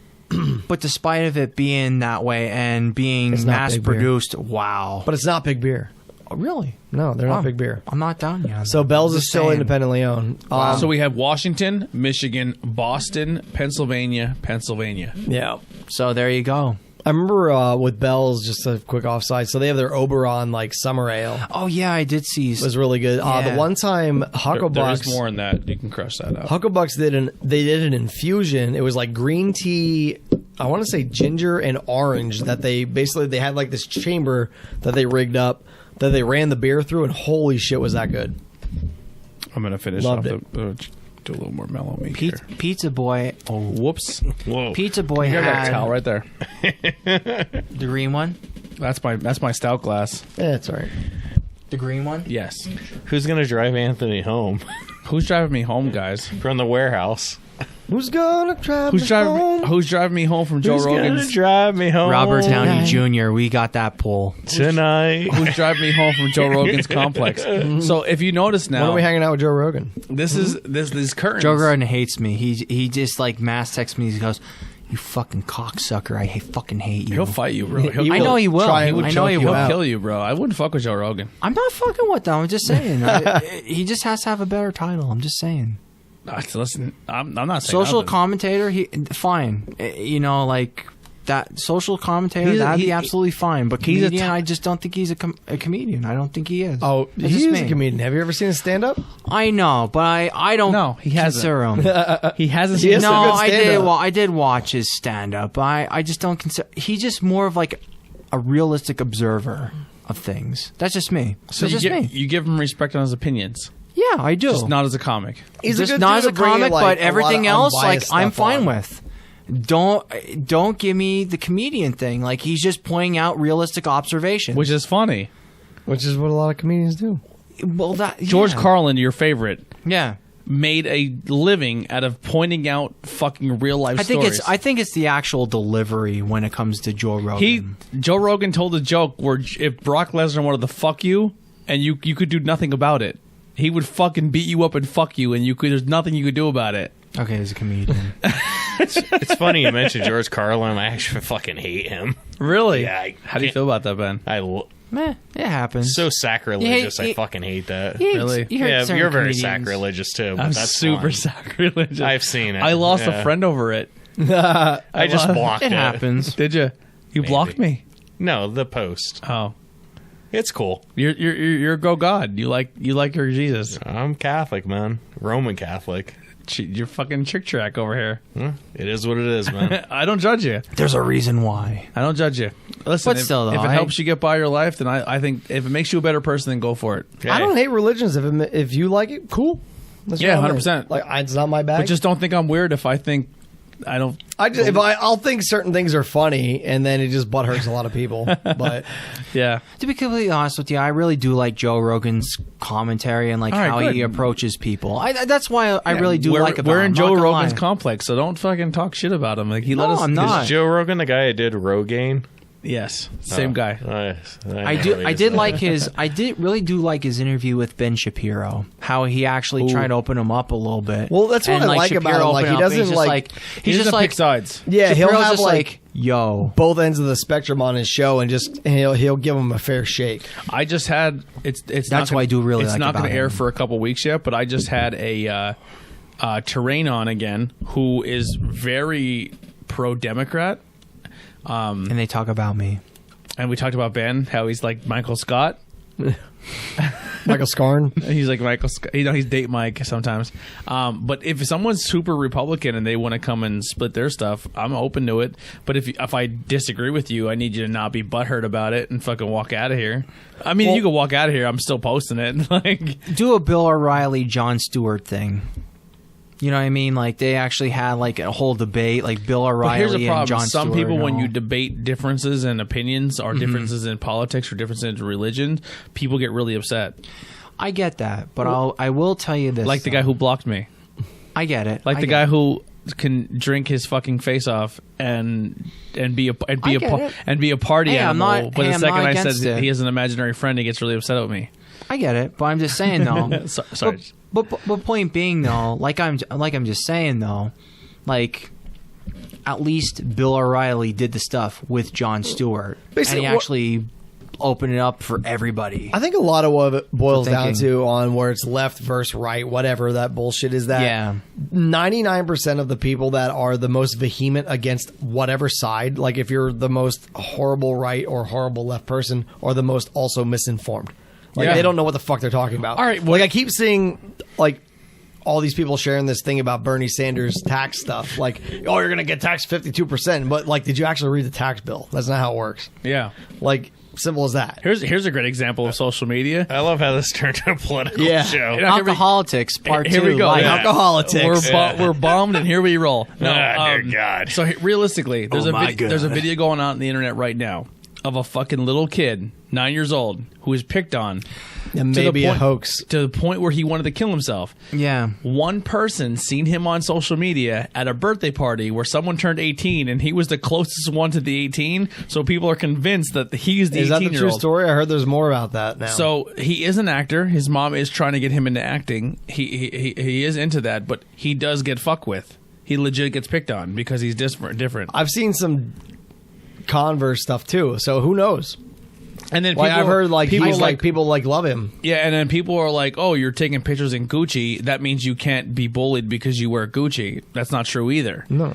but despite of it being that way and being It's not mass big beer. produced, wow. But it's not big beer. Oh, really, No, they're not Wow. big beer. I'm not down yet. So Bell's is Just still saying. independently owned. So we have Washington, Michigan, Boston, Pennsylvania. Yeah. So there you go. I remember with Bell's, just a quick offside. So they have their Oberon like summer ale. Oh yeah, I did see. It was really good. The Yeah. one time There Hucklebucks, is more in that. You can crush that out. Hucklebucks did an infusion. It was like green tea. I want to say ginger and orange. That they had like this chamber that they rigged up that they ran the beer through, and holy shit, was that good! I'm gonna finish Loved off do a little more mellow meat here. Pizza Boy. Oh, Whoops! Whoa. Pizza Boy You got that had towel right there. the green one. That's my stout glass. Yeah, it's all right. The green one. Who's gonna drive Anthony home Who's driving me home, guys? from the warehouse? Who's gonna drive me home? Who's driving me home from Joe Rogan's? Drive me home Robert Downey Jr. We got that poll. tonight. Who's driving me home from Joe Rogan's complex? So if you notice When now, are we hanging out with Joe Rogan? this is these curtains. Joe Rogan hates me. He just like mass texts me. He goes, "You fucking cocksucker! I fucking hate you." He'll fight you, bro. He I know he will. try and I know he choke you will. out. Kill you, bro. I wouldn't fuck with Joe Rogan. I'm not fucking with them. I'm just saying. He just has to have a better title. I'm just saying. Listen, I'm not saying Social nothing. commentator. Fine. You know, like that social commentator. That'd be absolutely fine. But he's a comedian, I just don't think he's a comedian. I don't think he is. Oh, That's he just is a me. comedian. Have you ever seen his stand-up? I know, but I don't. No, he hasn't. consider him. He hasn't He seen is No, a good I did. stand-up. Well, I did watch his stand-up. I just don't consider. He's just more of like a realistic observer of things. That's just me. So That's just me. you give him respect on his opinions, Yeah, I do. just not as a comic. He's just a good not dude as a to bring in, comic, like, but a lot everything of else, like unbiased I'm stuff fine on. with. Don't give me the comedian thing. Like he's just pointing out realistic observations. Which is funny. Which is what a lot of comedians do. well, that George yeah. Carlin, your favorite, Yeah, made a living out of pointing out fucking real life stories. I think it's the actual delivery when it comes to Joe Rogan. Joe Rogan told a joke where if Brock Lesnar wanted to fuck you and you could do nothing about it, he would fucking beat you up and fuck you, and there's nothing you could do about it. Okay, he's a comedian. It's funny you mentioned George Carlin. I actually fucking hate him. Really? Yeah. How do you feel about that, Ben? Meh, it happens. So sacrilegious. You hate- I fucking hate that. Really? You heard Yeah, certain you're very comedians. sacrilegious too. But I'm that's super fine. sacrilegious. I've seen it. I lost Yeah. a friend over it. I just blocked It it. happens. Did you? You blocked me. No, the post. Oh, It's cool. you're go God. You like your Jesus. I'm Catholic, man. Roman Catholic. You're fucking trick track over here. It is what it is, man. I don't judge you. There's a reason why. I don't judge you. Listen, But still, though, if it I- helps you get by your life, then I think if it makes you a better person, then go for it. I don't hate religions. If you like it, cool. That's Yeah, what I'm 100%. in. Like it's not my bag. But just don't think I'm weird if I think I don't. I'll think certain things are funny, and then it just butt hurts a lot of people. But Yeah. To be completely honest with you, I really do like Joe Rogan's commentary and like All right, how good. he approaches people. That's why I really do like about We're him. in I'm Joe not gonna Rogan's lie. complex, so don't fucking talk shit about him. Like he let No, us. I'm not. Is Joe Rogan the guy who did Rogaine? Yes, same guy. I really do like his interview with Ben Shapiro. How he actually tried to open him up a little bit. Well, that's what And, I like about Shapiro him. Like, opened he up and doesn't, he's just doesn't like pick sides. yeah, Shapiro's he'll have just like yo. both ends of the spectrum on his show, and he'll give him a fair shake. I just had it's. That's not what gonna, I do really It's like not going about to air him. for a couple weeks yet, but I just had a Terrain on again, who is very pro Democrat. And they talk about me. And we talked about Ben, how he's like Michael Scott. Michael Scarn. He's like Michael Scott. He's date Mike sometimes. But if someone's super Republican and they want to come and split their stuff, I'm open to it. But if I disagree with you, I need you to not be butthurt about it and fucking walk out of here. I mean, you can walk out of here. I'm still posting it. Like, Do a Bill O'Reilly, Jon Stewart thing. You know what I mean? Like they actually had like a whole debate, like Bill but O'Reilly here's the and problem. Jon Some Stewart people, and when all. you debate differences in opinions or differences in politics or differences in religion, people get really upset. I get that, but I will tell you this. Like the guy who blocked me. I get it. Like I the get guy it. who can drink his fucking face off and be a I get it. party Hey, I'm animal. not- but hey, the I'm second not I against said it. he has an imaginary friend, he gets really upset with me. I get it, but I'm just saying though. Sorry. But point being though, like I'm just saying though, like at least Bill O'Reilly did the stuff with Jon Stewart, Basically, and he actually opened it up for everybody. I think a lot of what it boils For down thinking. to on where it's left versus right, whatever that bullshit is, that Yeah. 99% of the people that are the most vehement against whatever side, like if you're the most horrible right or horrible left person, or the most also misinformed. Like Yeah. they don't know what the fuck they're talking about. All right, like I keep seeing like all these people sharing this thing about Bernie Sanders tax stuff. Like, oh, you're gonna get taxed 52%, but like, did you actually read the tax bill? That's not how it works. Yeah. Like, simple as that. Here's a great example of social media. I love how this turned to a political Yeah. show. Alcoholics part Here 2. we go. Like, Yeah. Alcoholics. We're bombed, and here we roll. No, Dear God. So realistically, there's Oh, my there's a God. video going on the internet right now of a fucking little kid, 9 years old, who was picked on. And maybe a hoax. To the point where he wanted to kill himself. Yeah. One person seen him on social media at a birthday party where someone turned 18 and he was the closest one to the 18, so people are convinced that he's the 18-year-old. Is that the true story? I heard there's more about that now. So he is an actor. His mom is trying to get him into acting. He is into that, but he does get fucked with. He legit gets picked on because he's different. I've seen some Converse stuff too, so who knows? And then I've heard people love him. Yeah, and then people are like, "Oh, you're taking pictures in Gucci. That means you can't be bullied because you wear Gucci." That's not true either. No,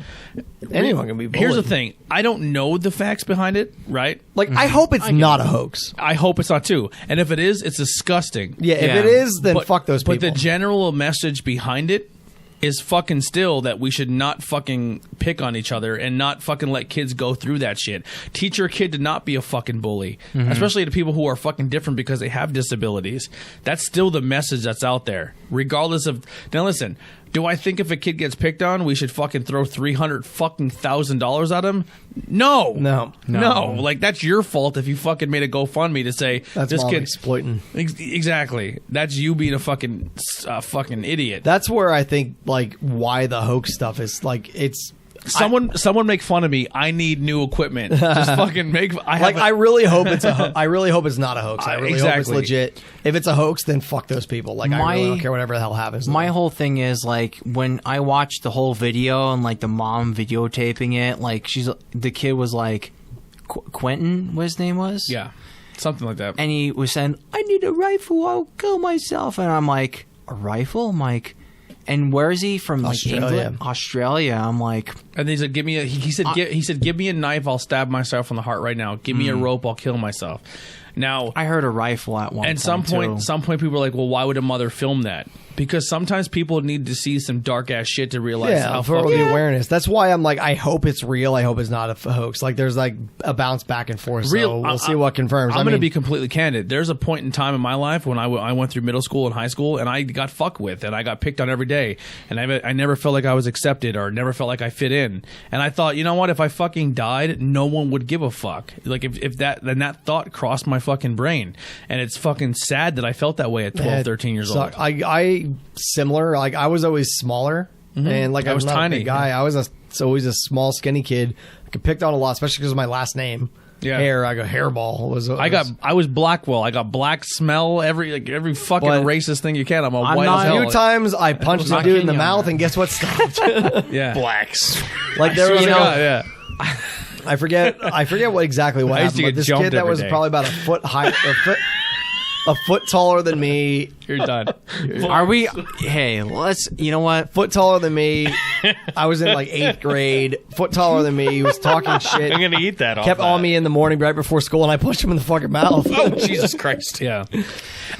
anyone can be bullied. Here's the thing: I don't know the facts behind it, right? Like, I hope it's not a hoax. I hope it's not too. And if it is, it's disgusting. Yeah, if it is, then fuck those people. But the general message behind it is fucking still that we should not fucking pick on each other and not fucking let kids go through that shit. Teach your kid to not be a fucking bully, especially to people who are fucking different because they have disabilities. That's still the message that's out there, regardless of. Now listen, do I think if a kid gets picked on, we should fucking throw $300,000 at him? No. Like, that's your fault if you fucking made a GoFundMe to say that's this kid exploiting. Exactly. That's you being a fucking idiot. That's where I think like why the hoax stuff is like it's. Someone make fun of me. I need new equipment. Just fucking make. I really hope it's I really hope it's not a hoax. I really hope it's legit. If it's a hoax, then fuck those people. Like, I really don't care whatever the hell happens. My whole thing is like when I watched the whole video and like the mom videotaping it, like the kid was like Quentin, what his name was? Yeah, something like that. And he was saying, "I need a rifle. I'll kill myself." And I'm like, "A rifle?" I'm like. And where is he from? Like Australia. England, Australia. I'm like, and he said, "Give me a." He said, "Give me a knife. I'll stab myself in the heart right now. Give me a rope. I'll kill myself." Now, I heard a rifle at one. And some point, people are like, "Well, why would a mother film that?" Because sometimes people need to see some dark ass shit to realize how for the awareness. That's why I'm like, I hope it's real. I hope it's not a hoax. Like, there's like a bounce back and forth. So we'll see what confirms. I'm going to be completely candid. There's a point in time in my life when I went through middle school and high school, and I got fucked with, and I got picked on every day, and I never felt like I was accepted or never felt like I fit in. And I thought, you know what? If I fucking died, no one would give a fuck. Like if that thought crossed my fucking brain, and it's fucking sad that I felt that way at 12, 13 years old. I similar. Like, I was always smaller, and like I was not tiny a big guy. I was always a small, skinny kid. I got picked on a lot, especially because of my last name. Yeah, hair. I go hairball. I was Blackwell. I got black smell. Every fucking racist thing you can. I'm white as hell. A few times I punched a dude in the mouth, and guess what stopped? Yeah, blacks. Like there was yeah. I forget what exactly what happened. But this kid that was probably about a foot high, a foot taller than me. You're done. Are we? Hey, let's. You know what? Foot taller than me. I was in like 8th grade. Foot taller than me. He was talking shit. I'm gonna eat that. Kept on me in the morning right before school, and I punched him in the fucking mouth. Oh, Jesus Christ! Yeah,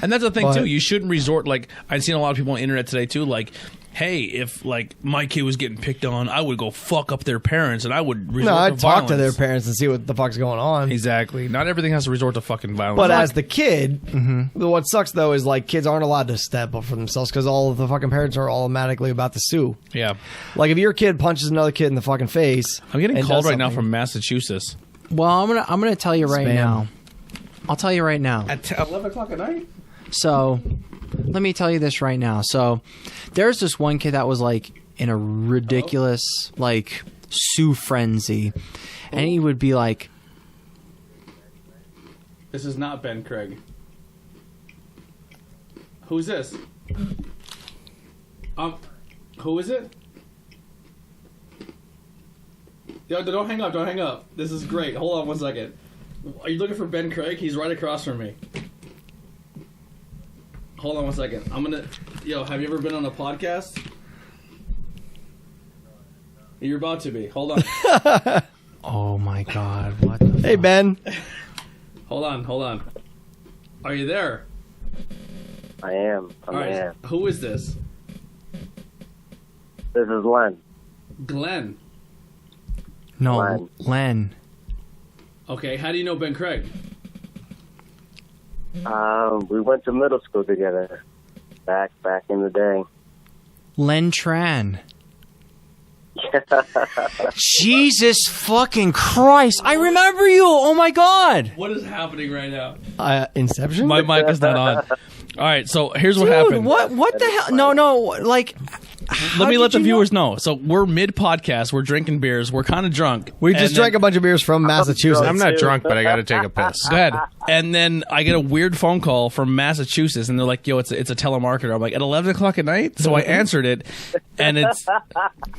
and that's the thing too. You shouldn't resort. Like, I've seen a lot of people on the internet today too. Like, hey, if like my kid was getting picked on, I would go fuck up their parents, and I would resort to I'd talk violence. to their parents and see what the fuck's going on. Exactly. Not everything has to resort to fucking violence. But as the kid, what sucks though is like kids aren't allowed to step up for themselves because all of the fucking parents are automatically about to sue. Yeah. Like if your kid punches another kid in the fucking face, I'm getting called right now from Massachusetts. Well, I'm gonna tell you right now. I'll tell you right now. At 11 o'clock at night? So, let me tell you this right now. So, there's this one kid that was like in a ridiculous like sue frenzy, and he would be like, "This is not Ben Craig. Who's this? Who is it? Yo, don't hang up. Don't hang up. This is great. Hold on 1 second. Are you looking for Ben Craig? He's right across from me. Hold on 1 second. Yo, have you ever been on a podcast? You're about to be. Hold on. "Oh my god, what?" The hey fuck? Ben. Hold on. Are you there? I am. All right. Who is this? This is Len. Glenn. No, Len. Okay, how do you know Ben Craig? We went to middle school together back in the day. Len Tran. Jesus fucking Christ! I remember you. Oh my god! What is happening right now? Inception? My mic is not on. All right, so here's what Dude, happened. what the hell? No, like. Let me let the viewers know. So we're mid-podcast. We're drinking beers. We're kind of drunk. We just drank a bunch of beers from Massachusetts. I'm not drunk, but I got to take a piss. Go ahead. And then I get a weird phone call from Massachusetts, and they're like, "Yo, it's a telemarketer." I'm like, "At 11 o'clock at night?" So I answered it, and it's.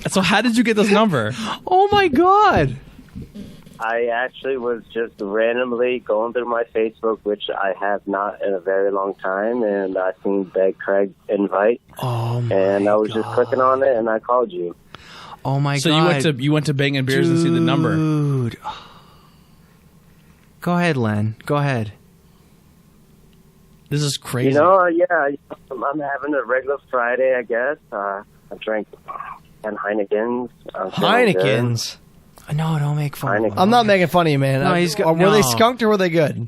So how did you get this number? Oh my god! I actually was just randomly going through my Facebook, which I have not in a very long time, and I seen Beg Craig invite, Oh my and I was just clicking on it, and I called you. Oh my So god! you went to Bangin Beers and see the number. Dude. Go ahead, Len. Go ahead. This is crazy. You know, yeah, I'm having a regular Friday, I guess. I drank 10 Heinekens. I'm feeling good. Heinekens. No, don't make fun. of him. I'm not making fun of you, man. No, Were they no. skunked or were they good?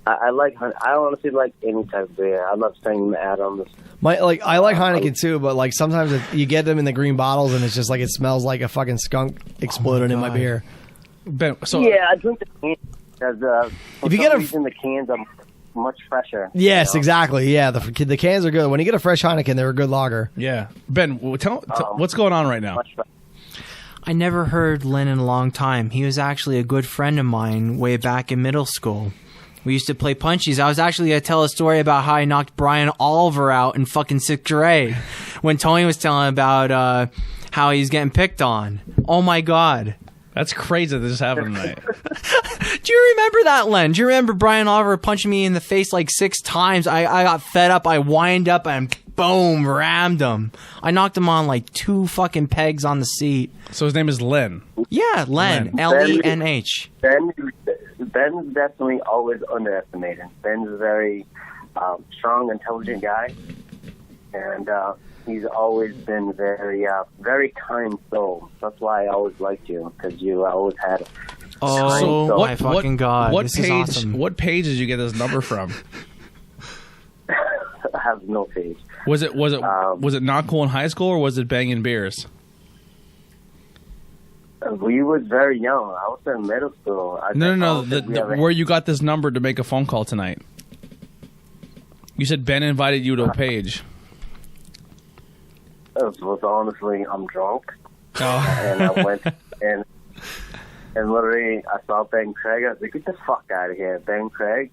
I honestly like any type of beer. I love Sam Adams. I like Heineken too, but like sometimes you get them in the green bottles and it's just like it smells like a fucking skunk exploded in my God. beer. Ben, so Yeah, I drink the cans because If you get a- the cans, I'm much fresher. Yes, you know? exactly. Yeah, the cans are good. When you get a fresh Heineken, they're a good lager. yeah, Ben, tell what's going on right now. Much fresher. I never heard Len in a long time. He was actually a good friend of mine way back in middle school. We used to play punchies. I was actually going to tell a story about how I knocked Brian Oliver out in fucking 6th grade when Tony was telling about how he's getting picked on. Oh my god. That's crazy that this happened tonight. Do you remember that, Len? Do you remember Brian Oliver punching me in the face like 6 times? I got fed up. I wind up and boom, rammed him. I knocked him on like 2 fucking pegs on the seat. So his name is Len. Yeah, Len. Len. L-E-N-H. Ben's definitely always underestimated. Ben's a very strong, intelligent guy, and he's always been very kind soul. That's why I always liked you, because you always had. Oh, my fucking God. What This page? is awesome. What page did you get this number from? I have no page. Was it not cool in high school or was it Bangin Beers? We was very young. I was in middle school. No. Where you got this number to make a phone call tonight? You said Ben invited you to a page. It was honestly, I'm drunk, Oh. and I went and literally I saw Ben Craig. I was like, "Get the fuck out of here, Ben Craig!"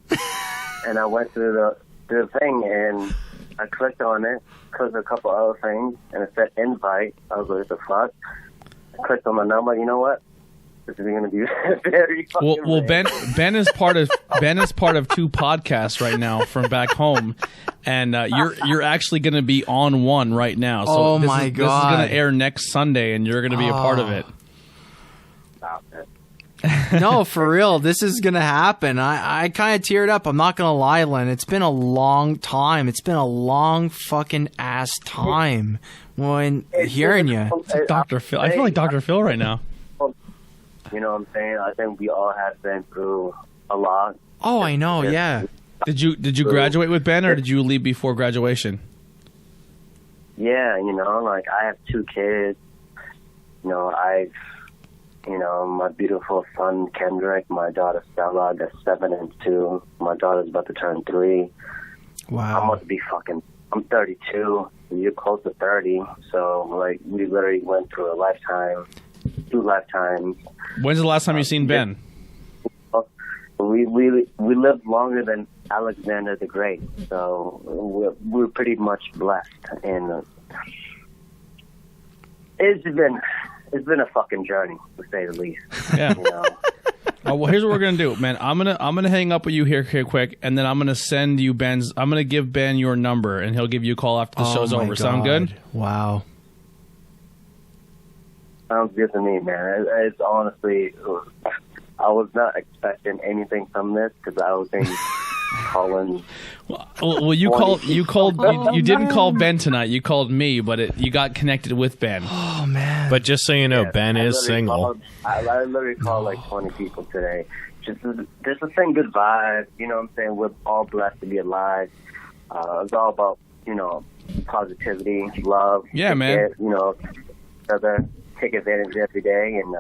And I went to the thing and I clicked on it, clicked a couple other things, and it said invite. I was like, "What the fuck?" I clicked on my number. You know what? This is going to be very fucking Well, rare. Ben is part of 2 podcasts right now from back home, and you're actually going to be on one right now. So Oh this my is God. going to air next Sunday, and you're going to be a part of it. Stop it. No, for real. This is going to happen. I kind of teared up. I'm not going to lie, Len. It's been a long time. It's been a long fucking ass time when hearing you. Dr. Phil, I feel like Dr. Phil right now. You know what I'm saying? I think we all have been through a lot. Oh, I know. Yeah. Did you graduate with Ben, or did you leave before graduation? Yeah, you know, like I have 2 kids. You know, my beautiful son Kendrick, my daughter Stella, they're 7 and 2. My daughter's about to turn 3. I'm Wow. about to be I'm 32. You're close to 30. So, like, we literally went through a lifetime, 2 lifetimes. When's the last time you seen Ben? We lived longer than Alexander the Great, so we're pretty much blessed. And it's been a fucking journey, to say the least. Yeah. You know? Oh, well, here's what we're gonna do, man. I'm gonna hang up with you here quick, and then I'm gonna send you Ben's. I'm gonna give Ben your number, and he'll give you a call after the show's Oh my over. Sound good? God. Wow. Sounds good to me, man. It's honestly, I was not expecting anything from this because I was thinking calling. Well, you didn't call Ben tonight. You called me, but you got connected with Ben. Oh, man. But just so you know, Ben is single. I literally called like 20 people today. Just to send good vibes. You know what I'm saying? We're all blessed to be alive. It's all about, positivity, love. Yeah, man. You know, each other, take advantage every day, and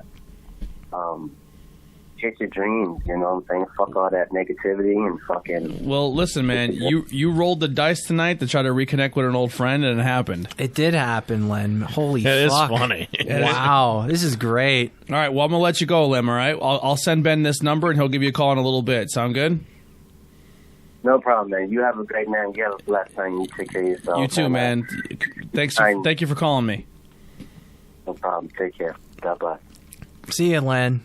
chase your dreams. You know what I'm saying? Fuck all that negativity and fucking. Well, listen, man, you rolled the dice tonight to try to reconnect with an old friend, and it happened. It did happen, Len. Holy fuck. It is funny. Wow, this is great. All right, well, I'm gonna let you go, Lim. All right, I'll send Ben this number, and he'll give you a call in a little bit. Sound good? No problem, man. You have a great night. You have a blessed night. You take care of yourself. You too, man. Thank you for calling me. No problem. Take care. God bless. See you, Len.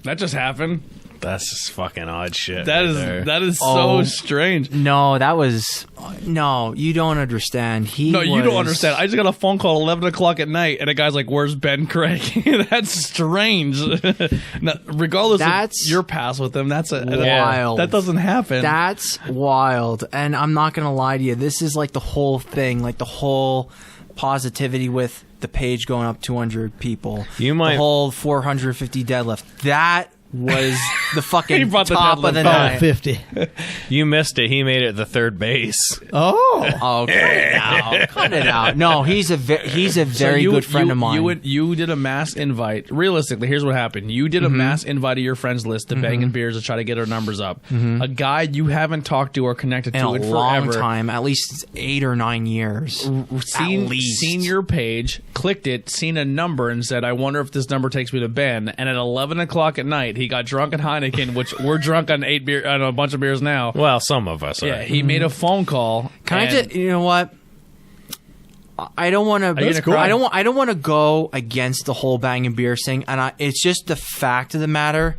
That just happened. That's just fucking odd shit. That is so strange. No, that was no. You don't understand. You don't understand. I just got a phone call at 11 o'clock at night, and a guy's like, "Where's Ben Craig?" That's strange. Now, regardless of your past with him, that's wild. That doesn't happen. That's wild. And I'm not gonna lie to you. This is like the whole thing, like the whole positivity with the page going up 200 people. The whole 450 deadlift. That was the fucking brought the top of the night. 50. You missed it. He made it the third base. Oh. Oh, cut it out. Cut it out. No, he's a very good friend of mine. You did a mass invite. Realistically, here's what happened. You did a mass invite to your friends list to Bangin Beers to try to get our numbers up. A guy you haven't talked to or connected to in a long time, at least 8 or 9 years. Seen your page, clicked it, seen a number, and said, "I wonder if this number takes me to Ben." And at 11 o'clock at night, he got drunk at Heineken, which we're drunk on a bunch of beers now. Well, some of us are. Yeah, he made a phone call. Can I just, you know what? I don't want to. Cool. I don't want to go against the whole Bangin' Beers thing, and it's just the fact of the matter.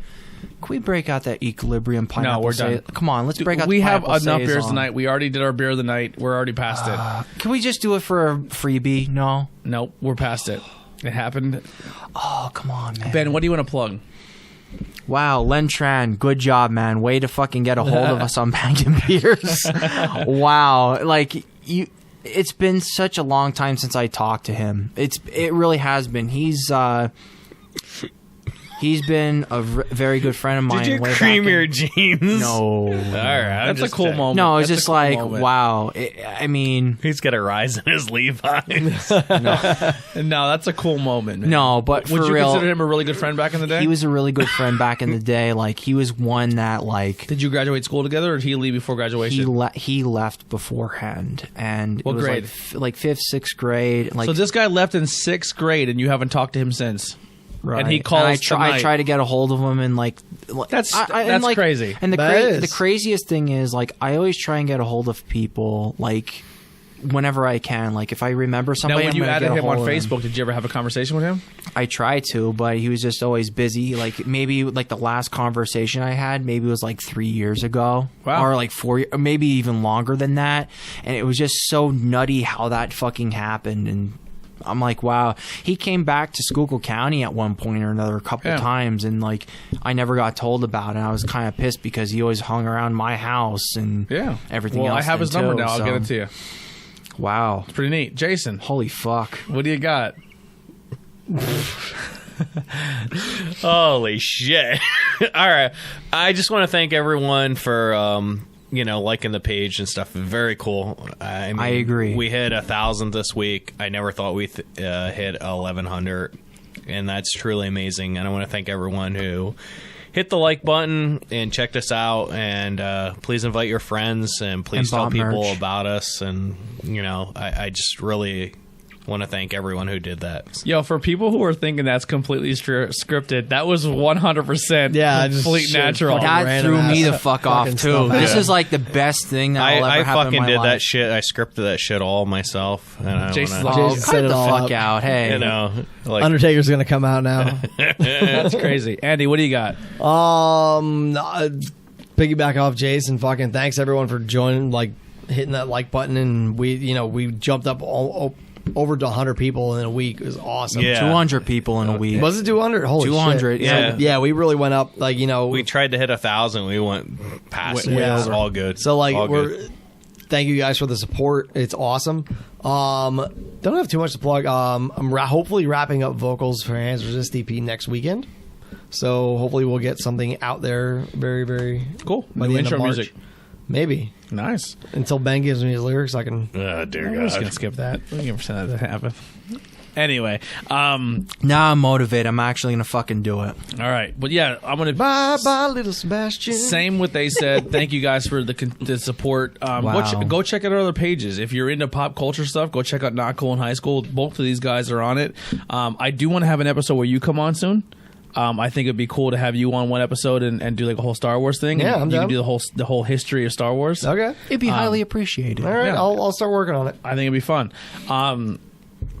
Can we break out that Equilibrium pineapple? No, we're done. Come on, let's break out. We the have pineapple enough beers saison. tonight. We already did our beer of the night. We're already past it. Can we just do it for a freebie? No. Nope, we're past it. It happened. Oh, come on, man. Ben, what do you want to plug? Wow, Len Tran, good job, man. Way to fucking get a hold of us on Bangin' Beers. Wow, like you. It's been such a long time since I talked to him. It really has been. He's been a very good friend of mine. Did you way cream back your jeans? No. All right. That's a cool moment. No, it's That's just a cool like, moment. wow. I mean, He's got a rise in his Levi's. No, that's a cool moment, man. no, but Would for you real, consider him a really good friend back in the day? he was a really good friend back in the day. Like, he was one that, like, Did you graduate school together, or did he leave before graduation? he left beforehand. And What it was grade? like 5th, 6th grade. Like, So this guy left in 6th grade, and you haven't talked to him since. right. And he calls I tonight. try to get a hold of him, and like That's and, like, crazy. And That is. the craziest thing is, like, I always try and get a hold of people, like, whenever I can. Like, if I remember Now, somebody, when I'm you gonna added get a him on hold of Facebook, did you ever have a conversation with him? I try to, but he was just always busy. Like, maybe like the last conversation I had, maybe it was like 3 years ago, Wow. or like 4, or maybe even longer than that. And it was just so nutty how that fucking happened. And I'm like, wow. He came back to Schuylkill County at one point or another a couple Yeah. times, and like I never got told about it. I was kind of pissed because he always hung around my house and everything Well, else. I have his then, number too, now. I'll so- get it to you. Wow. It's pretty neat. Jason, Holy fuck. what do you got? Holy shit. All right. I just want to thank everyone for, liking the page and stuff. Very cool. I mean, I agree. We hit 1,000 this week. I never thought we'd hit 1,100. And that's truly amazing. And I want to thank everyone who hit the like button and checked us out. And please invite your friends and please And tell bought people merch. about us. And, I just really want to thank everyone who did that. Yo, for people who are thinking that's completely scripted, that was 100% Yeah, I just complete shit natural. fucking That random threw me ass the fuck off fucking too. stuff. This Yeah. is like the best thing that will I ever happen fucking in my did life. that shit. I scripted that shit all myself. And I Jason's wanna, like, Oh, Jason cut set it the all fuck up. out. Hey. like, Undertaker's gonna come out now. That's crazy. Andy, what do you got? Piggyback off Jason. Fucking thanks everyone for joining, like hitting that like button, and we jumped up over to 100 people in a week. It was awesome. Yeah. 200 people in a week. Was it 200? Holy 200, shit. yeah. Yeah, we really went up. Like, we tried to hit 1,000. We went past it. Yeah. It was all good. So like All we're good. thank you guys for the support. It's awesome. Don't have too much to plug. I'm hopefully wrapping up vocals for Hands Resist EP next weekend. So hopefully we'll get something out there very, very Cool. by New the end of intro March. music. maybe. Nice. Until Ben gives me his lyrics, I can. Oh, dear I'm just God. gonna skip that. We can pretend that didn't happen. Anyway, Now I'm motivated. I'm actually gonna fucking do it. all right, but yeah, I'm gonna. Bye, bye, little Sebastian. Same what they said. Thank you guys for the support. Wow. Go check out our other pages. If you're into pop culture stuff, go check out Not Cool in High School. Both of these guys are on it. I do want to have an episode where you come on soon. I think it'd be cool to have you on one episode and do like a whole Star Wars thing. Yeah, and I'm you down. can do the whole history of Star Wars. Okay. It'd be highly appreciated. All right. Yeah. I'll start working on it. I think it'd be fun.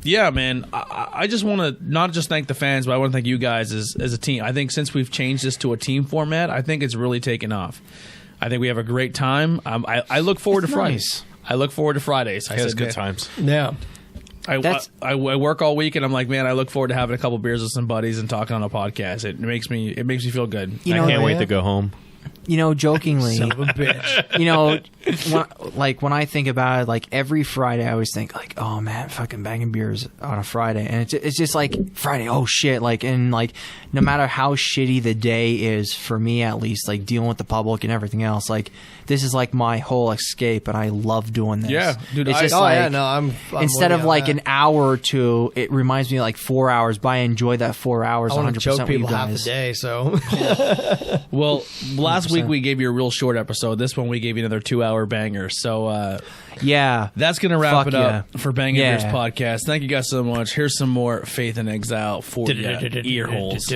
Yeah, man. I just want to not just thank the fans, but I want to thank you guys as a team. I think since we've changed this to a team format, I think it's really taken off. I think we have a great time. I look forward to Fridays. I look forward to Fridays. I It was said, good man, times. Yeah. I work all week, and I'm like, man, I look forward to having a couple beers with some buddies and talking on a podcast. It makes me feel good. You know, I can't wait yeah. to go home. You know, jokingly, Son of a bitch. you know, when I think about it, like every Friday, I always think like, oh man, fucking banging beers on a Friday, and it's just like Friday, oh shit, like, and like no matter how shitty the day is for me, at least, like dealing with the public and everything else, like this is like my whole escape, and I love doing this. Yeah, dude, It's I- just Oh, like, yeah, no, I'm instead with of you on like that. an hour or two, it reminds me of like 4 hours, but I enjoy that 4 hours I want to 100% choke with you people half the guys. day, so. Well, last week we gave you a real short episode. This one we gave you another 2-hour banger. So Yeah. that's going to wrap Fuck it up yeah. for Bangin' Beers Yeah. Podcast. Thank you guys so much. Here's some more Faith in Exile for your ear holes.